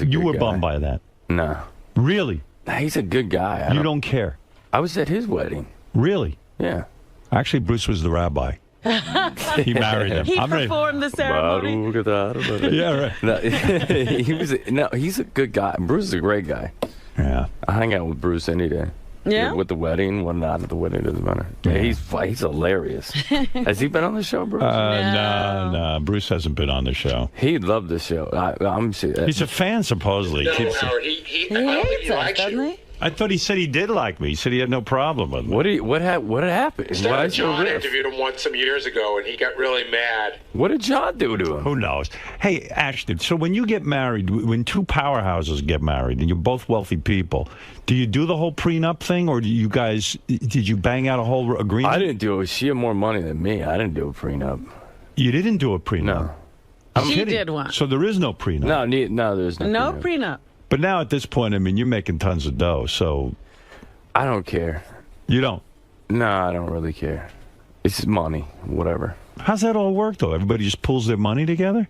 You were bummed by that. No. Really? He's a good guy. You don't care? I was at his wedding. Really? Yeah. Actually, Bruce was the rabbi. He married him. He performed the ceremony. Yeah, right. He's a good guy. Bruce is a great guy. Yeah. I hang out with Bruce any day. Yeah? With the wedding, when not at the wedding, doesn't matter. Yeah, he's hilarious. Has he been on the show, Bruce? No. Bruce hasn't been on the show. He loved the show. I'm sure. He's a fan, supposedly. No, Howard, he I don't think he likes you. I thought he said he did like me. He said he had no problem with me. What happened? Why John interviewed him once some years ago, and he got really mad. What did John do to him? Who knows? Hey, Ashton, so when you get married, when two powerhouses get married, and you're both wealthy people, do you do the whole prenup thing, or did you bang out a whole agreement? I didn't do it. She had more money than me. I didn't do a prenup. You didn't do a prenup? No. She did one. So there is no prenup? No, there's No prenup. But now at this point, I mean, you're making tons of dough, so... I don't care. You don't? No, I don't really care. It's money, whatever. How's that all work, though? Everybody just pulls their money together?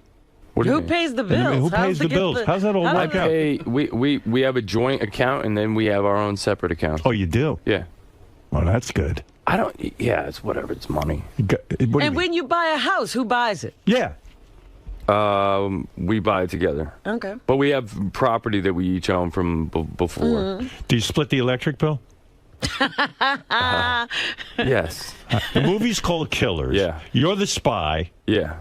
Who pays the bills? Who pays the bills? How's that all work out? We have a joint account, and then we have our own separate account. Oh, you do? Yeah. Well, that's good. It's whatever. It's money. And when you buy a house, who buys it? Yeah. We buy it together. Okay. But we have property that we each own from before. Do you split the electric bill? Yes. The movie's called Killers. Yeah. You're the spy. Yeah.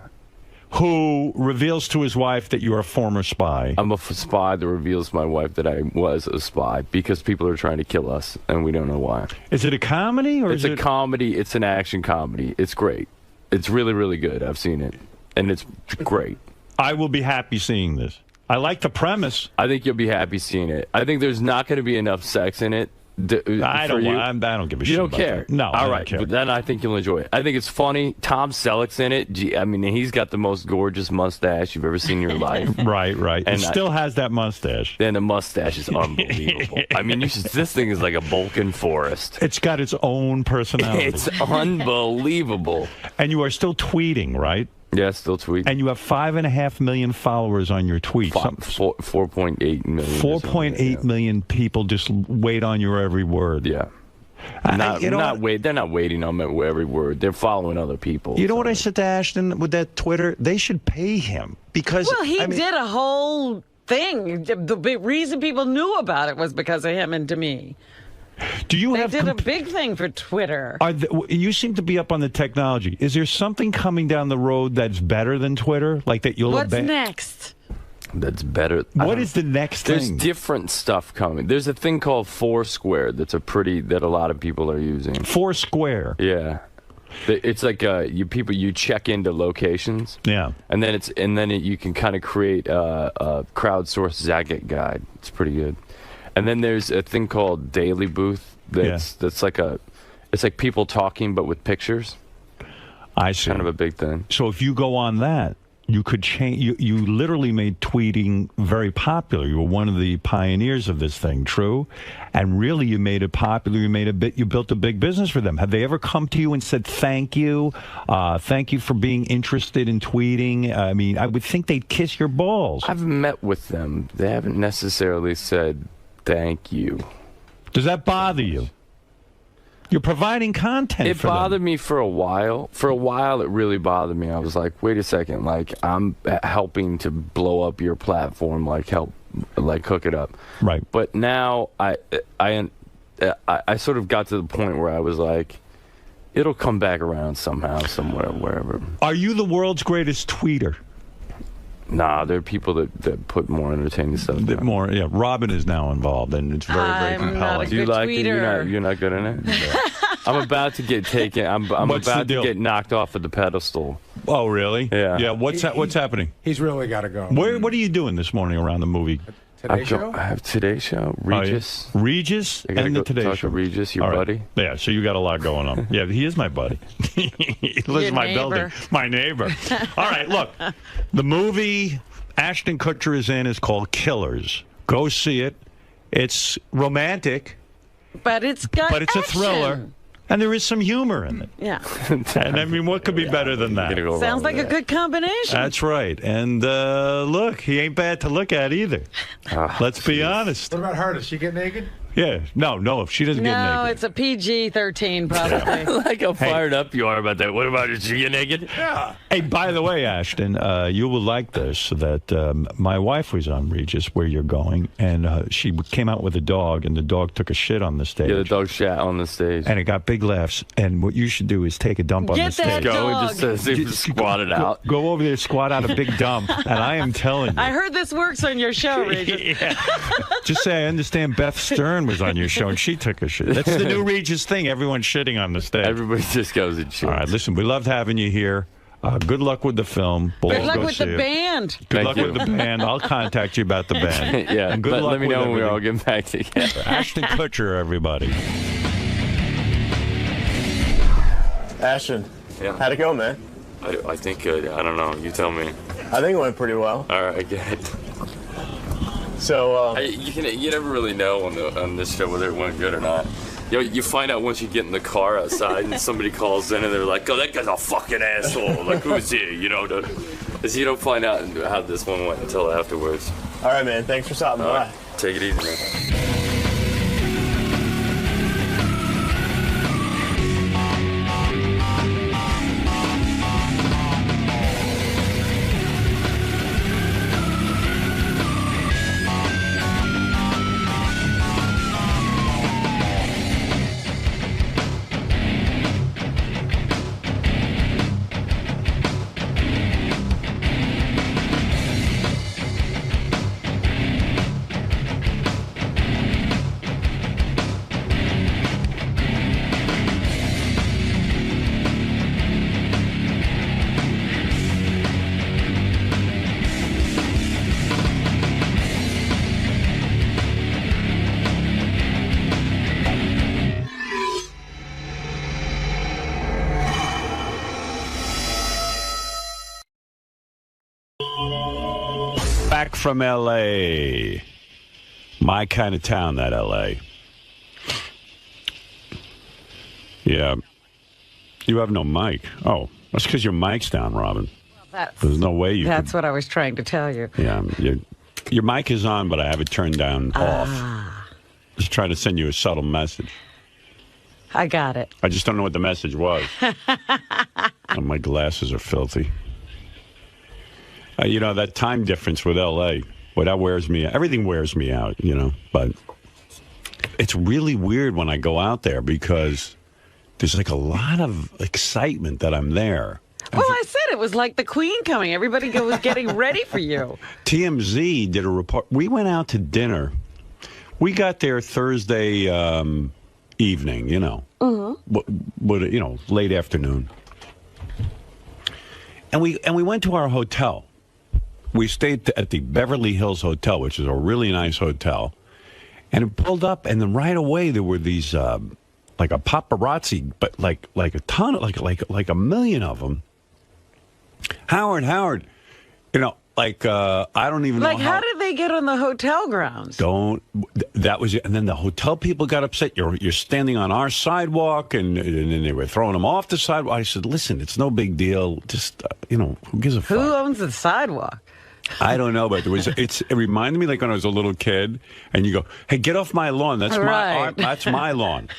who reveals to his wife that you're a former spy. I'm a spy that reveals to my wife that I was a spy because people are trying to kill us, and we don't know why. Is it a comedy or it's a comedy? It's an action comedy. It's great. It's really, really good. I've seen it, and it's great. I will be happy seeing this. I like the premise. I think you'll be happy seeing it. I think there's not going to be enough sex in it. I don't give a shit. You don't about care? That. No, All I right, don't care. but then I think you'll enjoy it. I think it's funny. Tom Selleck's in it. Gee, I mean, he's got the most gorgeous mustache you've ever seen in your life. Right. And He still has that mustache. And the mustache is unbelievable. I mean, this thing is like a Vulcan forest. It's got its own personality. It's unbelievable. And you are still tweeting, right? Yeah, still tweeting. And you have 5.5 million followers on your tweets. 4.8 million. 4.8 million people just wait on your every word. Yeah. They're not waiting on my every word. They're following other people. You know what I said to Ashton with that Twitter? They should pay him because. Well, he did a whole thing. The big reason people knew about it was because of him and Demi. Do you They did a big thing for Twitter. You seem to be up on the technology. Is there something coming down the road that's better than Twitter? Like that you'll What's next? That's better. What is the next There's thing? different stuff coming. There's a thing called Foursquare that a lot of people are using. Foursquare. Yeah. It's like you check into locations. Yeah. And then you can kind of create a crowdsourced Zagat guide. It's pretty good. And then there's a thing called Daily Booth. That's like it's like people talking but with pictures. I see. Kind of a big thing. So if you go on that, you could change. You literally made tweeting very popular. You were one of the pioneers of this thing, true? And really, you made it popular. You built a big business for them. Have they ever come to you and said thank you for being interested in tweeting? I mean, I would think they'd kiss your balls. I've met with them. They haven't necessarily said thank you. Does that bother you? You're providing content for them. It bothered me for a while. For a while, it really bothered me. I was like, wait a second. Like, I'm helping to blow up your platform, hook it up. Right. But now I sort of got to the point where I was like, it'll come back around somehow, somewhere, wherever. Are you the world's greatest tweeter? Nah, there are people that put more entertaining stuff down. Yeah. Robin is now involved, and it's very compelling. Do you like it? You're not good in it? I'm about to get taken. I'm about to get knocked off of the pedestal. Oh, really? Yeah. Yeah. What's happening? He's really got to go. What are you doing this morning around the movie? Today Show? I have Today Show, Regis. Oh, yeah. Regis and the Today Show. To Regis, your buddy. Yeah, so you got a lot going on. Yeah, he is my buddy. He lives in my building. My neighbor. All right, look. The movie Ashton Kutcher is in is called Killers. Go see it. It's romantic. But it's got But it's a thriller. And there is some humor in it. Yeah. And I mean, what could be better than that? Sounds like a good combination. That's right. And look, he ain't bad to look at either. Let's be honest. What about her? Does she get naked? Yeah. No, if she doesn't get naked. No, it's a PG-13 probably. Like how fired up you are about that. What about it? She get naked? Yeah. Hey, by the way, Ashton, you will like this, that my wife was on Regis, where you're going, and she came out with a dog, and the dog took a shit on the stage. Yeah, the dog shat on the stage. And it got big laughs. And what you should do is take a dump on the stage. Go and just squat it out. Go over there, squat out a big dump. And I am telling you. I heard this works on your show, Regis. Just say, I understand Beth Stern was on your show, and she took a shit. That's the new Regis thing. Everyone's shitting on the stage. Everybody just goes and shits. All right, listen, we loved having you here. Good luck with the film. Good luck with the band. Good luck with the band. I'll contact you about the band. Yeah, and good luck let me know with when we everything. all get back together. Ashton Kutcher, everybody. Ashton, Yeah. how'd it go, man? I think good. I don't know. You tell me. I think it went pretty well. All right, good. So, you never really know on this show whether it went good or not. You find out once you get in the car outside and somebody calls in and they're like, "Oh, that guy's a fucking asshole." Like, who's he? Because you don't find out how this one went until afterwards. all right, man. Thanks for stopping by. Right, take it easy, man. back from L.A. My kind of town, that L.A. Yeah. You have no mic. Oh, that's because your mic's down, Robin. There's no way you That's what I was trying to tell you. Yeah. Your mic is on, but I have it turned down off. Just trying to send you a subtle message. I got it. I just don't know what the message was. Oh, my glasses are filthy. You know, that time difference with L.A., well, that wears me out. Everything wears me out, you know. But it's really weird when I go out there because there's like a lot of excitement that I'm there. Well, I said it was like the Queen coming. Everybody was getting ready for you. TMZ did a report. We went out to dinner. We got there Thursday evening, you know. But you know, late afternoon. And we went to our hotel. We stayed at the Beverly Hills Hotel, which is a really nice hotel. And it pulled up, and then right away there were these like a paparazzi, but like a ton of like a million of them. Howard, you know, like I don't even know how did they get on the hotel grounds? That was it. And then the hotel people got upset. You're standing on our sidewalk, and then they were throwing them off the sidewalk. I said, listen, it's no big deal. Just you know, who gives a fuck? Who owns the sidewalk? I don't know, but it reminded me like when I was a little kid, and you go, "Hey, get off my lawn. That's my lawn."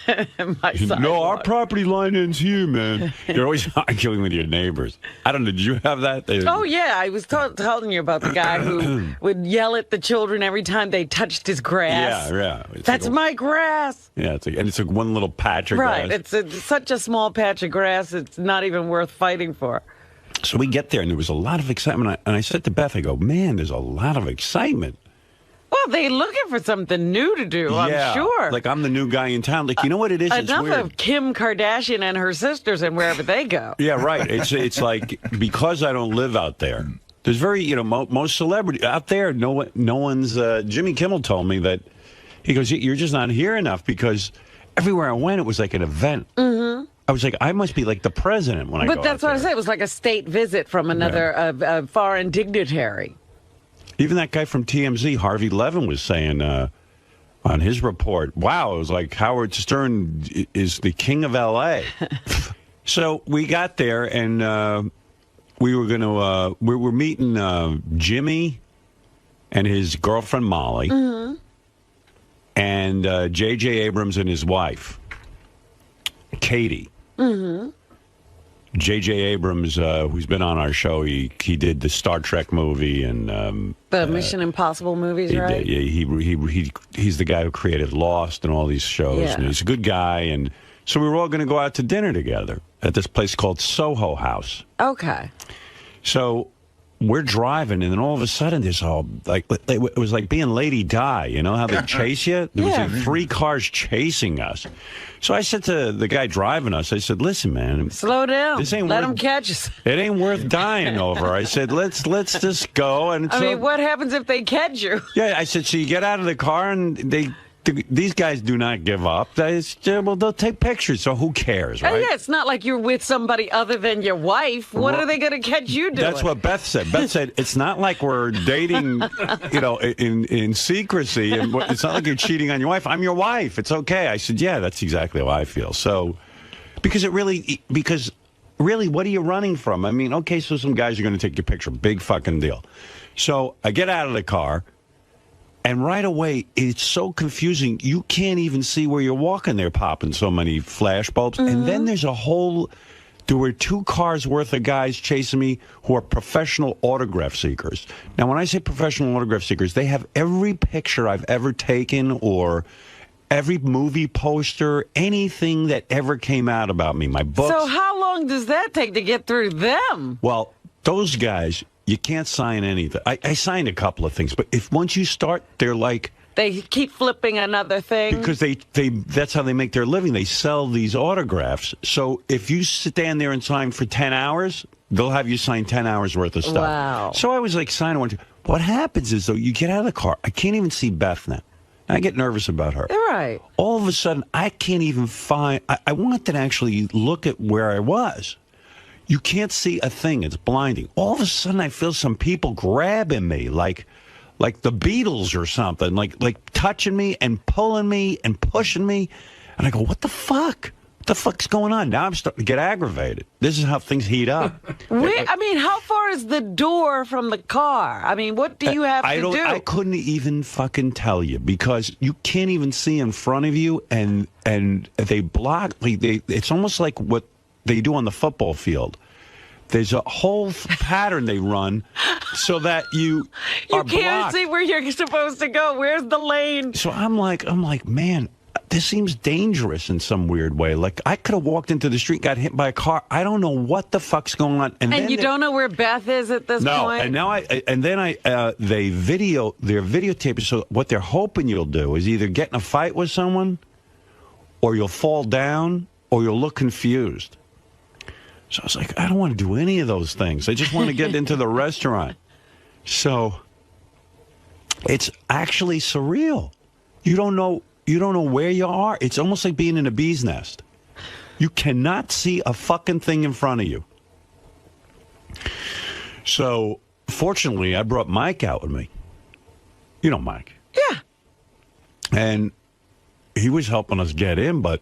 No, our property line ends here, man. You're always arguing with your neighbors. I don't know. Did you have that? Oh yeah, I was telling you about the guy who would yell at the children every time they touched his grass. Yeah. That's my grass. Yeah, it's like one little patch of grass. Right. It's such a small patch of grass. It's not even worth fighting for. So we get there, and there was a lot of excitement. And I said to Beth, I go, man, there's a lot of excitement. Well, they're looking for something new to do, I'm sure. Like, I'm the new guy in town. Like, you know what it is? Enough it's weird. of Kim Kardashian and her sisters and wherever they go. Yeah, right. It's like, because I don't live out there, there's very, you know, most celebrities out there, no one's, Jimmy Kimmel told me that, he goes, you're just not here enough because everywhere I went, it was like an event. Mm-hmm. I was like, I must be like the president when I go But that's out what there. I said. It was like a state visit from another foreign dignitary. Even that guy from TMZ, Harvey Levin, was saying on his report, wow, it was like Howard Stern is the king of L.A. So we got there, and we were going to, we were meeting Jimmy and his girlfriend, Molly, and J.J. Abrams and his wife, Katie. J.J. Abrams, who's been on our show, he did the Star Trek movie and the Mission Impossible movies, right? He's the guy who created Lost and all these shows. Yeah. And he's a good guy, and so we were all going to go out to dinner together at this place called Soho House. Okay. So we're driving, and then all of a sudden, there's all like it was like being Lady Di. You know how they chase you? There was like 3 cars chasing us. So I said to the guy driving us, I said, "Listen, man, slow down. This ain't Let worth, them catch us. It ain't worth dying over." I said, "Let's just go." And I mean, what happens if they catch you? Yeah, I said, so you get out of the car, and these guys do not give up. They'll take pictures, so who cares, right? Yeah, it's not like you're with somebody other than your wife. What are they going to catch you doing? That's what Beth said. Beth said, it's not like we're dating, you know, in secrecy, and it's not like you're cheating on your wife. I'm your wife. It's okay. I said, yeah, that's exactly how I feel. So, because really, what are you running from? I mean, okay, so some guys are going to take your picture. Big fucking deal. So I get out of the car. And right away, it's so confusing. You can't even see where you're walking. They're popping so many flash bulbs. And then there were 2 cars worth of guys chasing me who are professional autograph seekers. Now, when I say professional autograph seekers, they have every picture I've ever taken or every movie poster, anything that ever came out about me, my books. So how long does that take to get through them? Well, those guys... You can't sign anything. I signed a couple of things, but once you start, they're like... They keep flipping another thing. Because that's how they make their living. They sell these autographs. So if you stand there and sign for 10 hours, they'll have you sign 10 hours worth of stuff. Wow. So I was like signing one. What happens is, though, you get out of the car. I can't even see Beth now. I get nervous about her. Right. All of a sudden, I can't even find... I wanted to actually look at where I was. You can't see a thing. It's blinding. All of a sudden, I feel some people grabbing me. Like like the Beatles or something, like touching me and pulling me and pushing me. And I go, what the fuck? What the fuck's going on? Now I'm starting to get aggravated. This is how things heat up. I mean, how far is the door from the car? I mean, what do you have to do? I couldn't even fucking tell you because you can't even see in front of you, and they block. It's almost like what they do on the football field. There's a whole pattern they run so that you are can't blocked. see where you're supposed to go. Where's the lane? So I'm like, man, this seems dangerous in some weird way. Like I could have walked into the street, got hit by a car. I don't know what the fuck's going on. And then you don't know where Beth is at this point? And now they videotape it. So what they're hoping you'll do is either get in a fight with someone, or you'll fall down, or you'll look confused. So I was like, I don't want to do any of those things. I just want to get into the restaurant. So it's actually surreal. You don't know where you are. It's almost like being in a bee's nest. You cannot see a fucking thing in front of you. So fortunately, I brought Mike out with me. You know Mike. Yeah. And he was helping us get in, but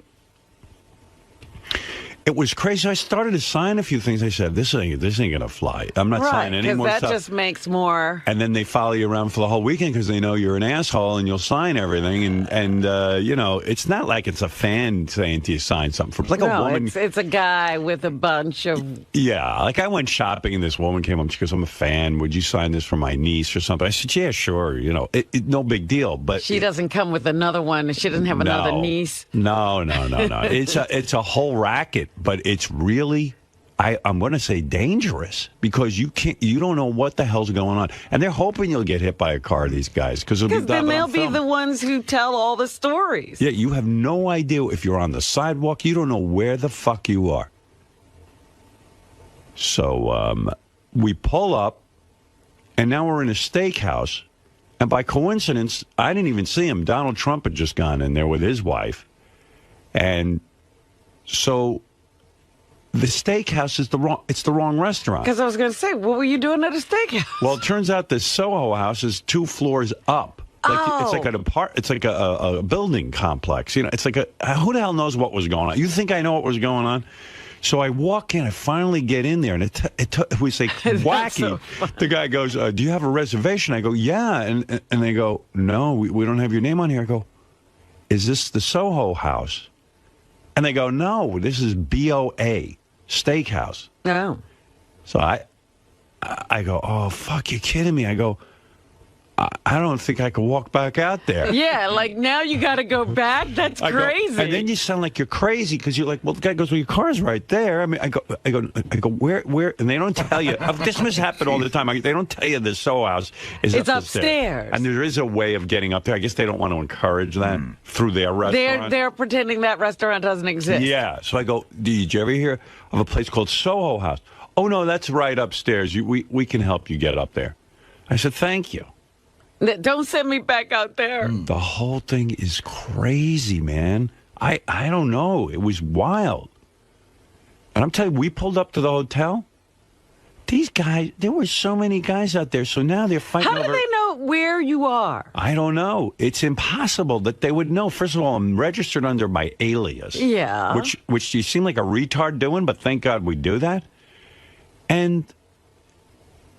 it was crazy. I started to sign a few things. I said, this ain't gonna fly. I'm not signing any more that stuff. just makes more. And then they follow you around for the whole weekend because they know you're an asshole and you'll sign everything. And you know, it's not like it's a fan saying to you sign something. For like a woman. It's a guy with a bunch of. Yeah, like I went shopping and this woman came up. She goes, I'm a fan. Would you sign this for my niece or something? I said, yeah, sure. You know, no big deal. But she doesn't come with another one. She doesn't have another niece. No. It's a whole racket. But it's really, I'm going to say dangerous because you don't know what the hell's going on, and they're hoping you'll get hit by a car. These guys, because then they'll be the ones who tell all the stories. Yeah, you have no idea if you're on the sidewalk. You don't know where the fuck you are. So we pull up, and now we're in a steakhouse, and by coincidence, I didn't even see him. Donald Trump had just gone in there with his wife, and so. The steakhouse is the wrong restaurant. Because I was going to say, what were you doing at a steakhouse? Well, it turns out the Soho House is 2 floors up. It's like a building complex. You know, it's like who the hell knows what was going on? You think I know what was going on? So I walk in, I finally get in there, and we say wacky. So the guy goes, "Do you have a reservation?" I go, "Yeah," and they go, "No, we don't have your name on here." I go, "Is this the Soho House?" And they go, "No, this is BOA Steakhouse." No. So I go, "Oh, fuck, you're kidding me." I go, I don't think I could walk back out there. Yeah, like now you got to go back? That's crazy. And then you sound like you're crazy because you're like, well, the guy goes, well, your car's right there. I mean, I go, where? And they don't tell you. This must happen all the time. They don't tell you the Soho House is upstairs. And there is a way of getting up there. I guess they don't want to encourage that through their restaurant. They're pretending that restaurant doesn't exist. Yeah. So I go, did you ever hear of a place called Soho House? Oh, no, that's right upstairs. We can help you get up there. I said, thank you. Don't send me back out there. The whole thing is crazy, man. I don't know. It was wild. And I'm telling you, we pulled up to the hotel. These guys, there were so many guys out there. So now they're fighting over. How do they know where you are? I don't know. It's impossible that they would know. First of all, I'm registered under my alias. Yeah. Which you seem like a retard doing, but thank God we do that. And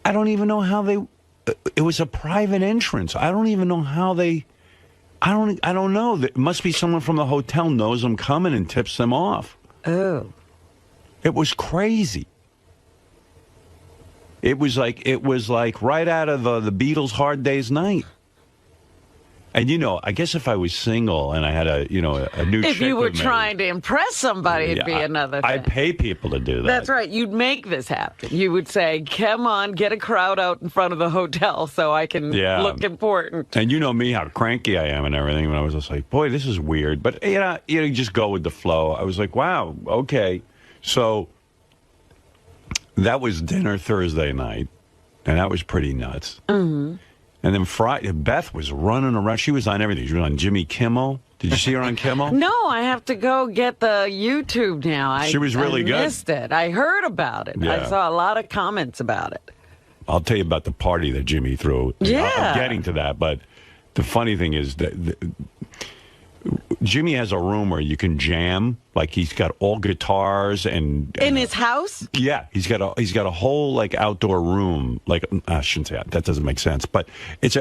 I don't even know how they... It was a private entrance. I don't even know how they... I don't know. It must be someone from the hotel knows I'm coming and tips them off. Oh. It was crazy. It was like right out of the Beatles' Hard Day's Night. And, you know, I guess if I was single and I had a new chick if you were with me, trying to impress somebody, it'd be another thing. I'd pay people to do that. That's right. You'd make this happen. You would say, come on, get a crowd out in front of the hotel so I can look important. And you know me, how cranky I am and everything. And I was just like, boy, this is weird. But, you just go with the flow. I was like, wow, okay. So that was dinner Thursday night. And that was pretty nuts. Mm-hmm. And then Friday, Beth was running around. She was on everything. She was on Jimmy Kimmel. Did you see her on Kimmel? No, I have to go get the YouTube now. She was really good. I missed it. I heard about it. Yeah. I saw a lot of comments about it. I'll tell you about the party that Jimmy threw. Yeah. I'm getting to that, but the funny thing is that Jimmy has a room where you can jam. Like he's got all guitars and in his house. Yeah, he's got a whole like outdoor room. Like I shouldn't say that. That doesn't make sense. But it's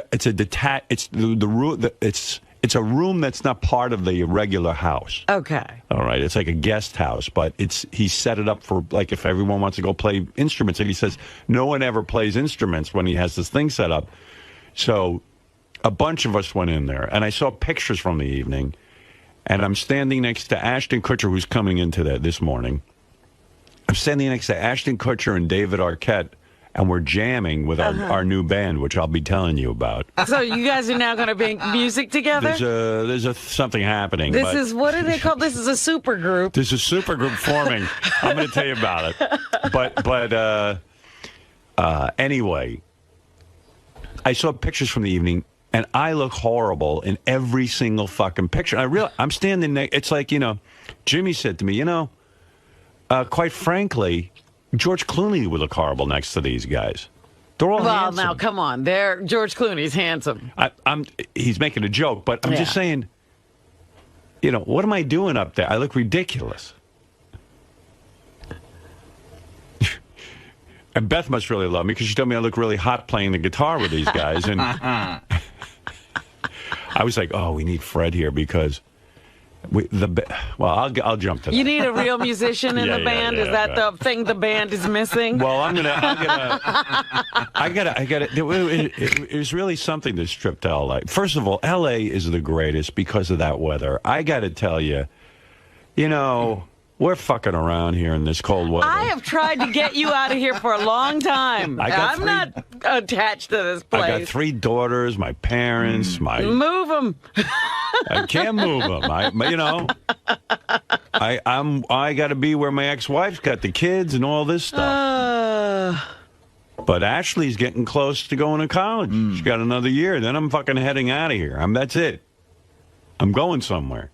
a room that's not part of the regular house. Okay. All right, it's like a guest house, but he set it up for like if everyone wants to go play instruments. And he says no one ever plays instruments when he has this thing set up. So a bunch of us went in there, and I saw pictures from the evening. And I'm standing next to Ashton Kutcher, who's coming into this morning. I'm standing next to Ashton Kutcher and David Arquette, and we're jamming with our new band, which I'll be telling you about. So you guys are now going to make music together? There's something happening. This is, what are they called? This is a super group. There's a super group forming. I'm going to tell you about it. But anyway, I saw pictures from the evening. And I look horrible in every single fucking picture. I'm standing there. It's like, Jimmy said to me, quite frankly, George Clooney would look horrible next to these guys. They're all handsome. Now, come on. George Clooney's handsome. He's making a joke, but I'm just saying, what am I doing up there? I look ridiculous. And Beth must really love me because she told me I look really hot playing the guitar with these guys. And I was like, oh, we need Fred here because I'll jump to that. You need a real musician in the band? Is that the thing the band is missing? Well, I gotta. It was really something, this trip to L.A. First of all, L.A. is the greatest because of that weather. I gotta tell you, we're fucking around here in this cold weather. I have tried to get you out of here for a long time. I'm not attached to this place. I got 3 daughters, my parents, Move them. I can't move them. I got to be where my ex-wife's got the kids and all this stuff. But Ashley's getting close to going to college. She's got another year. Then I'm fucking heading out of here. That's it. I'm going somewhere.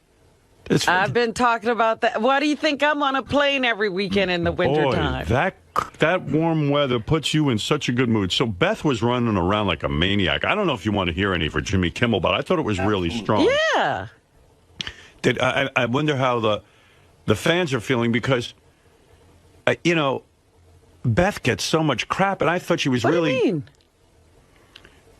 I've been talking about that. Why do you think I'm on a plane every weekend in the wintertime? That warm weather puts you in such a good mood. So Beth was running around like a maniac. I don't know if you want to hear any for Jimmy Kimmel, but I thought it was really strong. Yeah. I wonder how the fans are feeling because, Beth gets so much crap, and I thought she was really... What do you mean?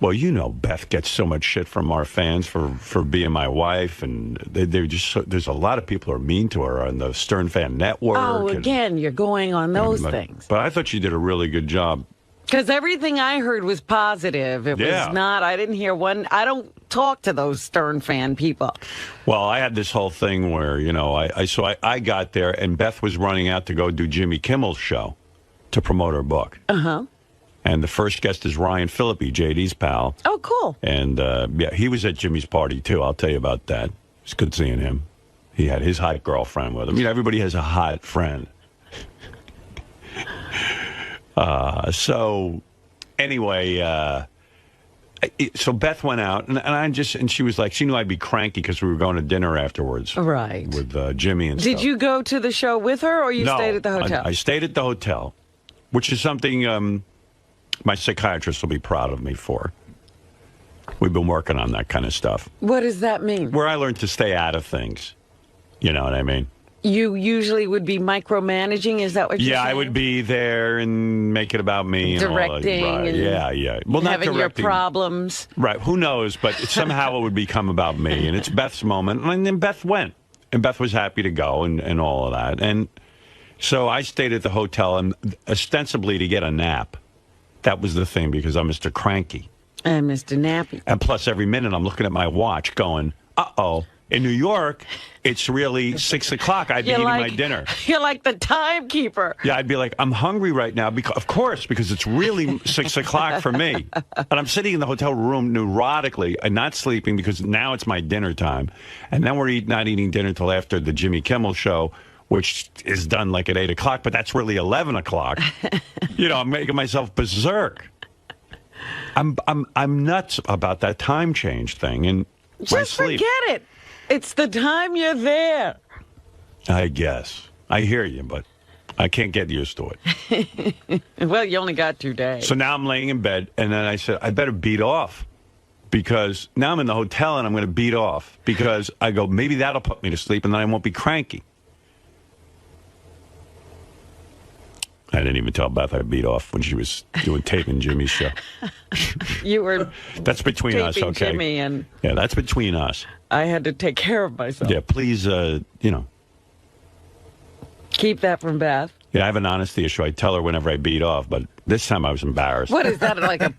Well, Beth gets so much shit from our fans for being my wife, and they're just there's a lot of people who are mean to her on the Stern Fan Network. Oh, again, you're going on those things. But I thought she did a really good job. Because everything I heard was positive. It was not, I didn't hear one, I don't talk to those Stern Fan people. Well, I had this whole thing where, I got there, and Beth was running out to go do Jimmy Kimmel's show to promote her book. Uh-huh. And the first guest is Ryan Phillippe, JD's pal. Oh, cool. And, he was at Jimmy's party, too. I'll tell you about that. It's good seeing him. He had his hot girlfriend with him. Everybody has a hot friend. So, anyway, so Beth went out, and she was like, she knew I'd be cranky because we were going to dinner afterwards. Right. With Jimmy and stuff. Did you go to the show with her, or you stayed at the hotel? I stayed at the hotel, which is something... my psychiatrist will be proud of me for. We've been working on that kind of stuff. What does that mean? Where I learned to stay out of things. You know what I mean? You usually would be micromanaging? Is that what you're saying? Yeah, I would be there and make it about me. Directing. And all that. Right. Yeah. Well, not having directing. your problems. Right. Who knows? But somehow it would become about me. And it's Beth's moment. And then Beth went. And Beth was happy to go and all of that. And so I stayed at the hotel and ostensibly to get a nap. That was the thing because I'm Mr. Cranky. And Mr. Nappy. And plus, every minute I'm looking at my watch going, uh-oh. In New York, it's really 6 o'clock. I'd be eating my dinner. You're like the timekeeper. Yeah, I'd be like, I'm hungry right now. Because it's really 6 o'clock for me. And I'm sitting in the hotel room neurotically and not sleeping because now it's my dinner time. And then we're not eating dinner until after the Jimmy Kimmel show, which is done like at 8 o'clock, but that's really 11 o'clock. I'm making myself berserk. I'm nuts about that time change thing and my sleep. Just forget it. It's the time you're there. I guess. I hear you, but I can't get used to it. Well, you only got 2 days. So now I'm laying in bed, and then I said, I better beat off. Because now I'm in the hotel, and I'm going to beat off. Because I go, maybe that'll put me to sleep, and then I won't be cranky. I didn't even tell Beth I beat off when she was doing taping Jimmy's show. You were That's between us, taping okay? Jimmy, and Yeah, that's between us. I had to take care of myself. Yeah, please, Keep that from Beth. Yeah, I have an honesty issue. I tell her whenever I beat off, but this time I was embarrassed. What is that, like a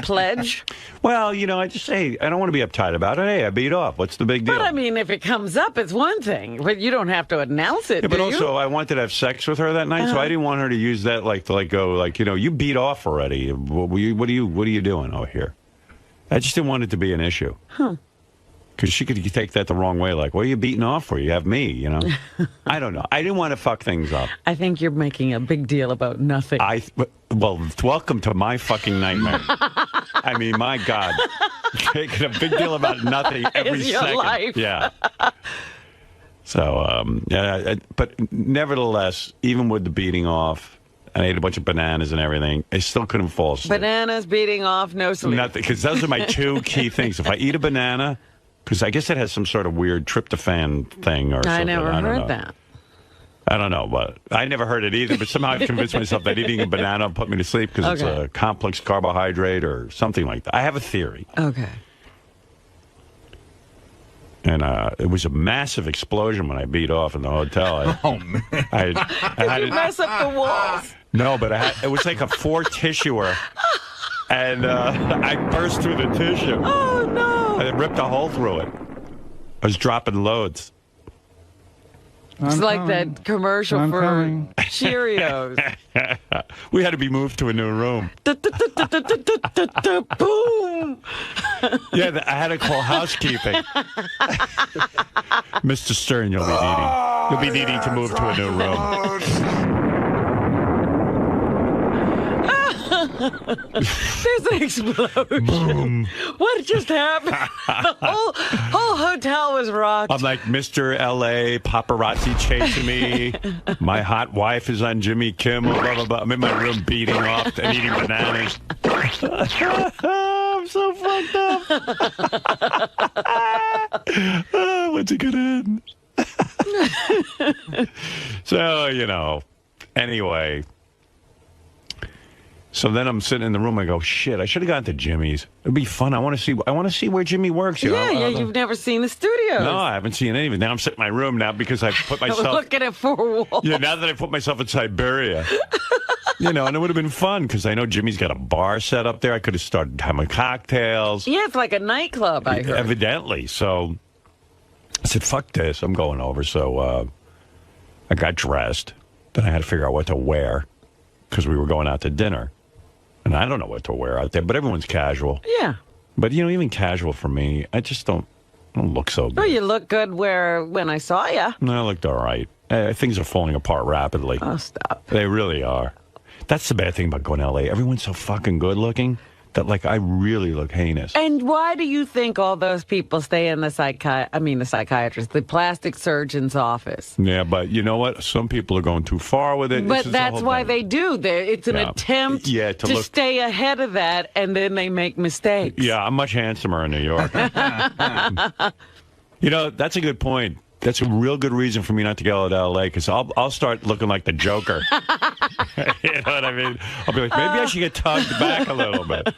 pledge? Well, I just say, I don't want to be uptight about it. Hey, I beat off. What's the big deal? But I mean, if it comes up, it's one thing. But you don't have to announce it, Yeah, but do also, you? I wanted to have sex with her that night, so I didn't want her to use that you beat off already. What are you doing over here? I just didn't want it to be an issue. Huh. Because she could take that the wrong way, like, what are you beating off for? You have me, I don't know. I didn't want to fuck things up. I think you're making a big deal about nothing. Well, welcome to my fucking nightmare. I mean, my God. Making a big deal about nothing every It's your second. life. Yeah. So, but nevertheless, even with the beating off, I ate a bunch of bananas and everything, I still couldn't fall asleep. Bananas, beating off, no sleep. Nothing, because those are my two key things. If I eat a banana, because I guess it has some sort of weird tryptophan thing or something. I never don't heard know. that. I don't know, but I never heard it either. But somehow I've convinced myself that eating a banana will put me to sleep because it's a complex carbohydrate or something like that. I have a theory. Okay. And it was a massive explosion when I beat off in the hotel. Man. Did you mess up the walls? No, but it was like a 4-tissuer. And I burst through the tissue. Oh, no. I ripped a hole through it. I was dropping loads. It's like that commercial for Cheerios. We had to be moved to a new room. Boom! Yeah, I had to call housekeeping. Mr. Stern, you'll be needing to move to a new room. There's an explosion. Boom. What just happened? The whole hotel was rocked. I'm like, Mr. L.A., paparazzi chasing me. My hot wife is on Jimmy Kimmel, blah, blah, blah. I'm in my room beating off and eating bananas. I'm so fucked up. When's it going to end? So, anyway. So then I'm sitting in the room. I go, shit, I should have gone to Jimmy's. It'd be fun. I want to see where Jimmy works. You've never seen the studio. No, I haven't seen any of it. Now I'm sitting in my room now because I put myself. Looking at 4 walls. Yeah, now that I put myself in Siberia. And it would have been fun because I know Jimmy's got a bar set up there. I could have started having cocktails. Yeah, it's like a nightclub, I heard. Evidently. So I said, fuck this. I'm going over. So I got dressed. Then I had to figure out what to wear because we were going out to dinner. And I don't know what to wear out there, but everyone's casual. Yeah. But, even casual for me, I just don't look so good. Well, you look good when I saw you. No, I looked all right. Things are falling apart rapidly. Oh, stop. They really are. That's the bad thing about going to L.A. Everyone's so fucking good looking that, I really look heinous. And why do you think all those people stay in the psychiatrist, the plastic surgeon's office? Yeah, but you know what? Some people are going too far with it. But that's why they do. It's an attempt to stay ahead of that, and then they make mistakes. Yeah, I'm much handsomer in New York. That's a good point. That's a real good reason for me not to go to L.A. because I'll start looking like the Joker. You know what I mean? I'll be like, maybe I should get tugged back a little bit.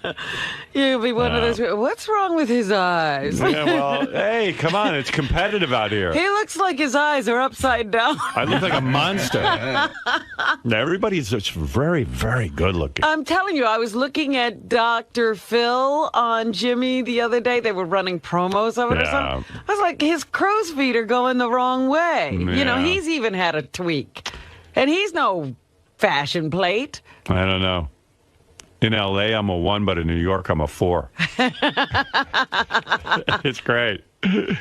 You'll be one of those. What's wrong with his eyes? Yeah, well, hey, come on, it's competitive out here. He looks like his eyes are upside down. I look like a monster. Everybody's just very, very good looking. I'm telling you, I was looking at Dr. Phil on Jimmy the other day. They were running promos of it or something. I was like, his crow's feet are going the wrong way. Yeah. He's even had a tweak. And he's no fashion plate. I don't know. In L.A., I'm a 1, but in New York, I'm a 4. It's great. In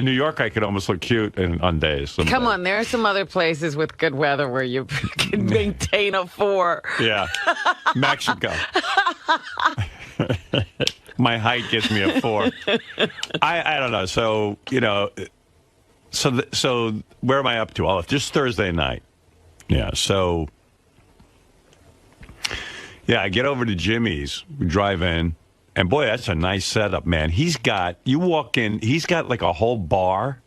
New York, I could almost look cute on days. Come on, there are some other places with good weather where you can maintain a 4. Yeah. Mexico. My height gives me a 4. I don't know. So, So where am I up to? Oh, just Thursday night. Yeah, so... Yeah, I get over to Jimmy's, we drive in, and boy, that's a nice setup, man. You walk in, he's got like a whole bar,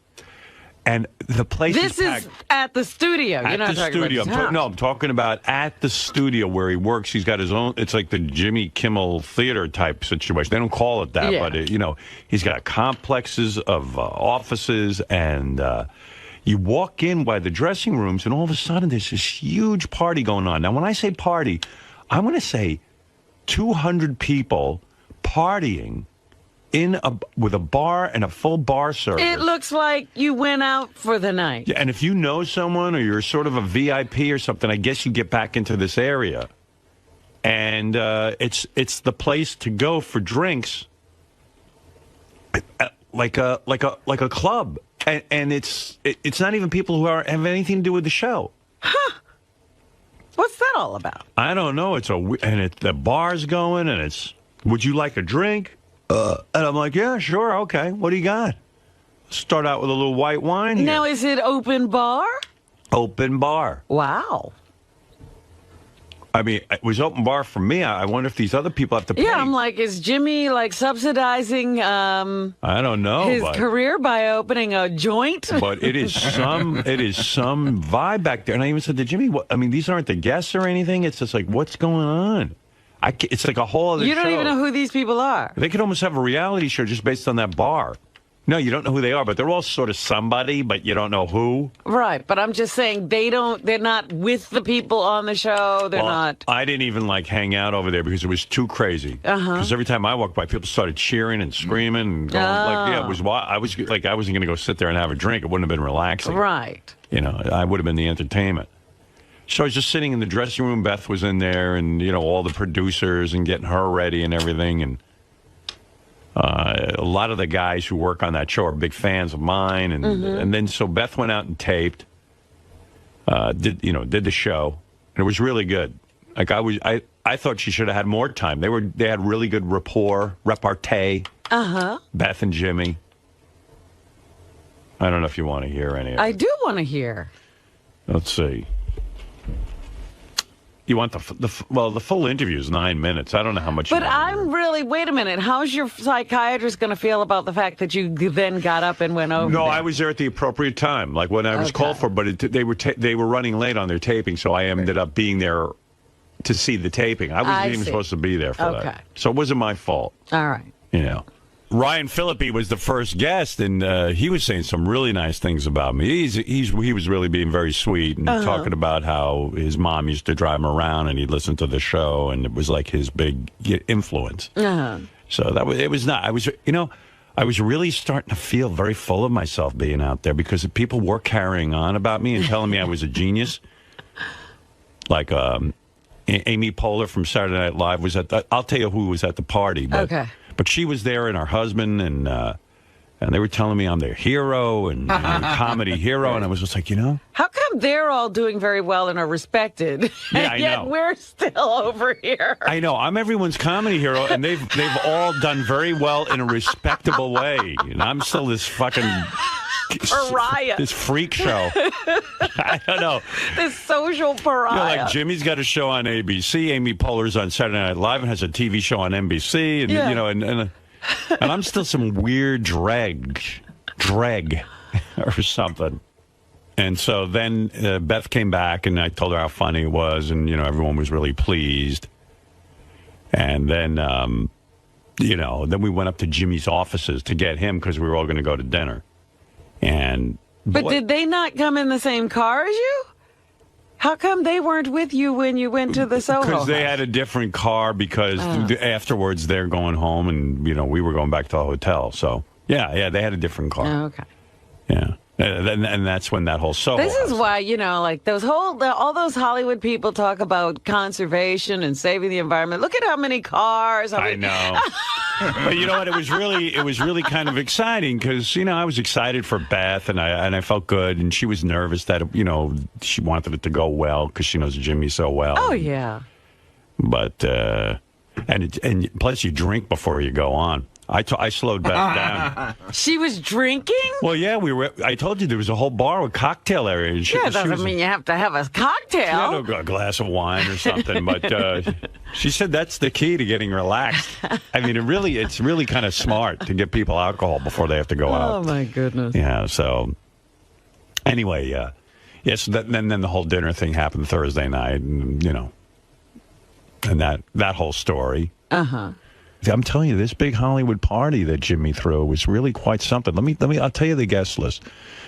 and the place This is packed. is at the studio. You're At not the talking studio. about his house. No, I'm talking about at the studio where he works. He's got his own, it's like the Jimmy Kimmel Theater type situation. They don't call it that, Yeah. but, he's got complexes of offices, and you walk in by the dressing rooms, and all of a sudden there's this huge party going on. Now, when I say party, I'm going to say 200 people partying with a bar and a full bar service. It looks like you went out for the night. Yeah, and if you know someone or you're sort of a VIP or something, I guess you get back into this area. And it's the place to go for drinks, like a club. And it's not even people who have anything to do with the show. Huh. What's that all about? I don't know. The bar's going, and it's, would you like a drink? And I'm like, yeah, sure, okay. What do you got? Start out with a little white wine here. Now, is it open bar? Open bar. Wow. I mean, it was open bar for me. I wonder if these other people have to pay. Yeah, I'm like, is Jimmy like subsidizing I don't know. his but, career by opening a joint? But it is some vibe back there. And I even said to Jimmy, these aren't the guests or anything. It's just like, what's going on? It's like a whole other show. You don't even know who these people are. They could almost have a reality show just based on that bar. No, you don't know who they are, but they're all sort of somebody, but you don't know who. Right, but I'm just saying they're not with the people on the show. They're not. I didn't even hang out over there because it was too crazy. Because every time I walked by, people started cheering and screaming and going, I wasn't going to go sit there and have a drink. It wouldn't have been relaxing. Right. I would have been the entertainment. So I was just sitting in the dressing room. Beth was in there, and all the producers and getting her ready and everything, and a lot of the guys who work on that show are big fans of mine, and then so Beth went out and taped, did the show, and it was really good. Like I thought she should have had more time. They had really good repartee. Beth and Jimmy. I don't know if you want to hear any of it. I do want to hear. Let's see. You want the full interview is 9 minutes. I don't know how much. But I'm really, wait a minute. How's your psychiatrist going to feel about the fact that you then got up and went over? No, there? I was there at the appropriate time, like when I was called for. But they were running late on their taping, so I ended up being there to see the taping. I wasn't even supposed to be there for that, so it wasn't my fault. All right. Ryan Phillippe was the first guest, and he was saying some really nice things about me. He was really being very sweet and talking about how his mom used to drive him around, and he'd listen to the show, and it was like his big influence. So it was not. I was really starting to feel very full of myself being out there because people were carrying on about me and telling me I was a genius. Like Amy Poehler from Saturday Night Live was I'll tell you who was at the party. But she was there and her husband, and they were telling me I'm their hero and comedy hero, and I was just like, How come they're all doing very well and are respected, Yeah, I yet know. we're still over here? I know I'm everyone's comedy hero, and they've all done very well in a respectable way, and I'm still this fucking pariah, this freak show. I don't know. This social pariah. Like Jimmy's got a show on ABC, Amy Poehler's on Saturday Night Live and has a TV show on NBC, and and I'm still some weird dreg or something. And so then Beth came back, and I told her how funny it was, and everyone was really pleased. And then then we went up to Jimmy's offices to get him because we were all going to go to dinner. But did they not come in the same car as you? How come they weren't with you when you went to the Soho Because they house? had a different car because afterwards they're going home and, we were going back to the hotel. So, yeah, they had a different car. Oh, okay. Yeah. And that's when that whole Soho This is why, like all those Hollywood people talk about conservation and saving the environment. Look at how many cars. I know. But you know what? It was really kind of exciting because, I was excited for Beth and I felt good. And she was nervous that, she wanted it to go well because she knows Jimmy so well. Oh, yeah. But, and plus you drink before you go on. I slowed back down. She was drinking? Well, yeah, I told you there was a whole bar with cocktail area. And Yeah, doesn't mean you have to have a cocktail. A glass of wine or something, but she said that's the key to getting relaxed. I mean, it's really kind of smart to get people alcohol before they have to go out. Oh, my goodness. Yeah, so anyway, yes, then the whole dinner thing happened Thursday night, and, and that whole story. Uh-huh. I'm telling you, this big Hollywood party that Jimmy threw was really quite something. I'll tell you the guest list.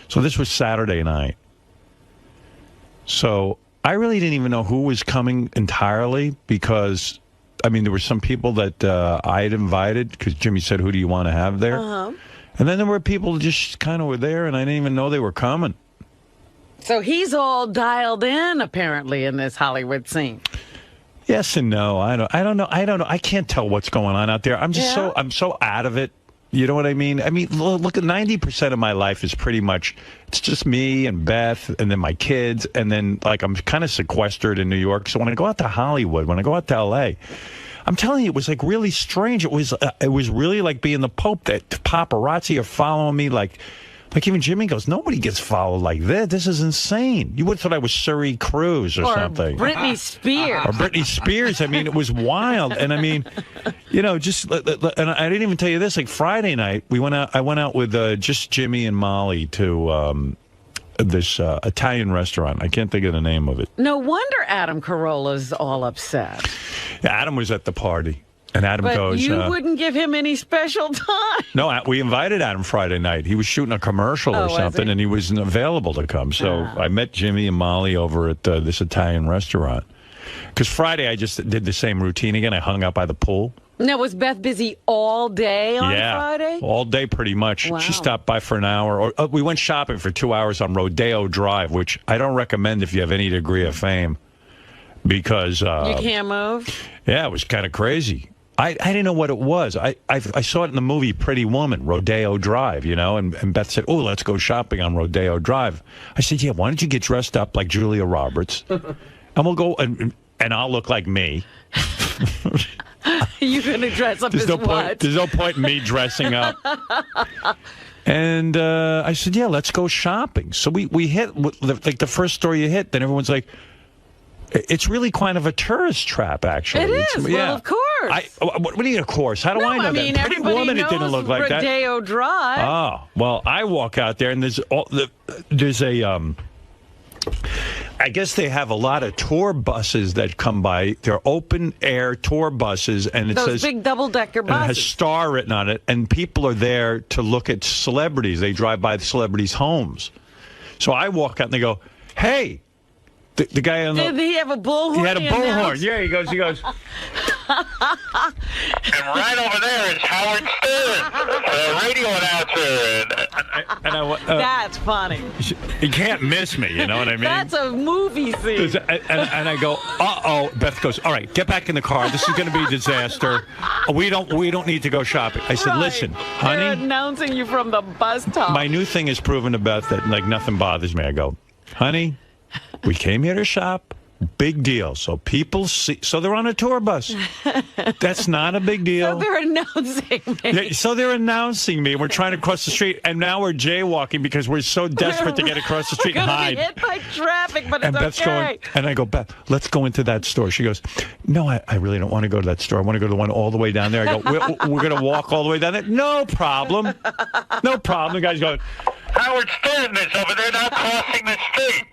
So this was Saturday night. So I really didn't even know who was coming entirely because, I mean, there were some people that I had invited because Jimmy said, who do you want to have there? Uh-huh. And then there were people just kind of were there, and I didn't even know they were coming. So he's all dialed in, apparently, in this Hollywood scene. Yes and no. I don't know. I can't tell what's going on out there. I'm just I'm so out of it. You know what I mean? I mean, look, 90% of my life is pretty much, it's just me and Beth and then my kids. And then, like, I'm kind of sequestered in New York. So when I go out to Hollywood, when I go out to L.A., I'm telling you, it was, like, really strange. It was really like being the Pope. That paparazzi are following me, like even Jimmy goes, nobody gets followed like this. This is insane. You would have thought I was 'Cruz or something. Britney Spears. Or Britney Spears. I mean, it was wild. And I mean, and I didn't even tell you this. Like Friday night, I went out with just Jimmy and Molly to this Italian restaurant. I can't think of the name of it. No wonder Adam Carolla's all upset. Yeah, Adam was at the party. And Adam goes, you wouldn't give him any special time. No, we invited Adam Friday night. He was shooting a commercial or something, and he wasn't available to come. So I met Jimmy and Molly over at this Italian restaurant. Because Friday, I just did the same routine again. I hung out by the pool. Now, was Beth busy all day on Friday? All day pretty much. Wow. She stopped by for an hour. We went shopping for 2 hours on Rodeo Drive, which I don't recommend if you have any degree of fame. Because... you can't move? Yeah, it was kind of crazy. I didn't know what it was. I saw it in the movie Pretty Woman, Rodeo Drive, and Beth said, oh, let's go shopping on Rodeo Drive. I said, yeah, why don't you get dressed up like Julia Roberts, and we'll go, and I'll look like me. You're going to dress up as what? There's no point in me dressing up. And I said, yeah, let's go shopping. So we hit, like the first store you hit, then everyone's like, it's really kind of a tourist trap, actually. It is. Well, of course. What do you mean, of course? How do I know that? Pretty Woman, it didn't look like that. Rodeo Drive. Oh, well, I walk out there, and there's a, I guess they have a lot of tour buses that come by. They're open-air tour buses, and it Those says... big double-decker buses. And it has star written on it, and people are there to look at celebrities. They drive by the celebrities' homes. So I walk out, and they go, hey... The guy on the... Did he have a bullhorn? He had a bullhorn. Yeah, he goes... And right over there is Howard Stern, radio announcer. That's funny. He can't miss me, you know what I mean? That's a movie scene. And I go, uh-oh. Beth goes, all right, get back in the car. This is going to be a disaster. We don't need to go shopping. I said, listen, honey... They're announcing you from the bus top. My new thing is proving to Beth that, like, nothing bothers me. I go, honey... We came here to shop. Big deal. So people see. So they're on a tour bus. That's not a big deal. So they're announcing me. Yeah, so they're announcing me. We're trying to cross the street, and now we're jaywalking because we're so desperate to get across the street and hide. We're going to be hit by traffic, but and it's Beth's okay. going, and I go, Beth, let's go into that store. She goes, no, I really don't want to go to that store. I want to go to the one all the way down there. I go, we're going to walk all the way down there. No problem. No problem. The guy's going, Howard Stern is over there not crossing the street.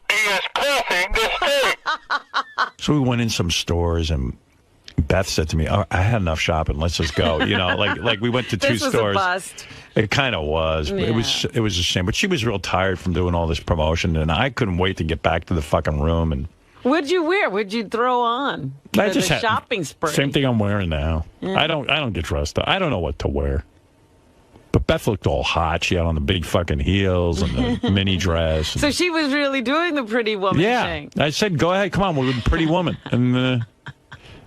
He is crossing the street. So we went in some stores, and Beth said to me, oh, I had enough shopping. Let's just go. You know, like we went to two this was stores. A bust. It kind of was. Yeah. It was a shame. But she was real tired from doing all this promotion, and I couldn't wait to get back to the fucking room. And what'd you wear? What'd you throw on? I just the had shopping spree. Same thing I'm wearing now. Yeah. I don't get dressed up. I don't know what to wear. But Beth looked all hot. She had on the big fucking heels and the mini dress. So she was really doing the Pretty Woman thing. I said, go ahead, come on, we're the Pretty Woman. And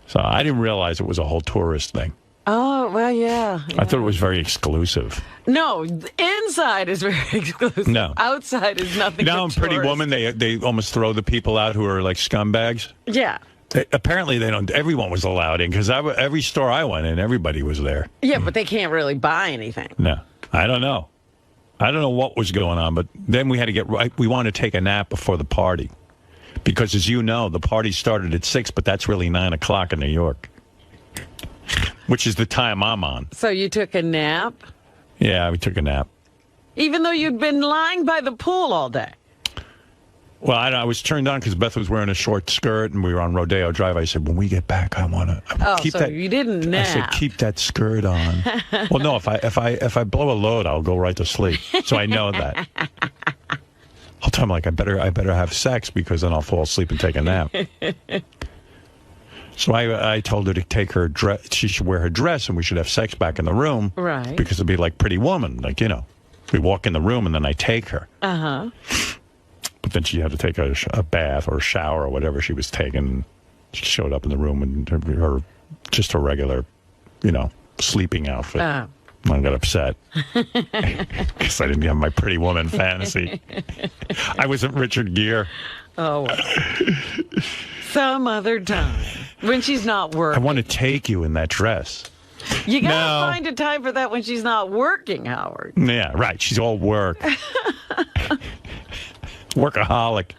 so I didn't realize it was a whole tourist thing. Oh, well, yeah. I thought it was very exclusive. No, the inside is very exclusive. No. Outside is nothing You know, but in Pretty tourist. Woman, they almost throw the people out who are like scumbags. Yeah. Apparently, they don't. Everyone was allowed in because every store I went in, everybody was there. Yeah, but they can't really buy anything. No, I don't know. I don't know what was going on, but then we had to get right. We wanted to take a nap before the party because, as you know, the party started at 6, but that's really 9 o'clock in New York, which is the time I'm on. So you took a nap? Yeah, we took a nap. Even though you'd been lying by the pool all day? Well, I was turned on because Beth was wearing a short skirt, and we were on Rodeo Drive. I said, when we get back, I want to keep so that. You didn't nap. I said, keep that skirt on. Well, no, if I blow a load, I'll go right to sleep. So I know that. Whole time, like I better have sex because then I'll fall asleep and take a nap. So I told her to take her dress. She should wear her dress, and we should have sex back in the room, right? Because it'd be like Pretty Woman, like we walk in the room and then I take her. But then she had to take a bath or a shower or whatever she was taking. She showed up in the room in her just a regular, sleeping outfit. I got upset because I didn't have my Pretty Woman fantasy. I wasn't Richard Gere. Oh, some other time when she's not working. I want to take you in that dress. You gotta find a time for that when she's not working, Howard. Yeah, right. She's all work. Workaholic.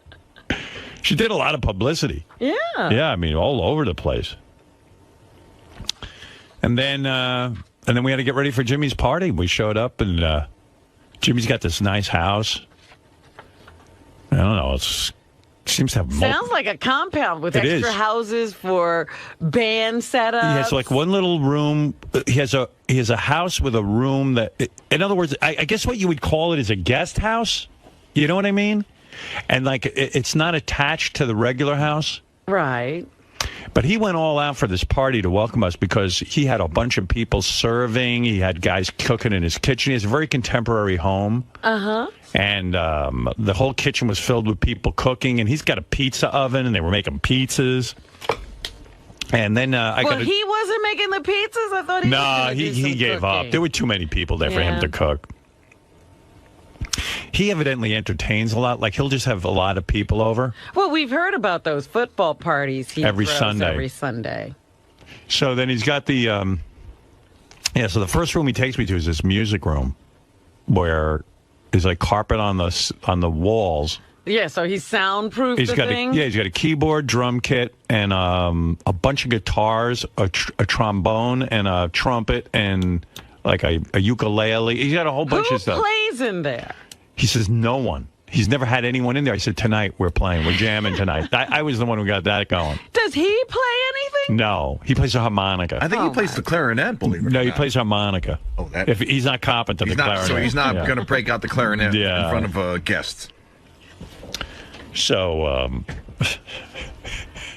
She did a lot of publicity. Yeah. Yeah, I mean, all over the place. And then we had to get ready for Jimmy's party. We showed up, and Jimmy's got this nice house. I don't know. It seems to have sounds like a compound with extra houses for band setups. He has like one little room. He has a house with a room that, in other words, I guess what you would call it is a guest house. You know what I mean? And like it's not attached to the regular house. Right. But he went all out for this party to welcome us because he had a bunch of people serving. He had guys cooking in his kitchen. He has a very contemporary home. And the whole kitchen was filled with people cooking. And he's got a pizza oven, and they were making pizzas. And then he wasn't making the pizzas? I thought he was gonna do some gave cooking. up. There were too many people there for him to cook. He evidently entertains a lot. Like, he'll just have a lot of people over. Well, we've heard about those football parties he every throws Sunday. Every Sunday. So then he's got the, so the first room he takes me to is this music room where there's like carpet on the walls. Yeah, so he's soundproofed He's got a keyboard, drum kit, and a bunch of guitars, a trombone, and a trumpet, and like a ukulele. He's got a whole bunch of stuff. Who plays in there? He says no one. He's never had anyone in there. I said, tonight we're playing. We're jamming tonight. I was the one who got that going. Does he play anything? No. He plays a harmonica. I think he plays the clarinet, believe it or not. No, he plays harmonica. Oh, if he's not competent, the clarinet. So he's not going to break out the clarinet in Yeah. front of guests. So,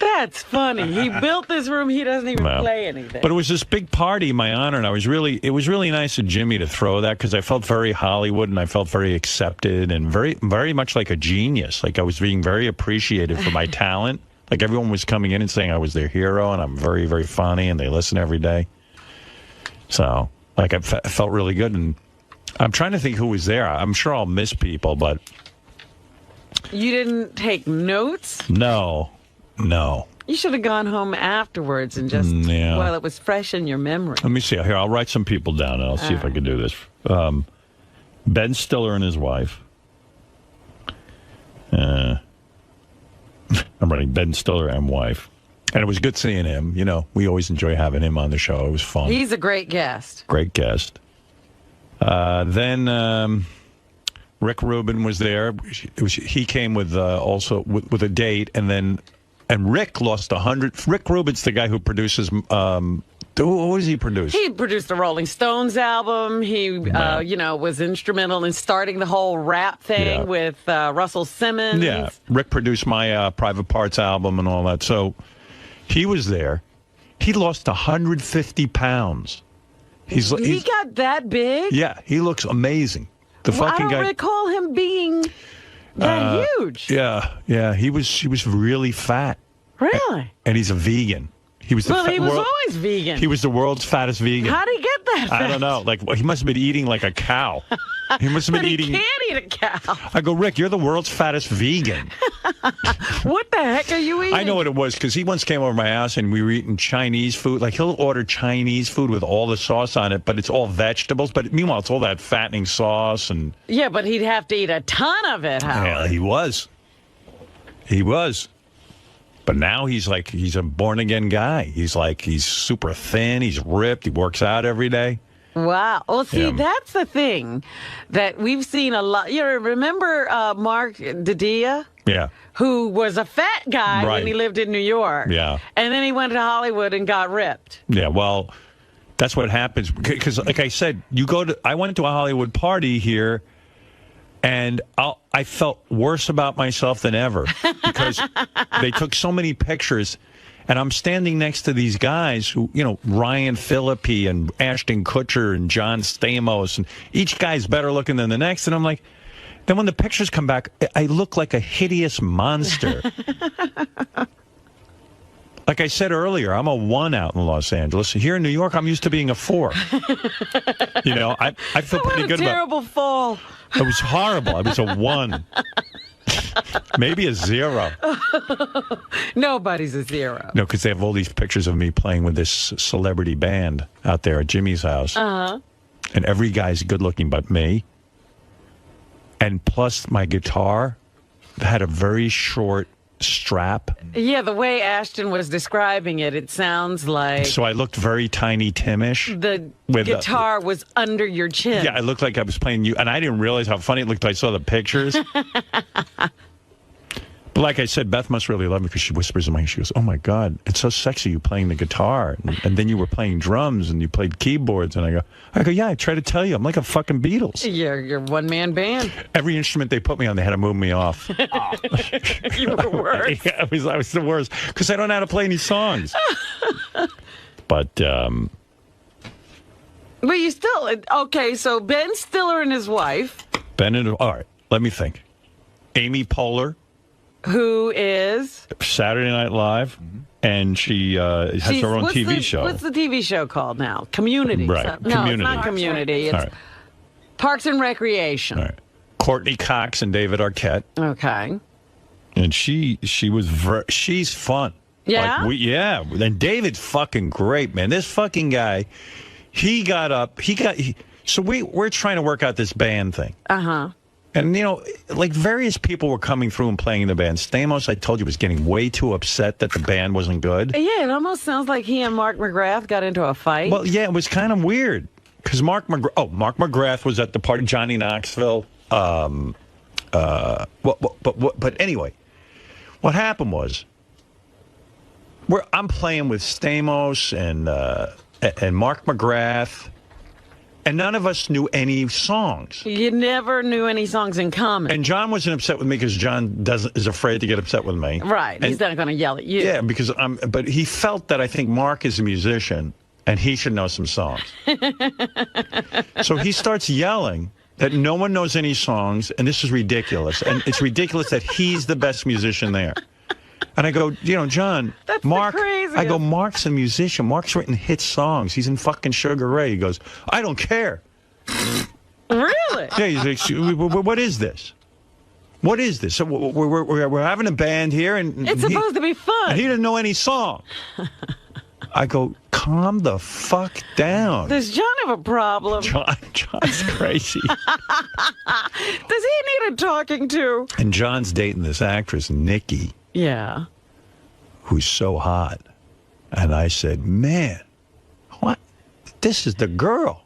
That's funny. He built this room. He doesn't even play anything. But it was this big party in my honor, and it was really nice of Jimmy to throw that because I felt very Hollywood and I felt very accepted and very, very much like a genius. Like I was being very appreciated for my talent. Like everyone was coming in and saying I was their hero and I'm very, very funny and they listen every day. So, like I felt really good. And I'm trying to think who was there. I'm sure I'll miss people, but... You didn't take notes? No. You should have gone home afterwards and just, while it was fresh in your memory. Let me see. Here, I'll write some people down, and I'll see if I can do this. Ben Stiller and his wife. I'm writing Ben Stiller and wife. And it was good seeing him. You know, we always enjoy having him on the show. It was fun. He's a great guest. Great guest. Then Rick Rubin was there. He came with also with a date, and Rick lost 100. Rick Rubin's the guy who produces. What does he produce? He produced the Rolling Stones album. He, was instrumental in starting the whole rap thing with Russell Simmons. Yeah, Rick produced my Private Parts album and all that. So he was there. He lost 150 pounds. He got that big? Yeah, he looks amazing. The fucking guy. I don't recall him being that huge. Yeah. He was really fat. Really? And he's a vegan. He was Well, he was always vegan. He was the world's fattest vegan. How'd he get that fat? I don't know. Like, he must have been eating like a cow. He must have been eating. He can't eat a cow. I go, Rick, you're the world's fattest vegan. What the heck are you eating? I know what it was, because he once came over to my house and we were eating Chinese food. Like, he'll order Chinese food with all the sauce on it, but it's all vegetables. But meanwhile, it's all that fattening sauce. And Yeah, but he'd have to eat a ton of it, Howard. yeah, he was. He was. But now he's a born-again guy. He's super thin. He's ripped. He works out every day. Wow. Well, see, Yeah. that's the thing that we've seen a lot. You remember Mark 𝗛𝗍𝗿? Yeah. Who was a fat guy Right. when he lived in New York. Yeah. And then he went to Hollywood and got ripped. Yeah, well, that's what happens. Because, like I said, I went to a Hollywood party here, and I felt worse about myself than ever because they took so many pictures, and I'm standing next to these guys who, Ryan Phillippe and Ashton Kutcher and John Stamos, and each guy's better looking than the next, and I'm like, then when the pictures come back, I look like a hideous monster. Like I said earlier, I'm a 1 out in Los Angeles. Here in New York, I'm used to being a 4. I feel pretty good about it. Terrible fall. It was horrible. I was a 1. Maybe a 0. Nobody's a 0. No, because they have all these pictures of me playing with this celebrity band out there at Jimmy's house. Uh-huh. And every guy's good looking but me. And plus, my guitar had a very short strap. Yeah, the way Ashton was describing it, it sounds like So I looked very Tiny Tim-ish. the with guitar was under your chin. Yeah, I looked like I was playing you, and I didn't realize how funny it looked until I saw the pictures. But like I said, Beth must really love me because she whispers in my ear. She goes, "Oh my God, it's so sexy you playing the guitar, and then you were playing drums and you played keyboards." And I go, yeah, I try to tell you, I'm like a fucking Beatles. You're one-man band. Every instrument they put me on, they had to move me off. You were worse. Yeah, I was the worst because I don't know how to play any songs. But But you still okay? So Ben Stiller and his wife, all right, let me think. Amy Poehler, who is Saturday Night Live, and she has her own TV show. What's the TV show called now? Community. Right. No, it's Community. not Community. It's All right. Parks and Recreation. All right. Courtney Cox and David Arquette. Okay. And she's fun. Yeah? And David's fucking great, man. This fucking guy, so we're trying to work out this band thing. Uh-huh. And, various people were coming through and playing in the band. Stamos, I told you, was getting way too upset that the band wasn't good. Yeah, it almost sounds like he and Mark McGrath got into a fight. Well, yeah, it was kind of weird. Because Mark McGrath was at the party, Johnny Knoxville. But anyway, what happened was, I'm playing with Stamos and Mark McGrath, and none of us knew any songs. You never knew any songs in common. And John wasn't upset with me because John is afraid to get upset with me. Right. And, he's not going to yell at you. Yeah, because but he felt that I think Mark is a musician and he should know some songs. So he starts yelling that no one knows any songs and this is ridiculous. And it's ridiculous that he's the best musician there. And I go, John, That's Mark, the craziest. I go, Mark's a musician. Mark's written hit songs. He's in fucking Sugar Ray. He goes, I don't care. Really? Yeah, he's like, what is this? What is this? So we're having a band here, and It's supposed to be fun. And he didn't know any song. I go, calm the fuck down. Does John have a problem? John's crazy. Does he need a talking to? And John's dating this actress, Nikki. Yeah. Who's so hot. And I said, man, what? This is the girl.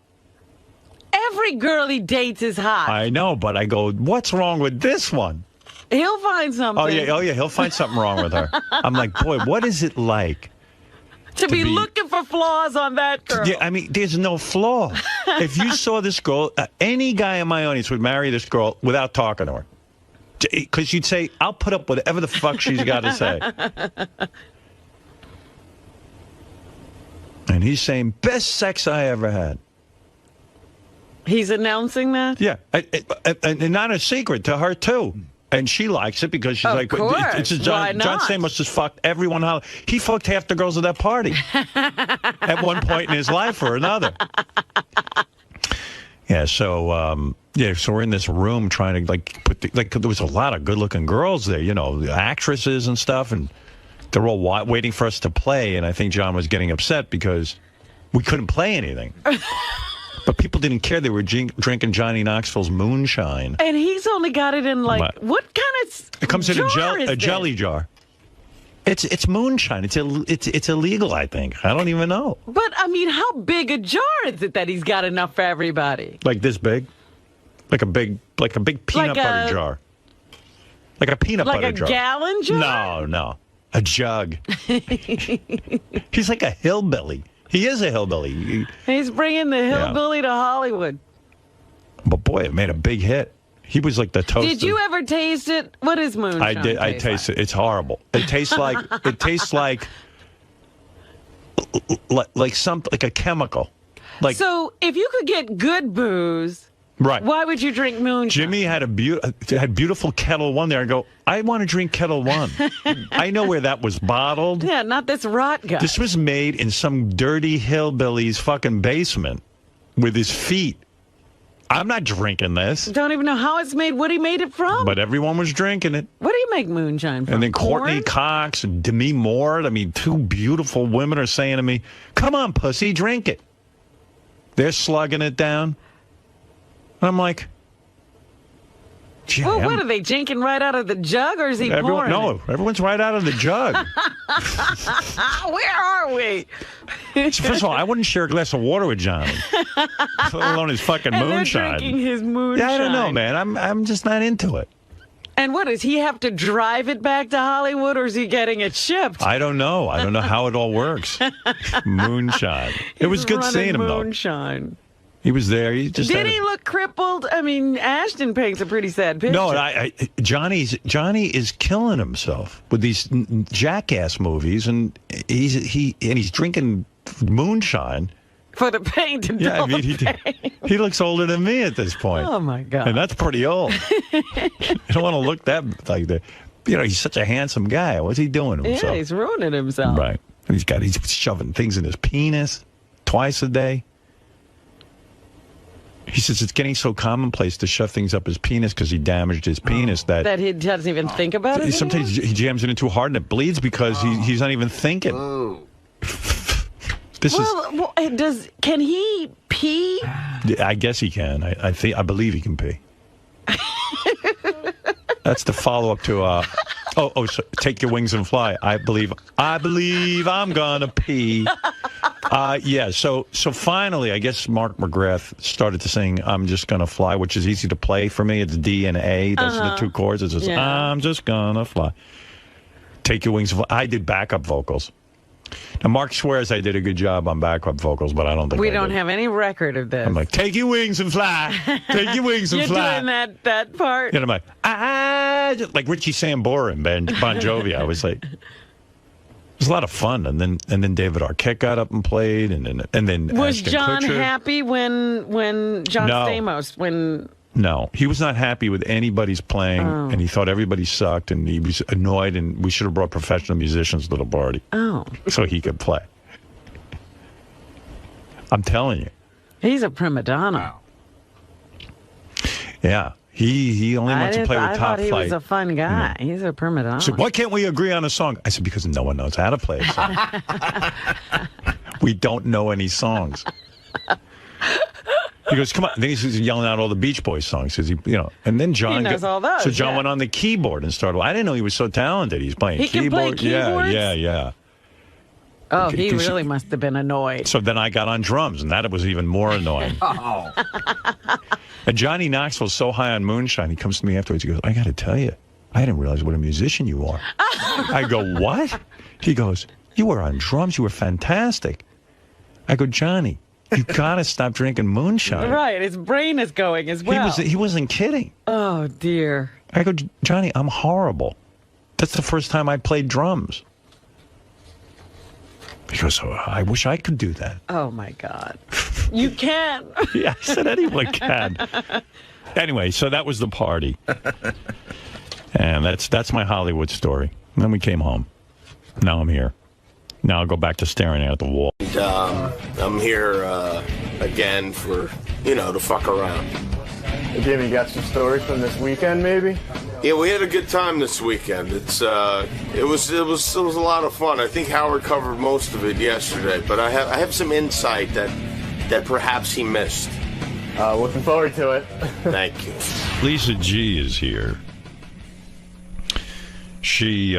Every girl he dates is hot. I know, but I go, what's wrong with this one? He'll find something. Oh, yeah, he'll find something wrong with her. I'm like, boy, what is it like? To be looking for flaws on that girl. Yeah, I mean, there's no flaw. If you saw this girl, any guy in my audience would marry this girl without talking to her. Because you'd say, I'll put up whatever the fuck she's got to say. And he's saying, best sex I ever had. He's announcing that? Yeah. And not a secret to her, too. And she likes it because she's Of like, course. it's a Why John not? Stamos just fucked everyone. He fucked half the girls at that party at one point in his life or another. Yeah, so so we're in this room trying to put there was a lot of good-looking girls there, the actresses and stuff, and they're all waiting for us to play. And I think John was getting upset because we couldn't play anything. But people didn't care. They were drinking Johnny Knoxville's moonshine. And he's only got it in what kind of It comes in jar a jelly jar. It's moonshine. It's illegal, I think. I don't even know. But I mean, how big a jar is it that he's got enough for everybody? Like this big? Like a big peanut butter jar. Like a peanut butter jar. Like a gallon jar? No. A jug. He's like a hillbilly. He is a hillbilly. He's bringing the hillbilly to Hollywood. But boy, it made a big hit. He was like the toast. Did you ever taste it? What is moonshine? I did. I tasted it. It's horrible. It tastes like like a chemical. So if you could get good booze, right? Why would you drink moonshine? Jimmy had had beautiful Kettle One there. I go, I want to drink Kettle One. I know where that was bottled. Yeah, not this rot guy. This was made in some dirty hillbilly's fucking basement with his feet. I'm not drinking this. Don't even know how it's made. What he made it from? But everyone was drinking it. What do you make moonshine from? And then Courtney Corn? Cox and Demi Moore. I mean, two beautiful women are saying to me, come on, pussy, drink it. They're slugging it down. And I'm like, gee, well, what are they drinking right out of the jug, or is he pouring? No, everyone's right out of the jug. Where are we? First of all, I wouldn't share a glass of water with Johnny, let alone his fucking And they're moonshine. drinking his moonshine. Yeah, I don't know, man. I'm just not into it. And what, does he have to drive it back to Hollywood, or is he getting it shipped? I don't know. I don't know how it all works. Moonshine. It was good seeing him, though. Moonshine. He was there. He just Did he look crippled? I mean, Ashton paints a pretty sad picture. No, Johnny is killing himself with these jackass movies, and he's drinking moonshine for the pain to Yeah, I mean, he looks older than me at this point. Oh my God! And that's pretty old. You don't want to look that like that. He's such a handsome guy. What's he doing to himself? Yeah, he's ruining himself. Right. He's shoving things in his penis twice a day. He says it's getting so commonplace to shove things up his penis because he damaged his penis that he doesn't even think about it. Sometimes he jams it in too hard and it bleeds because he's not even thinking. Can he pee? I guess he can. I believe he can pee. That's the follow-up to so Take Your Wings and Fly. I believe I'm gonna pee. Yeah, so finally, I guess Mark McGrath started to sing I'm Just Gonna Fly, which is easy to play for me. It's D and A. Those are the two chords. It's just I'm just gonna fly. Take Your Wings and Fly. I did backup vocals. Now, Mark swears I did a good job on backup vocals, but I don't think we I don't did. have any record of this. I'm like, take your wings and fly. Take your wings and You're fly. doing that part? And I'm like, like Richie Sambora and Bon Jovi. I was like, it was a lot of fun. And then David Arquette got up and played, and then was Ashton John Kutcher. happy when John Stamos No, he was not happy with anybody's playing, and he thought everybody sucked, and he was annoyed, and we should have brought professional musicians to the party so he could play. I'm telling you. He's a prima donna. Yeah, he only wants to play with Top I thought he Flight. was a fun guy. He's a prima donna. So why can't we agree on a song? I said, because no one knows how to play a song. We don't know any songs. He goes, come on. Then he's yelling out all the Beach Boys songs. And then John knows all those, So John went on the keyboard and started. I didn't know he was so talented. He's playing He keyboard. can play keyboards? Yeah. Oh, he really must have been annoyed. So then I got on drums, and that was even more annoying. And Johnny Knoxville's so high on moonshine, he comes to me afterwards. He goes, I got to tell you, I didn't realize what a musician you are. I go, what? He goes, you were on drums. You were fantastic. I go, Johnny, you got to stop drinking moonshine. Right, his brain is going as well. He wasn't kidding. Oh, dear. I go, Johnny, I'm horrible. That's the first time I played drums. He goes, I wish I could do that. Oh, my God. You can. Yeah, I said anyone can. Anyway, so that was the party. And that's my Hollywood story. And then we came home. Now I'm here. Now I'll go back to staring at the wall. I'm here again for, to fuck around. Hey, Jimmy, you got some stories from this weekend, maybe? Yeah, we had a good time this weekend. It was a lot of fun. I think Howard covered most of it yesterday, but I have some insight that perhaps he missed. Looking forward to it. Thank you. Lisa G is here. She's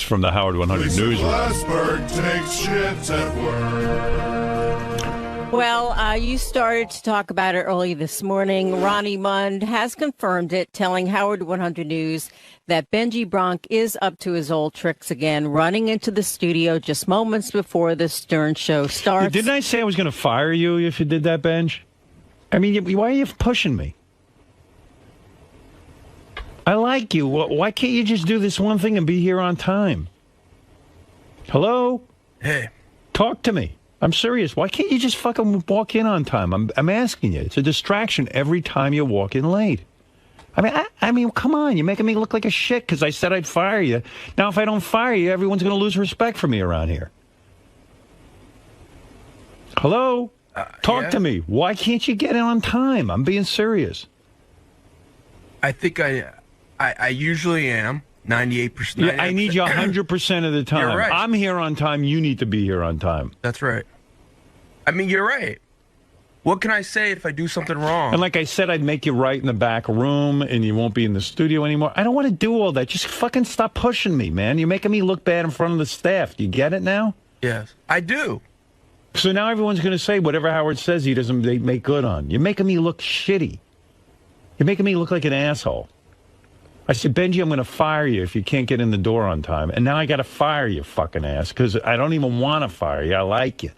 from the Howard 100 Newsroom. Glassberg takes shits at work. Well, you started to talk about it early this morning. Ronnie Mund has confirmed it, telling Howard 100 News that Benji Bronk is up to his old tricks again, running into the studio just moments before the Stern Show starts. Didn't I say I was going to fire you if you did that, Benj? I mean, why are you pushing me? I like you. Why can't you just do this one thing and be here on time? Hello? Hey. Talk to me. I'm serious. Why can't you just fucking walk in on time? I'm asking you. It's a distraction every time you walk in late. I mean, come on. You're making me look like a shit because I said I'd fire you. Now, if I don't fire you, everyone's going to lose respect for me around here. Hello? Talk to me. Why can't you get in on time? I'm being serious. I think I usually am 98%. Yeah, I need you 100% of the time. You're right. I'm here on time. You need to be here on time. That's right. I mean, you're right. What can I say if I do something wrong? And like I said, I'd make you right in the back room and you won't be in the studio anymore. I don't want to do all that. Just fucking stop pushing me, man. You're making me look bad in front of the staff. Do you get it now? Yes, I do. So now everyone's going to say whatever Howard says he doesn't make good on. You're making me look shitty. You're making me look like an asshole. I said, Benji, I'm going to fire you if you can't get in the door on time. And now I got to fire you, fucking ass, because I don't even want to fire you. I like you.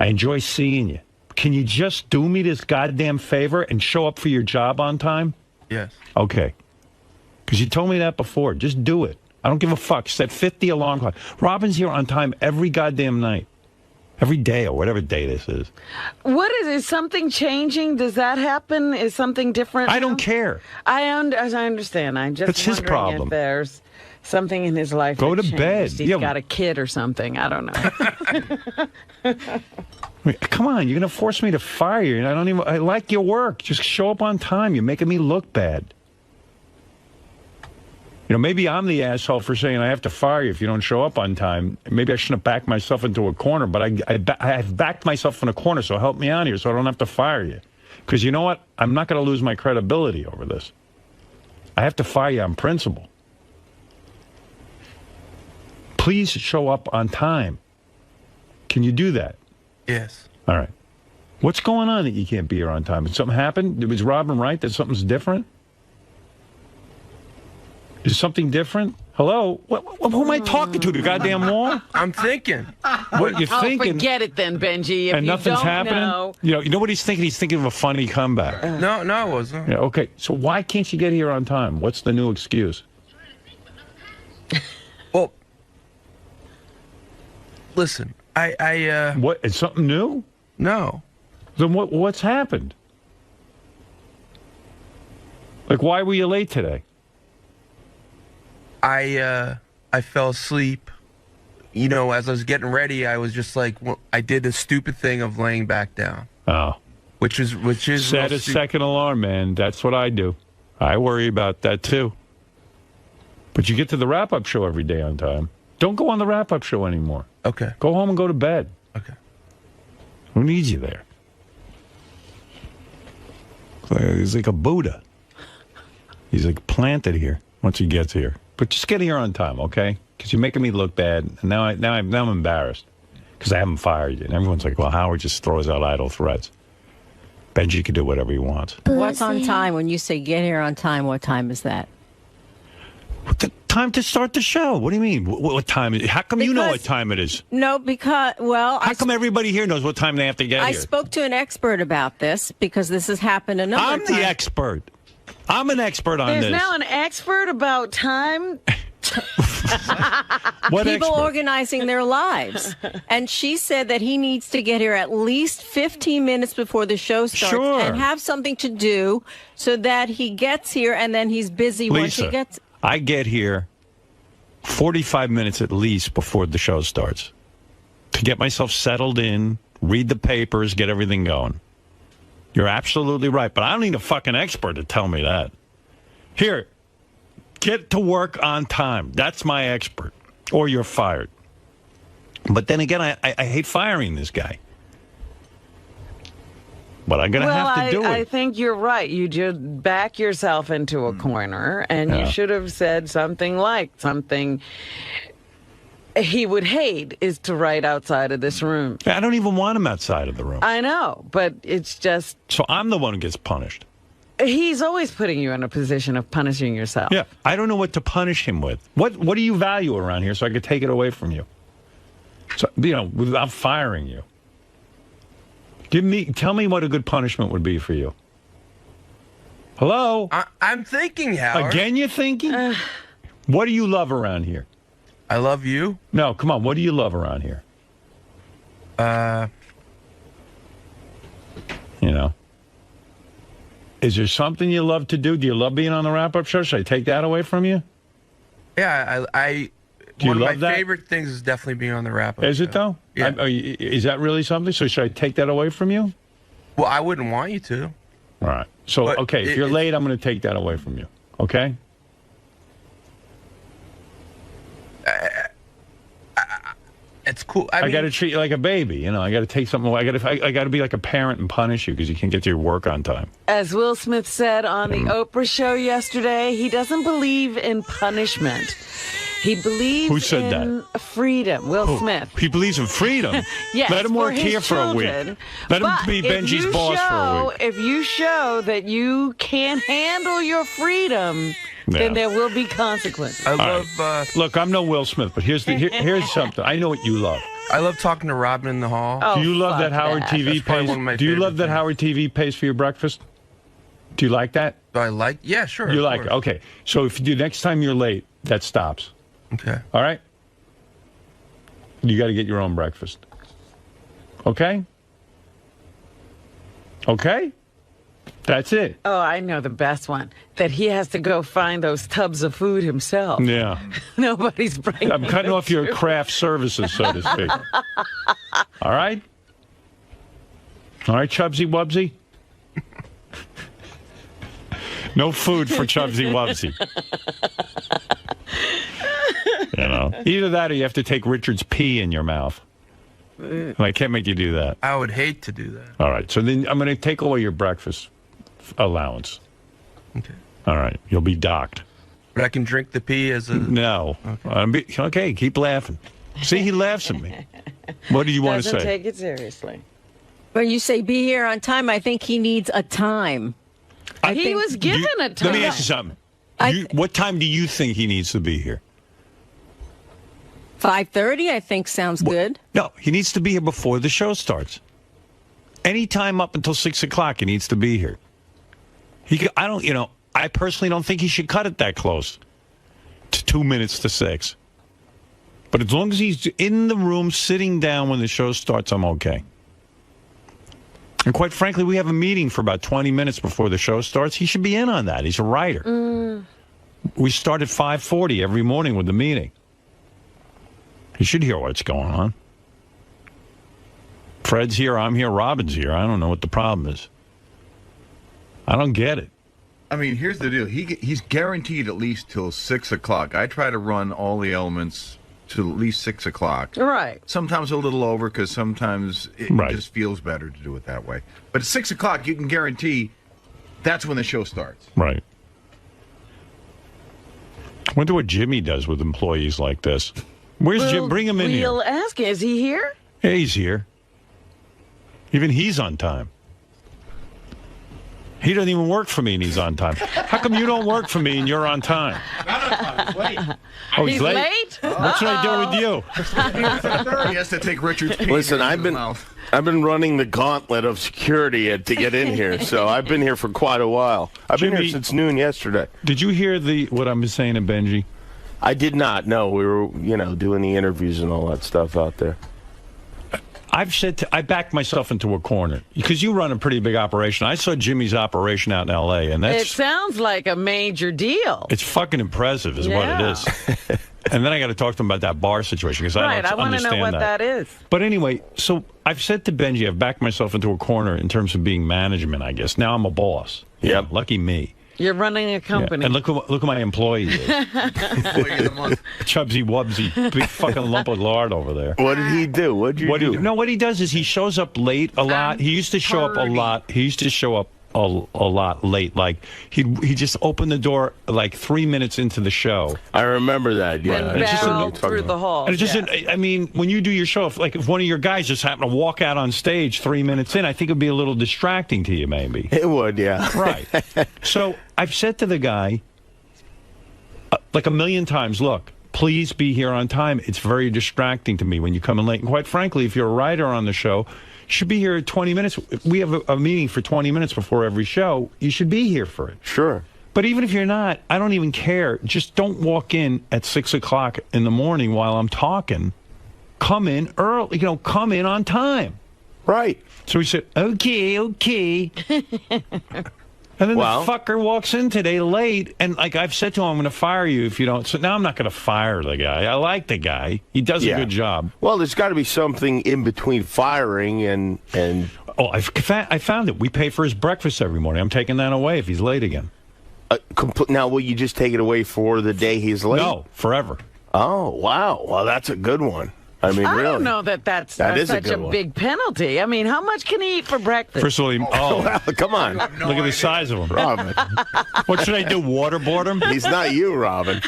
I enjoy seeing you. Can you just do me this goddamn favor and show up for your job on time? Yes. Okay. Because you told me that before. Just do it. I don't give a fuck. Set 50 alarm clock. Robin's here on time every goddamn night. Every day or whatever day this is. What is something changing? Does that happen? Is something different? I don't care. I understand. I'm just That's his wondering problem. if there's something in his life. Go that to changed. bed. He's got a kid or something. I don't know. Wait, come on, you're going to force me to fire you. I like your work. Just show up on time. You're making me look bad. You know, maybe I'm the asshole for saying I have to fire you if you don't show up on time. Maybe I shouldn't have backed myself into a corner, but I've backed myself in a corner, so help me out here so I don't have to fire you. Because you know what? I'm not going to lose my credibility over this. I have to fire you on principle. Please show up on time. Can you do that? Yes. All right. What's going on that you can't be here on time? Did something happen? Was Robin right that something's different? Is something different? Hello? Who am I talking to? The goddamn wall? I'm thinking. What you're thinking? Forget it then, Benji. If And you nothing's don't happening? know. You know what he's thinking? He's thinking of a funny comeback. No, I wasn't. Yeah, okay. So why can't you get here on time? What's the new excuse? Well, listen, What? It's something new? No. Then what's happened? Like, why were you late today? I fell asleep. You know, as I was getting ready, I was just like, I did the stupid thing of laying back down. Oh. Which is Set a second alarm, man. That's what I do. I worry about that, too. But you get to the wrap-up show every day on time. Don't go on the wrap-up show anymore. Okay. Go home and go to bed. Okay. Who needs you there? He's like a Buddha. He's like planted here once he gets here. But just get here on time, okay? Because you're making me look bad. And now I'm embarrassed because I haven't fired you. And everyone's like, well, Howard just throws out idle threats. Benji can do whatever he wants. What's on time? When you say get here on time, what time is that? The time to start the show. What do you mean? What time is it? How come you know what time it is? No, because, well... How come everybody here knows what time they have to get I here? spoke to an expert about this because this has happened a number of times. I'm the expert. I'm an expert on There's this. now an expert about time. What people expert? organizing their lives. And she said that he needs to get here at least 15 minutes before the show starts Sure. and have something to do so that he gets here and then he's busy once he Lisa, gets. I get here 45 minutes at least before the show starts to get myself settled in, read the papers, get everything going. You're absolutely right, but I don't need a fucking expert to tell me that. Here, get to work on time. That's my expert. Or you're fired. But then again, I hate firing this guy. But I'm going to have to do it. I think you're right. You just back yourself into a corner, and you should have said something he would hate is to write outside of this room. I don't even want him outside of the room. I know, but it's just... So I'm the one who gets punished. He's always putting you in a position of punishing yourself. Yeah, I don't know what to punish him with. What do you value around here so I could take it away from you? So, without firing you. Tell me what a good punishment would be for you. Hello? I'm thinking, Howard. Again you're thinking? What do you love around here? I love you. No, come on. What do you love around here? Is there something you love to do? Do you love being on the wrap-up show? Should I take that away from you? Yeah, Do you one of love my that? favorite things is definitely being on the wrap-up. Is it, though? Yeah. Is that really something? So should I take that away from you? Well, I wouldn't want you to. All right. So, But okay, if you're late, I'm going to take that away from you. Okay? It's cool. I got to treat you like a baby. I got to take something away. I got to be like a parent and punish you because you can't get to your work on time. As Will Smith said on the Oprah show yesterday, he doesn't believe in punishment. He believes Who said in freedom. Will Smith. He believes in freedom. Yes, Let him work for his here for a week. children. Let him But be if Benji's you boss for a week. If you show that you can't handle your freedom, then there will be consequences. I love. Look, I'm no Will Smith, but here's something. I know what you love. I love talking to Robin in the hall. Oh, Do you love fuck that Howard that. TV That's probably pays? one of my Do you favorite love that things. Howard TV pays for your breakfast? Do you like that? Do I like? Yeah, sure. You of like it? course. Okay. So if you next time you're late, that stops. Okay. All right? You got to get your own breakfast. Okay? Okay? That's it. Oh, I know the best one. That he has to go find those tubs of food himself. Yeah. Nobody's bringing I'm cutting off your craft services, so to speak. All right? All right, Chubsy Wubsy? No food for Chubsy Wubsy. Either that or you have to take Richard's pee in your mouth. And I can't make you do that. I would hate to do that. All right, so then I'm going to take away your breakfast allowance. Okay. All right, you'll be docked. But I can drink the pee as a... No. Okay, keep laughing. See, he laughs at me. What do you want to Doesn't say? take it seriously. When you say be here on time, I think he needs a time. He was given a time. Let me ask you something. What time do you think he needs to be here? 5:30, I think, sounds good. No, he needs to be here before the show starts. Any time up until 6 o'clock, he needs to be here. I personally don't think he should cut it that close to 2 minutes to 6. But as long as he's in the room sitting down when the show starts, I'm okay. And quite frankly, we have a meeting for about 20 minutes before the show starts. He should be in on that. He's a writer. We start at 5:40 every morning with the meeting. He should hear what's going on. Fred's here, I'm here, Robin's here. I don't know what the problem is. I don't get it. I mean, here's the deal. He's guaranteed at least till 6 o'clock. I try to run all the elements to at least 6 o'clock. Right. Sometimes a little over because sometimes it just feels better to do it that way. But at 6 o'clock, you can guarantee that's when the show starts. Right. I wonder what Jimmy does with employees like this. Where's Jim? Bring him in here. We'll ask him. Is he here? Yeah, he's here. Even he's on time. He doesn't even work for me and he's on time. How come you don't work for me and you're on time? Oh, he's late? What should I do with you? He has to take Richard's pee. Listen, I've been running the gauntlet of security to get in here, so I've been here for quite a while. I've been here since noon yesterday. Did you hear what I'm saying to Benji? I did not. No, we were, doing the interviews and all that stuff out there. I backed myself into a corner because you run a pretty big operation. I saw Jimmy's operation out in L.A. and it sounds like a major deal. It's fucking impressive, is what it is. And then I got to talk to him about that bar situation because I don't want to know what that is. But anyway, so I've said to Benji, I've backed myself into a corner in terms of being management. I guess now I'm a boss. Yeah, lucky me. You're running a company. Yeah. And look who my employee is. Chubsy Wubsy, big fucking lump of lard over there. What did he do? What did you do? No, what he does is he shows up late a lot. He used to show up a lot. He used to show up a lot late. Like he just opened the door like 3 minutes into the show. I remember that. Yeah, and barreled through the hall. And I mean, when you do your show, if one of your guys just happened to walk out on stage 3 minutes in, I think it'd be a little distracting to you, maybe. It would, yeah. Right. So I've said to the guy like a million times, look, please be here on time. It's very distracting to me when you come in late. And quite frankly, if you're a writer on the show, you should be here at 20 minutes. We have a meeting for 20 minutes before every show. You should be here for it. Sure. But even if you're not, I don't even care. Just don't walk in at 6 o'clock in the morning while I'm talking. Come in early, come in on time. Right. So he said, okay. And then the fucker walks in today late, and like I've said to him, I'm going to fire you if you don't. So now I'm not going to fire the guy. I like the guy. He does a good job. Well, there's got to be something in between firing and. Oh, I found it. We pay for his breakfast every morning. I'm taking that away if he's late again. Now, will you just take it away for the day he's late? No, forever. Oh, wow. Well, that's a good one. I mean, really. I don't know that's is such a big penalty. I mean, how much can he eat for breakfast? First of all, well, come on. Look at the size of him. Robin. What should I do, waterboard him? He's not you, Robin.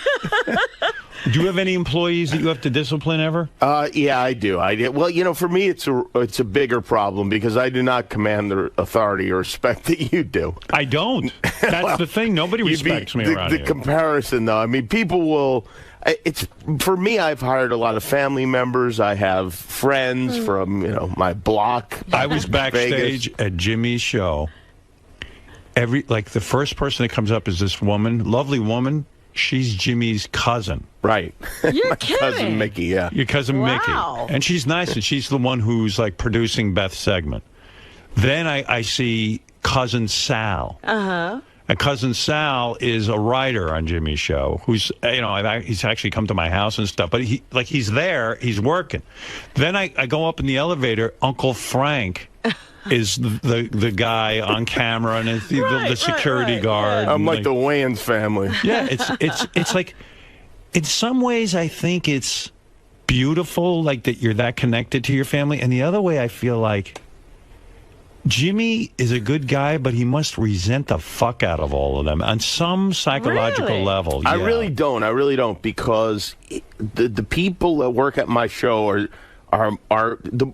Do you have any employees that you have to discipline ever? Yeah, I do. Well, for me, it's a bigger problem because I do not command the authority or respect that you do. I don't. That's the thing. Nobody respects me around here. The comparison, though. I mean, people will. For me, I've hired a lot of family members. I have friends from my block. I was backstage at Jimmy's show. The first person that comes up is this woman, lovely woman. She's Jimmy's cousin. Right. You're kidding. Cousin Mickey, yeah. Your cousin Mickey. And she's nice, and she's the one who's like producing Beth's segment. Then I see cousin Sal. Uh-huh. And cousin Sal is a writer on Jimmy's show who's, he's actually come to my house and stuff. But he's there, he's working. Then I go up in the elevator. Uncle Frank is the guy on camera and is the security guard. I'm like the Wayans family. Yeah, it's like, in some ways I think it's beautiful, like that you're that connected to your family. And the other way I feel like Jimmy is a good guy, but he must resent the fuck out of all of them on some psychological level. Yeah. I really don't, because the people that work at my show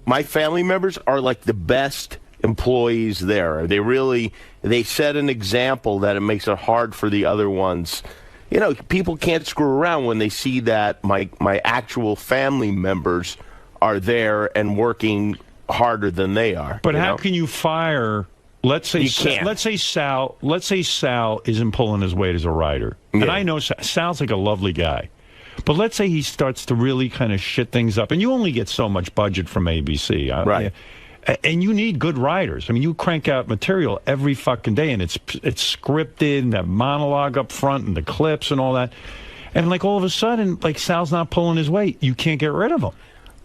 my family members are like the best employees there. They set an example that it makes it hard for the other ones. People can't screw around when they see that my actual family members are there and working harder than they are. But how can you fire? Let's say Sal isn't pulling his weight as a writer, and I know Sal's like a lovely guy. But let's say he starts to really kind of shit things up, and you only get so much budget from ABC, right? And you need good writers. I mean, you crank out material every fucking day, and it's scripted, and that monologue up front, and the clips, and all that. And like all of a sudden, like Sal's not pulling his weight. You can't get rid of him,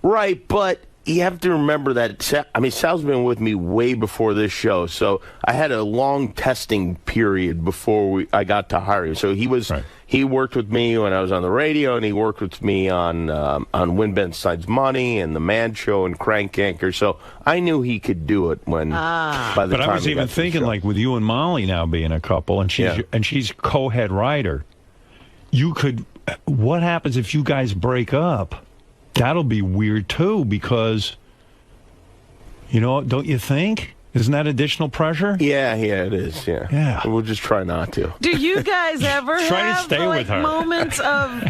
right? But you have to remember that, Sal's been with me way before this show, so I had a long testing period before I got to hire him. So he worked with me when I was on the radio, and he worked with me on Win Ben Decides Money and The Man Show and Crank Anchor. So I knew he could do it by the time. But I was even thinking, like with you and Molly now being a couple, and she's co-head writer, what happens if you guys break up? That'll be weird, too, because, don't you think? Isn't that additional pressure? Yeah, it is, yeah. We'll just try not to. Do you guys ever try have to stay with her. moments of,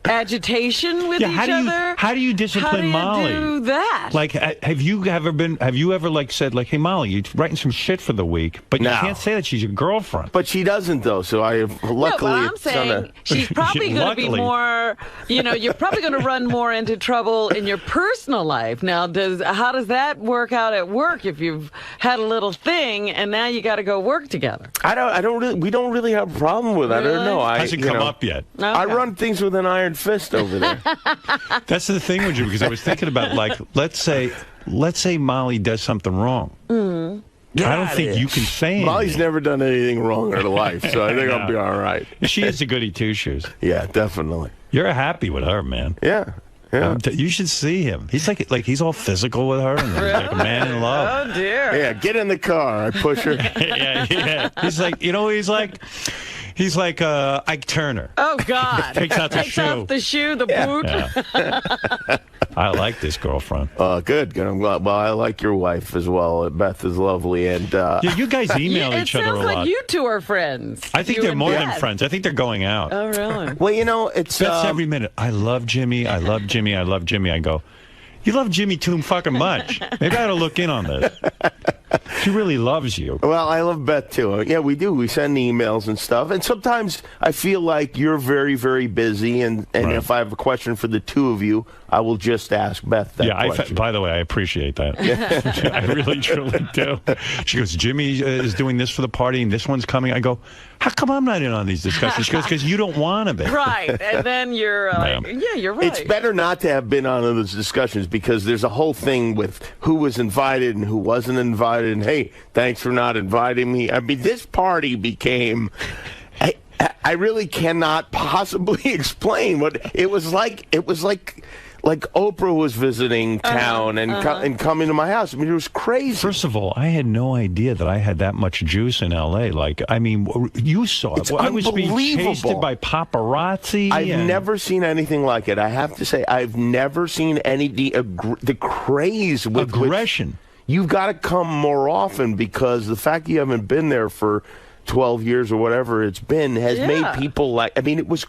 agitation with each other? How do you discipline Molly? How do you do that? Like, have you ever like said like, hey Molly, you're writing some shit for the week, but you can't say that she's your girlfriend. But she doesn't though. So luckily. No, but I'm saying she's probably going to be more. You're probably going to run more into trouble in your personal life. Now, how does that work out at work if you've had a little thing and now you got to go work together? We don't really have a problem with that. Really? I don't know. Hasn't come up yet. Okay. I run things with an iron fist over there. That's the thing with you, because I was thinking about, like, let's say Molly does something wrong. Mm. I don't think you can say anything. Molly's never done anything wrong in her life, so I think I'll be all right. She is a goody two-shoes. Yeah, definitely. You're happy with her, man. Yeah. You should see him. He's like he's all physical with her, and he's like a man in love. Oh dear. Yeah, get in the car. I push her. yeah. He's like, he's like Ike Turner. Oh God. Takes out the shoe. Off the shoe, the boot. Yeah. I like this girlfriend. Good. I'm glad. Well, I like your wife as well. Beth is lovely, and you guys email each other a lot. It sounds like you two are friends. I think they're more than friends. I think they're going out. Oh, really? Well, it's Beth's every minute. I love Jimmy. I love Jimmy. I love Jimmy. I go, you love Jimmy too fucking much. Maybe I ought to look in on this. She really loves you. Well, I love Beth too. Yeah, we do. We send emails and stuff. And sometimes I feel like you're very, very busy. And if I have a question for the two of you, I will just ask Beth that question. By the way, I appreciate that. I really, truly do. She goes, Jimmy is doing this for the party and this one's coming. I go, how come I'm not in on these discussions? She goes, because you don't want to be. Right. And then you're like, yeah, you're right. It's better not to have been on those discussions because there's a whole thing with who was invited and who wasn't invited. And, hey, thanks for not inviting me. I mean, this party became... I really cannot possibly explain what it was like. It was like Oprah was visiting town and coming to my house. I mean, it was crazy. First of all, I had no idea that I had that much juice in L.A. Like, I mean, you saw it. It's I was being unbelievable. chased by paparazzi. I've never seen anything like it. I have to say, I've never seen the craze with aggression. You've got to come more often because the fact you haven't been there for 12 years or whatever it's been has made people like, I mean, it was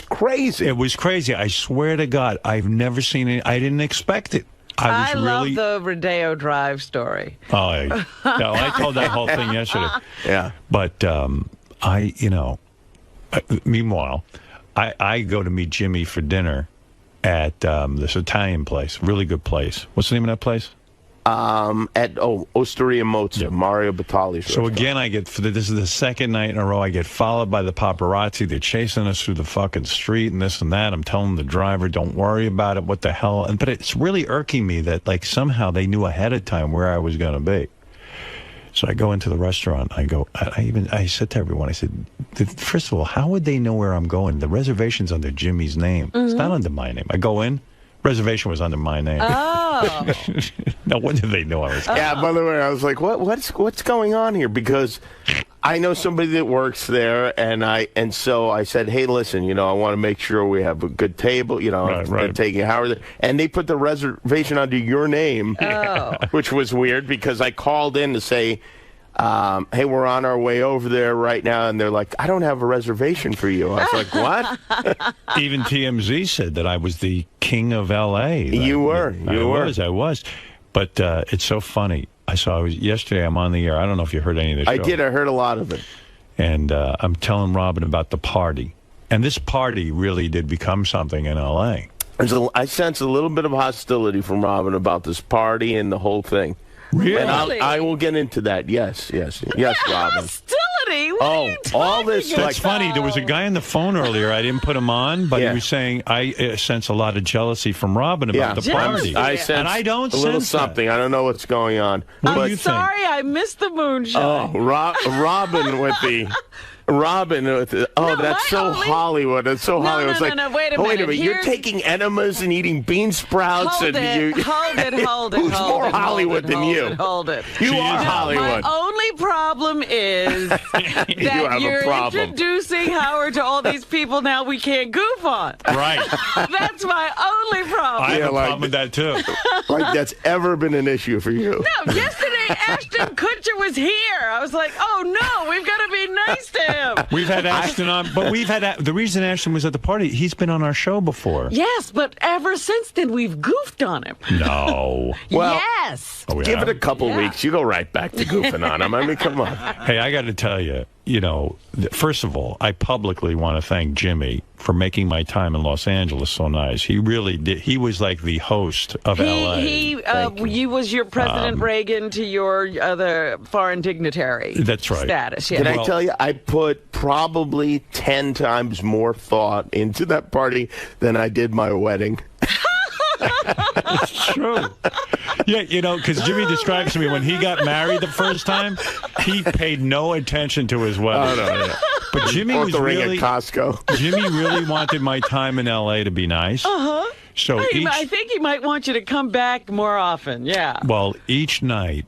crazy. It was crazy. I swear to God, I've never seen it. I didn't expect it. I love the Rodeo Drive story. Oh, I told that whole thing yesterday. Yeah. But meanwhile, I go to meet Jimmy for dinner at this Italian place, really good place. What's the name of that place? At Osteria Mozza, Mario Batali's So restaurant. again, this is the second night in a row I get followed by the paparazzi. They're chasing us through the fucking street and this and that. I'm telling the driver, don't worry about it. What the hell? But it's really irking me that like somehow they knew ahead of time where I was going to be. So I go into the restaurant. I said to everyone, I said, first of all, how would they know where I'm going? The reservation's under Jimmy's name. Mm-hmm. It's not under my name. I go in. Reservation was under my name. Oh. No wonder they know I was. Yeah, by the way, I was like, what's going on here? Because I know somebody that works there, and so I said, hey, listen, I want to make sure we have a good table, right. taking Howard, and they put the reservation under your name, which was weird because I called in to say, hey, we're on our way over there right now, and they're like, I don't have a reservation for you. I was like, what? Even TMZ said that I was the king of L.A. You were. I was. But it's so funny. Yesterday I'm on the air. I don't know if you heard any of the show. I did. I heard a lot of it. And I'm telling Robin about the party. And this party really did become something in L.A. I sense a little bit of hostility from Robin about this party and the whole thing. Really? And I will get into that. Yes, Robin. Hostility? What are you all this. That's funny. There was a guy on the phone earlier. I didn't put him on, but he was saying I sense a lot of jealousy from Robin about the party. I sense and I don't a little sense something. I don't know what's going on. I'm sorry, I missed the moonshine. Oh, Robin with the. That's so Hollywood. It's so Hollywood. No, wait a minute. You're taking enemas and eating bean sprouts. Hold it. Who's more Hollywood than you? Hold it. You are Hollywood. My only problem is that you're introducing Howard to all these people now we can't goof on. Right. That's my only problem. I have a problem with that, too. Like that's ever been an issue for you. No, yesterday me Ashton Kutcher was here. I was like, oh no, we've got to be nice to him. We've had Ashton on, but the reason Ashton was at the party, he's been on our show before. Yes, but ever since then, we've goofed on him. No. Well, yes. Oh, yeah. Give it a couple weeks. You go right back to goofing on him. I mean, come on. Hey, I got to tell you, first of all, I publicly want to thank Jimmy for making my time in Los Angeles so nice. He really did. He was like the host of L.A. You was your President Reagan to your other foreign dignitary. That's right. Status. Yeah. Can I tell you, I put probably 10 times more thought into that party than I did my wedding. It's true. Yeah, because Jimmy describes to me when he got married the first time, he paid no attention to his wedding. Oh, no, yeah. But Jimmy was the ring really at Costco. Jimmy really wanted my time in L.A. to be nice. Uh-huh. So I think he might want you to come back more often. Yeah. Well, each night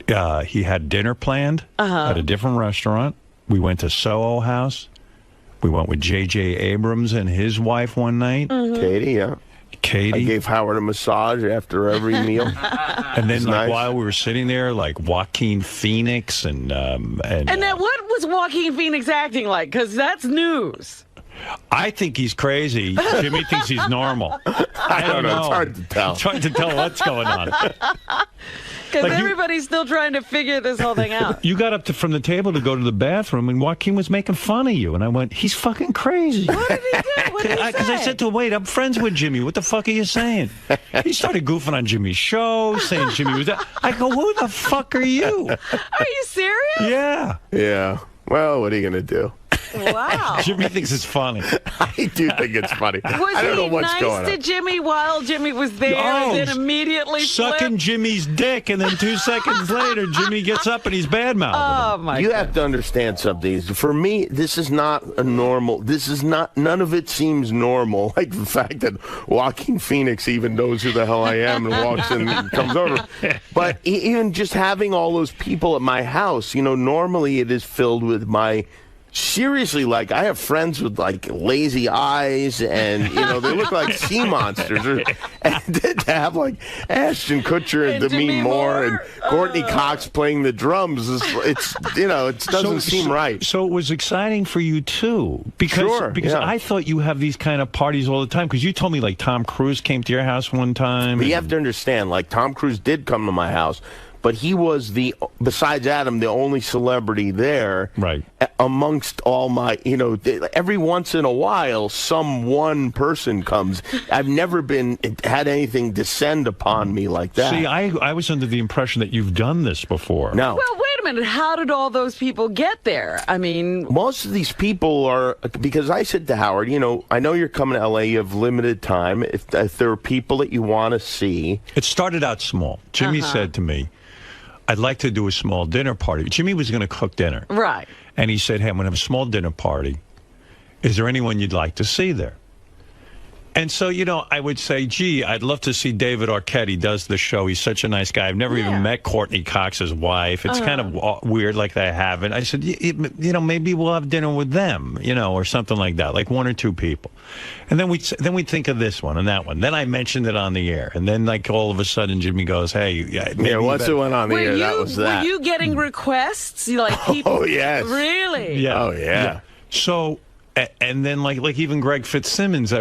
he had dinner planned at a different restaurant. We went to Soho House. We went with J.J. Abrams and his wife one night. Mm-hmm. Katie, yeah. Katie. I gave Howard a massage after every meal. And then, while we were sitting there, Joaquin Phoenix and then what was Joaquin Phoenix acting like? Because that's news. I think he's crazy. Jimmy thinks he's normal. I don't know. It's hard to tell. It's hard to tell what's going on. Because everybody's still trying to figure this whole thing out. You got up from the table to go to the bathroom, and Joaquin was making fun of you. And I went, he's fucking crazy. What did he do? What did he say? Because I said to him, wait, I'm friends with Jimmy. What the fuck are you saying? He started goofing on Jimmy's show, saying Jimmy was that. I go, who the fuck are you? Are you serious? Yeah. Yeah. Well, what are you going to do? Wow. Jimmy thinks it's funny. I do think it's funny. Was I don't know he what's going nice to on. Jimmy while Jimmy was there and then immediately sucking flipped? Jimmy's dick, and then 2 seconds later, Jimmy gets up and he's bad-mouthing Oh, him. my You God. have to understand something. For me, this is not a normal. This is not. None of it seems normal. Like the fact that Joaquin Phoenix even knows who the hell I am and walks in and comes over. But even just having all those people at my house, normally it is filled with my. Seriously, I have friends with lazy eyes, and they look like sea monsters. And to have Ashton Kutcher and Demi Moore and Courtney Cox playing the drums, it doesn't seem right. So it was exciting for you too, because I thought you have these kind of parties all the time. Because you told me Tom Cruise came to your house one time. But you have to understand, Tom Cruise did come to my house. But he was besides Adam, the only celebrity there. Right. Amongst all my, every once in a while, some one person comes. I've never had anything descend upon me like that. See, I was under the impression that you've done this before. No. Well, wait a minute. How did all those people get there? I mean, most of these people are, because I said to Howard, I know you're coming to L.A., you have limited time. If there are people that you want to see. It started out small. Jimmy said to me, I'd like to do a small dinner party. Jimmy was going to cook dinner. Right. And he said, hey, I'm going to have a small dinner party. Is there anyone you'd like to see there? And so, I would say, gee, I'd love to see David Arquette. He does the show. He's such a nice guy. I've never even met Courtney Cox's wife. It's kind of weird I haven't. I said, maybe we'll have dinner with them, or something like that, 1 or 2 people. And then we'd think of this one and that one. Then I mentioned it on the air. And then, all of a sudden, Jimmy goes, hey. Once it went on the air, that was that. Were you getting requests? People? Oh, yes. Really? Yeah. Oh, yeah. So... And then, even Greg Fitzsimmons,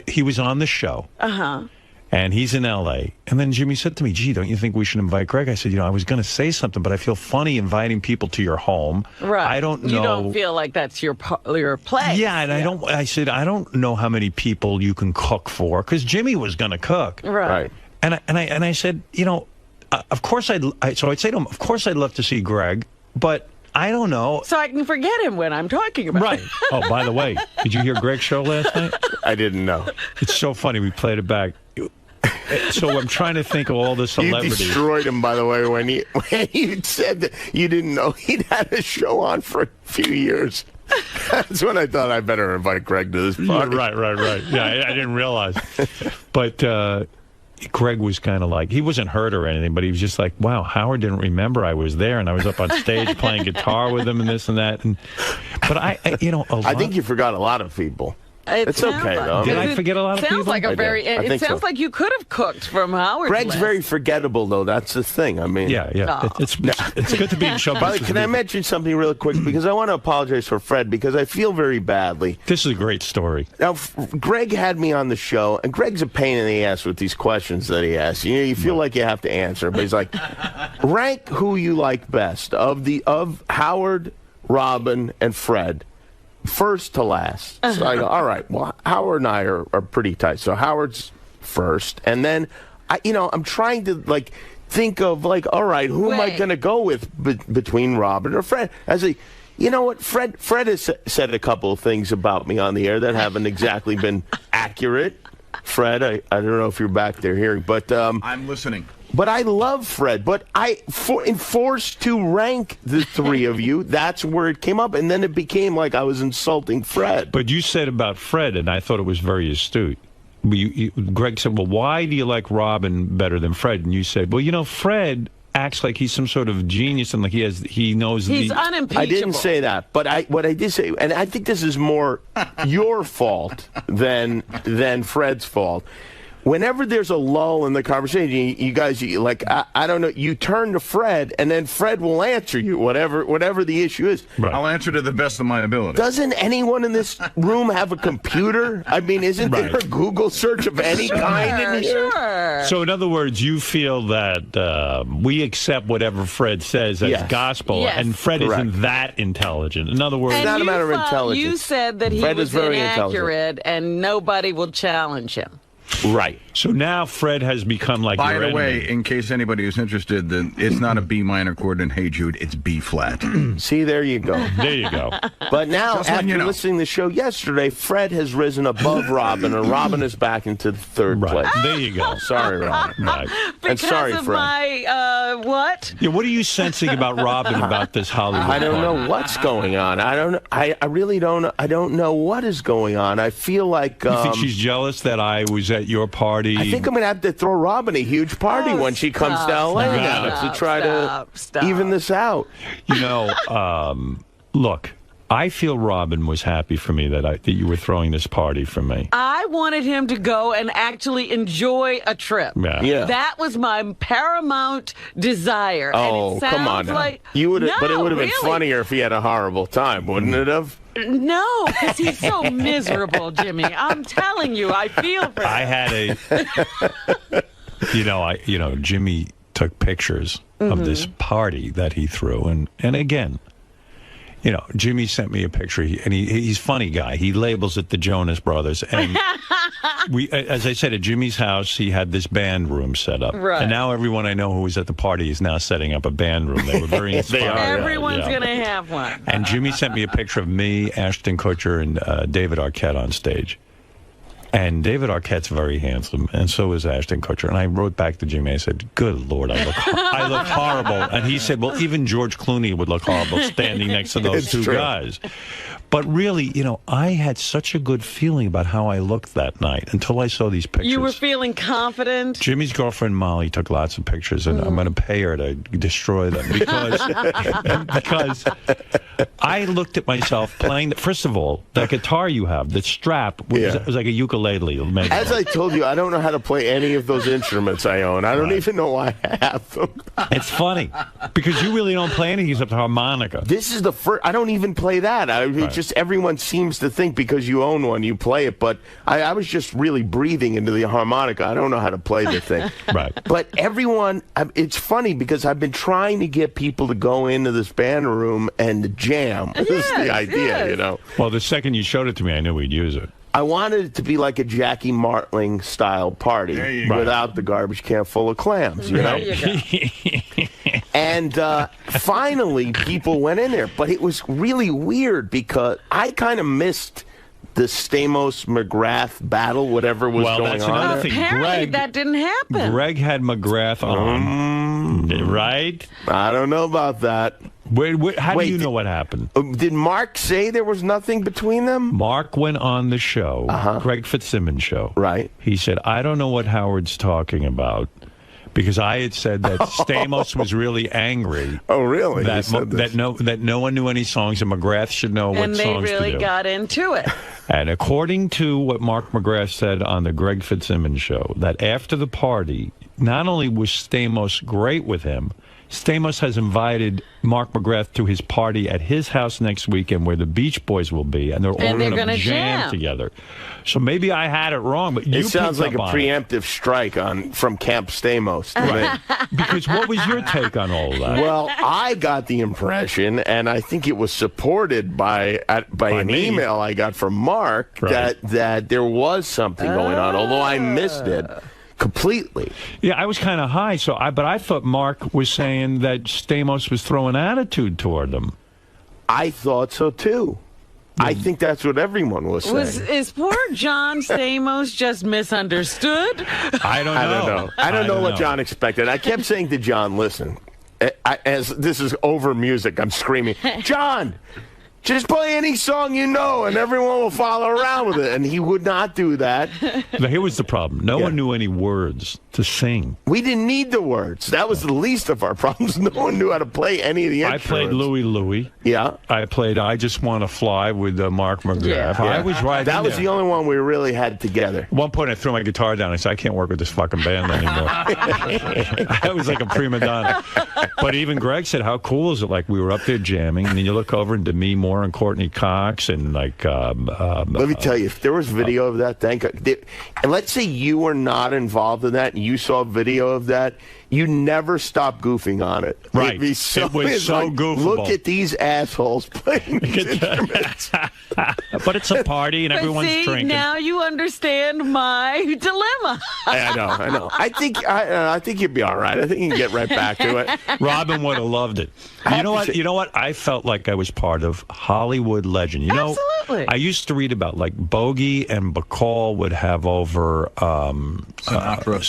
he was on the show. And he's in L.A. And then Jimmy said to me, gee, don't you think we should invite Greg? I said, I was going to say something, but I feel funny inviting people to your home. Right. I don't know. You don't feel like that's your place. Yeah, and I said, I don't know how many people you can cook for, because Jimmy was going to cook. Right. And I said, of course I'd say to him, of course I'd love to see Greg, but I don't know. So I can forget him when I'm talking about Right. it. Oh, by the way, did you hear Greg's show last night? I didn't know. It's so funny. We played it back. So I'm trying to think of all the celebrities. You destroyed him, by the way, when you said that you didn't know he'd had a show on for a few years. That's when I thought I better invite Greg to this party. Yeah, right. Yeah, I didn't realize. But Greg was kind of he wasn't hurt or anything, but he was just like, wow, Howard didn't remember I was there, and I was up on stage playing guitar with him and this and that. But I think you forgot a lot of people. It's okay, though. Did I forget a lot of people? Sounds like a very. It sounds like you could have cooked from Howard's Greg's list. very forgettable, though. That's the thing. I mean, yeah. It's good to be in show business. Can I mention something real quick? Because I want to apologize for Fred because I feel very badly. This is a great story. Now, Greg had me on the show, and Greg's a pain in the ass with these questions that he asks. You know, you feel like you have to answer, but he's like, rank who you like best of Howard, Robin, and Fred. First to last. So I go, all right, well, Howard and I are pretty tight. So Howard's first. And then, I'm trying to, think of, all right, who am I going to go with between Robin or Fred? You know what? Fred has said a couple of things about me on the air that haven't exactly been accurate. Fred, I don't know if you're back there hearing, but... I'm listening. But I love Fred. But forced to rank the three of you, that's where it came up. And then it became like I was insulting Fred. But you said about Fred, and I thought it was very astute. Greg said, well, why do you like Robin better than Fred? And you said, well, Fred acts like he's some sort of genius and like he knows he's unimpeachable. I didn't say that, but what I did say, and I think this is more your fault than Fred's fault. Whenever there's a lull in the conversation, you guys, I don't know, you turn to Fred, and then Fred will answer you, whatever the issue is. Right. I'll answer to the best of my ability. Doesn't anyone in this room have a computer? I mean, isn't there a Google search of any kind in here? Sure. So, in other words, you feel that we accept whatever Fred says as gospel, and Fred isn't that intelligent. In other words, it's not a matter of intelligence. You said that he was inaccurate, and nobody will challenge him. Right. So now Fred has become like By your the enemy. way, in case anybody is interested, it's not a B minor chord in Hey Jude, it's B flat. See, there you go. There you go. But now, Just after letting you know. listening to the show yesterday, Fred has risen above Robin, and Robin is back into the third place. There you go. Sorry, Robin. Right. And sorry, Because of Fred. my, what? Yeah, what are you sensing about Robin about this Hollywood I don't party? know what's going on. I don't. I really don't. I don't know what is going on. I feel like. You think she's jealous that I was at your party? I think I'm gonna have to throw Robin a huge party when she comes to LA now to try to even this out. Look, I feel Robin was happy for me that you were throwing this party for me. I wanted him to go and actually enjoy a trip. Yeah. That was my paramount desire. Oh, and it come on! sounds like, You would, but it would have been really. funnier if he had a horrible time, wouldn't it have? No, because he's so miserable, Jimmy. I'm telling you, I feel for him. I had Jimmy took pictures of this party that he threw, and again, Jimmy sent me a picture, and he's a funny guy. He labels it the Jonas Brothers, and as I said, at Jimmy's house, he had this band room set up, right. And now everyone I know who was at the party is now setting up a band room. They were very inspired. Everyone's going to have one. And Jimmy sent me a picture of me, Ashton Kutcher, and David Arquette on stage. And David Arquette's very handsome, and so is Ashton Kutcher. And I wrote back to Jimmy. I said, "Good Lord, I look horrible." And he said, "Well, even George Clooney would look horrible standing next to those two guys." But really, I had such a good feeling about how I looked that night until I saw these pictures. You were feeling confident? Jimmy's girlfriend, Molly, took lots of pictures, and I'm going to pay her to destroy them because I looked at myself playing. First of all, that guitar you have, the strap, was like a ukulele. As I told you, I don't know how to play any of those instruments I own. I don't even know why I have them. It's funny because you really don't play anything except harmonica. This is the first. I don't even play that. Just everyone seems to think because you own one, you play it. But I was just really breathing into the harmonica. I don't know how to play the thing. Right. But everyone, it's funny because I've been trying to get people to go into this band room and jam. This is the idea, Well, the second you showed it to me, I knew we'd use it. I wanted it to be like a Jackie Martling style party without the garbage can full of clams, There you go. And finally, people went in there. But it was really weird because I kind of missed the Stamos-McGrath battle, whatever was going that's on another there. thing. Apparently, that didn't happen. Greg had McGrath on, right? I don't know about that. How do you know what happened? Did Mark say there was nothing between them? Mark went on the show, Greg Fitzsimmons show. Right. He said, I don't know what Howard's talking about. Because I had said that Stamos was really angry. Oh, really? That no one knew any songs, and McGrath should know what songs to do. And they really got into it. And according to what Mark McGrath said on the Greg Fitzsimmons show, that after the party, not only was Stamos great with him, Stamos has invited Mark McGrath to his party at his house next weekend where the Beach Boys will be, and they're all going to jam together. So maybe I had it wrong, but you It sounds like a picked up on preemptive strike from Camp Stamos. Right. Because what was your take on all of that? Well, I got the impression, and I think it was supported by an me. email I got from Mark, that there was something going on, although I missed it completely. Yeah, I was kind of high, but I thought Mark was saying that Stamos was throwing attitude toward them. I thought so too. I think that's what everyone was saying. Is poor John Stamos just misunderstood? I don't know. I don't know what John expected. I kept saying to John, listen, as this is over music, I'm screaming, John, just play any song you know, and everyone will follow around with it. And he would not do that. But here was the problem. No one knew any words to sing. We didn't need the words. That was the least of our problems. No one knew how to play any of the instruments. I played Louie Louie. Yeah. I played I Just Want to Fly with Mark McGrath. Yeah. I was right That in was there. the only one we really had together. At one point, I threw my guitar down. I said, I can't work with this fucking band anymore. I was like a prima donna. But even Greg said, how cool is it? Like, we were up there jamming, and then you look over and Demi Moore and Courtney Cox, and like... Let me tell you, if there was video of that, thank God. And let's say you were not involved in that, and you saw video of that, you never stop goofing on it. Right. It'd be so, It was so goofable. Look at these assholes playing these instruments. But it's a party, and But everyone's see, drinking. now you understand my dilemma. I know. I think you'd be all right. I think you can get right back to it. Robin would have loved it. You know what? I felt like I was part of Hollywood legend. You know, Absolutely. I used to read about like Bogey and Bacall would have over Sinatra,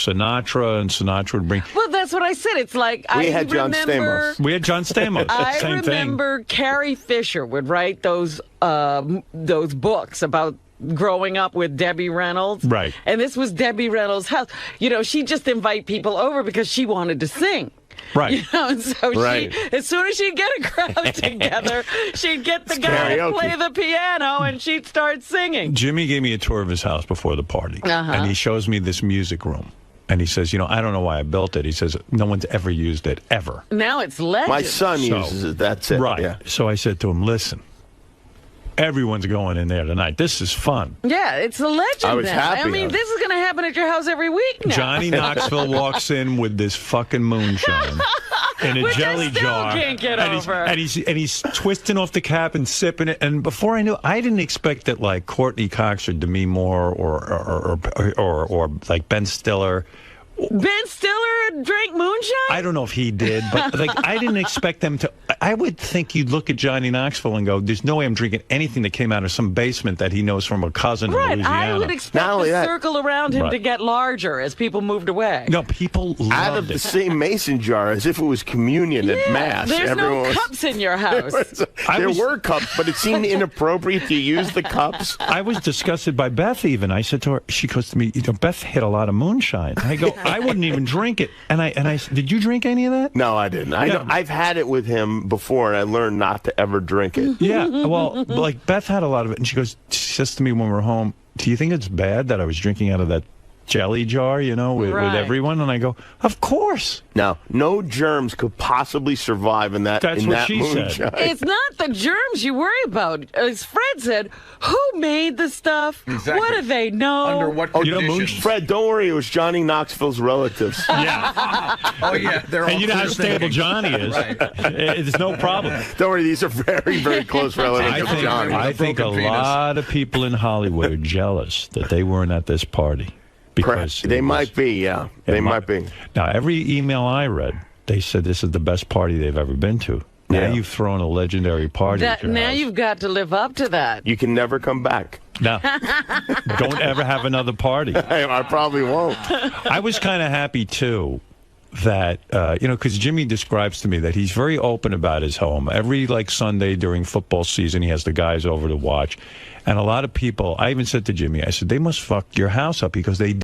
and Sinatra would bring. Well, that's what I said. It's like We I had John remember. Stamos. We had John Stamos. I Same thing. remember Carrie Fisher would write those books about growing up with Debbie Reynolds. Right. And this was Debbie Reynolds' house. You know, she'd just invite people over because she wanted to sing. Right. You know, and so Right. she, as soon as she'd get a crowd together, she'd get the guy to karaoke. play the piano and she'd start singing. Jimmy gave me a tour of his house before the party, Uh-huh. and he shows me this music room. And he says, I don't know why I built it. He says, no one's ever used it, ever. Now it's legend. My son uses it. That's it. Right. Yeah. So I said to him, listen, everyone's going in there tonight. This is fun. Yeah, it's a legend I was now. happy. I mean, this is going to happen at your house every week now. Johnny Knoxville walks in with this fucking moonshine in a Which I jelly still jar. can't get and over. He's twisting off the cap and sipping it. And before I knew, I didn't expect that like Courtney Cox or Demi Moore or like Ben Stiller. Ben Stiller drank moonshine? I don't know if he did, but like I didn't expect them to. I would think you'd look at Johnny Knoxville and go, "There's no way I'm drinking anything that came out of some basement that he knows from a cousin in Right, Louisiana." I would expect the circle around him to get larger as people moved away. No, people loved Out of the same mason jar, as if it was communion at Mass. There's Everyone no was- cups in your house. There were cups, but it seemed inappropriate to use the cups. I was disgusted by Beth even. I said to her, she goes to me, Beth hit a lot of moonshine. I go, I wouldn't even drink it. And I said, did you drink any of that? No, I didn't. I've had it with him before, and I learned not to ever drink it. Yeah, well, like Beth had a lot of it, and she says to me when we're home, do you think it's bad that I was drinking out of that jelly jar, with everyone? And I go, of course. No germs could possibly survive in that. That's in what that she moonshine. said. It's not the germs you worry about. As Fred said, who made the stuff? Exactly. What do they know? Under what conditions? Fred, don't worry. It was Johnny Knoxville's relatives. Yeah. Oh, yeah. They're all And you know how clear stable thinking. Johnny is. Right. It's no problem. Don't worry. These are very, very close relatives of Johnny. I think a lot of people in Hollywood are jealous that they weren't at this party. Because They might be, yeah. They might be. Now, every email I read, they said this is the best party they've ever been to. Now Yeah. you've thrown a legendary party at your Now house. you've got to live up to that. You can never come back. No. Don't ever have another party. I probably won't. I was kind of happy, too, that, because Jimmy describes to me that he's very open about his home. Every, Sunday during football season, he has the guys over to watch. And a lot of people, I even said to Jimmy, I said, they must fuck your house up because they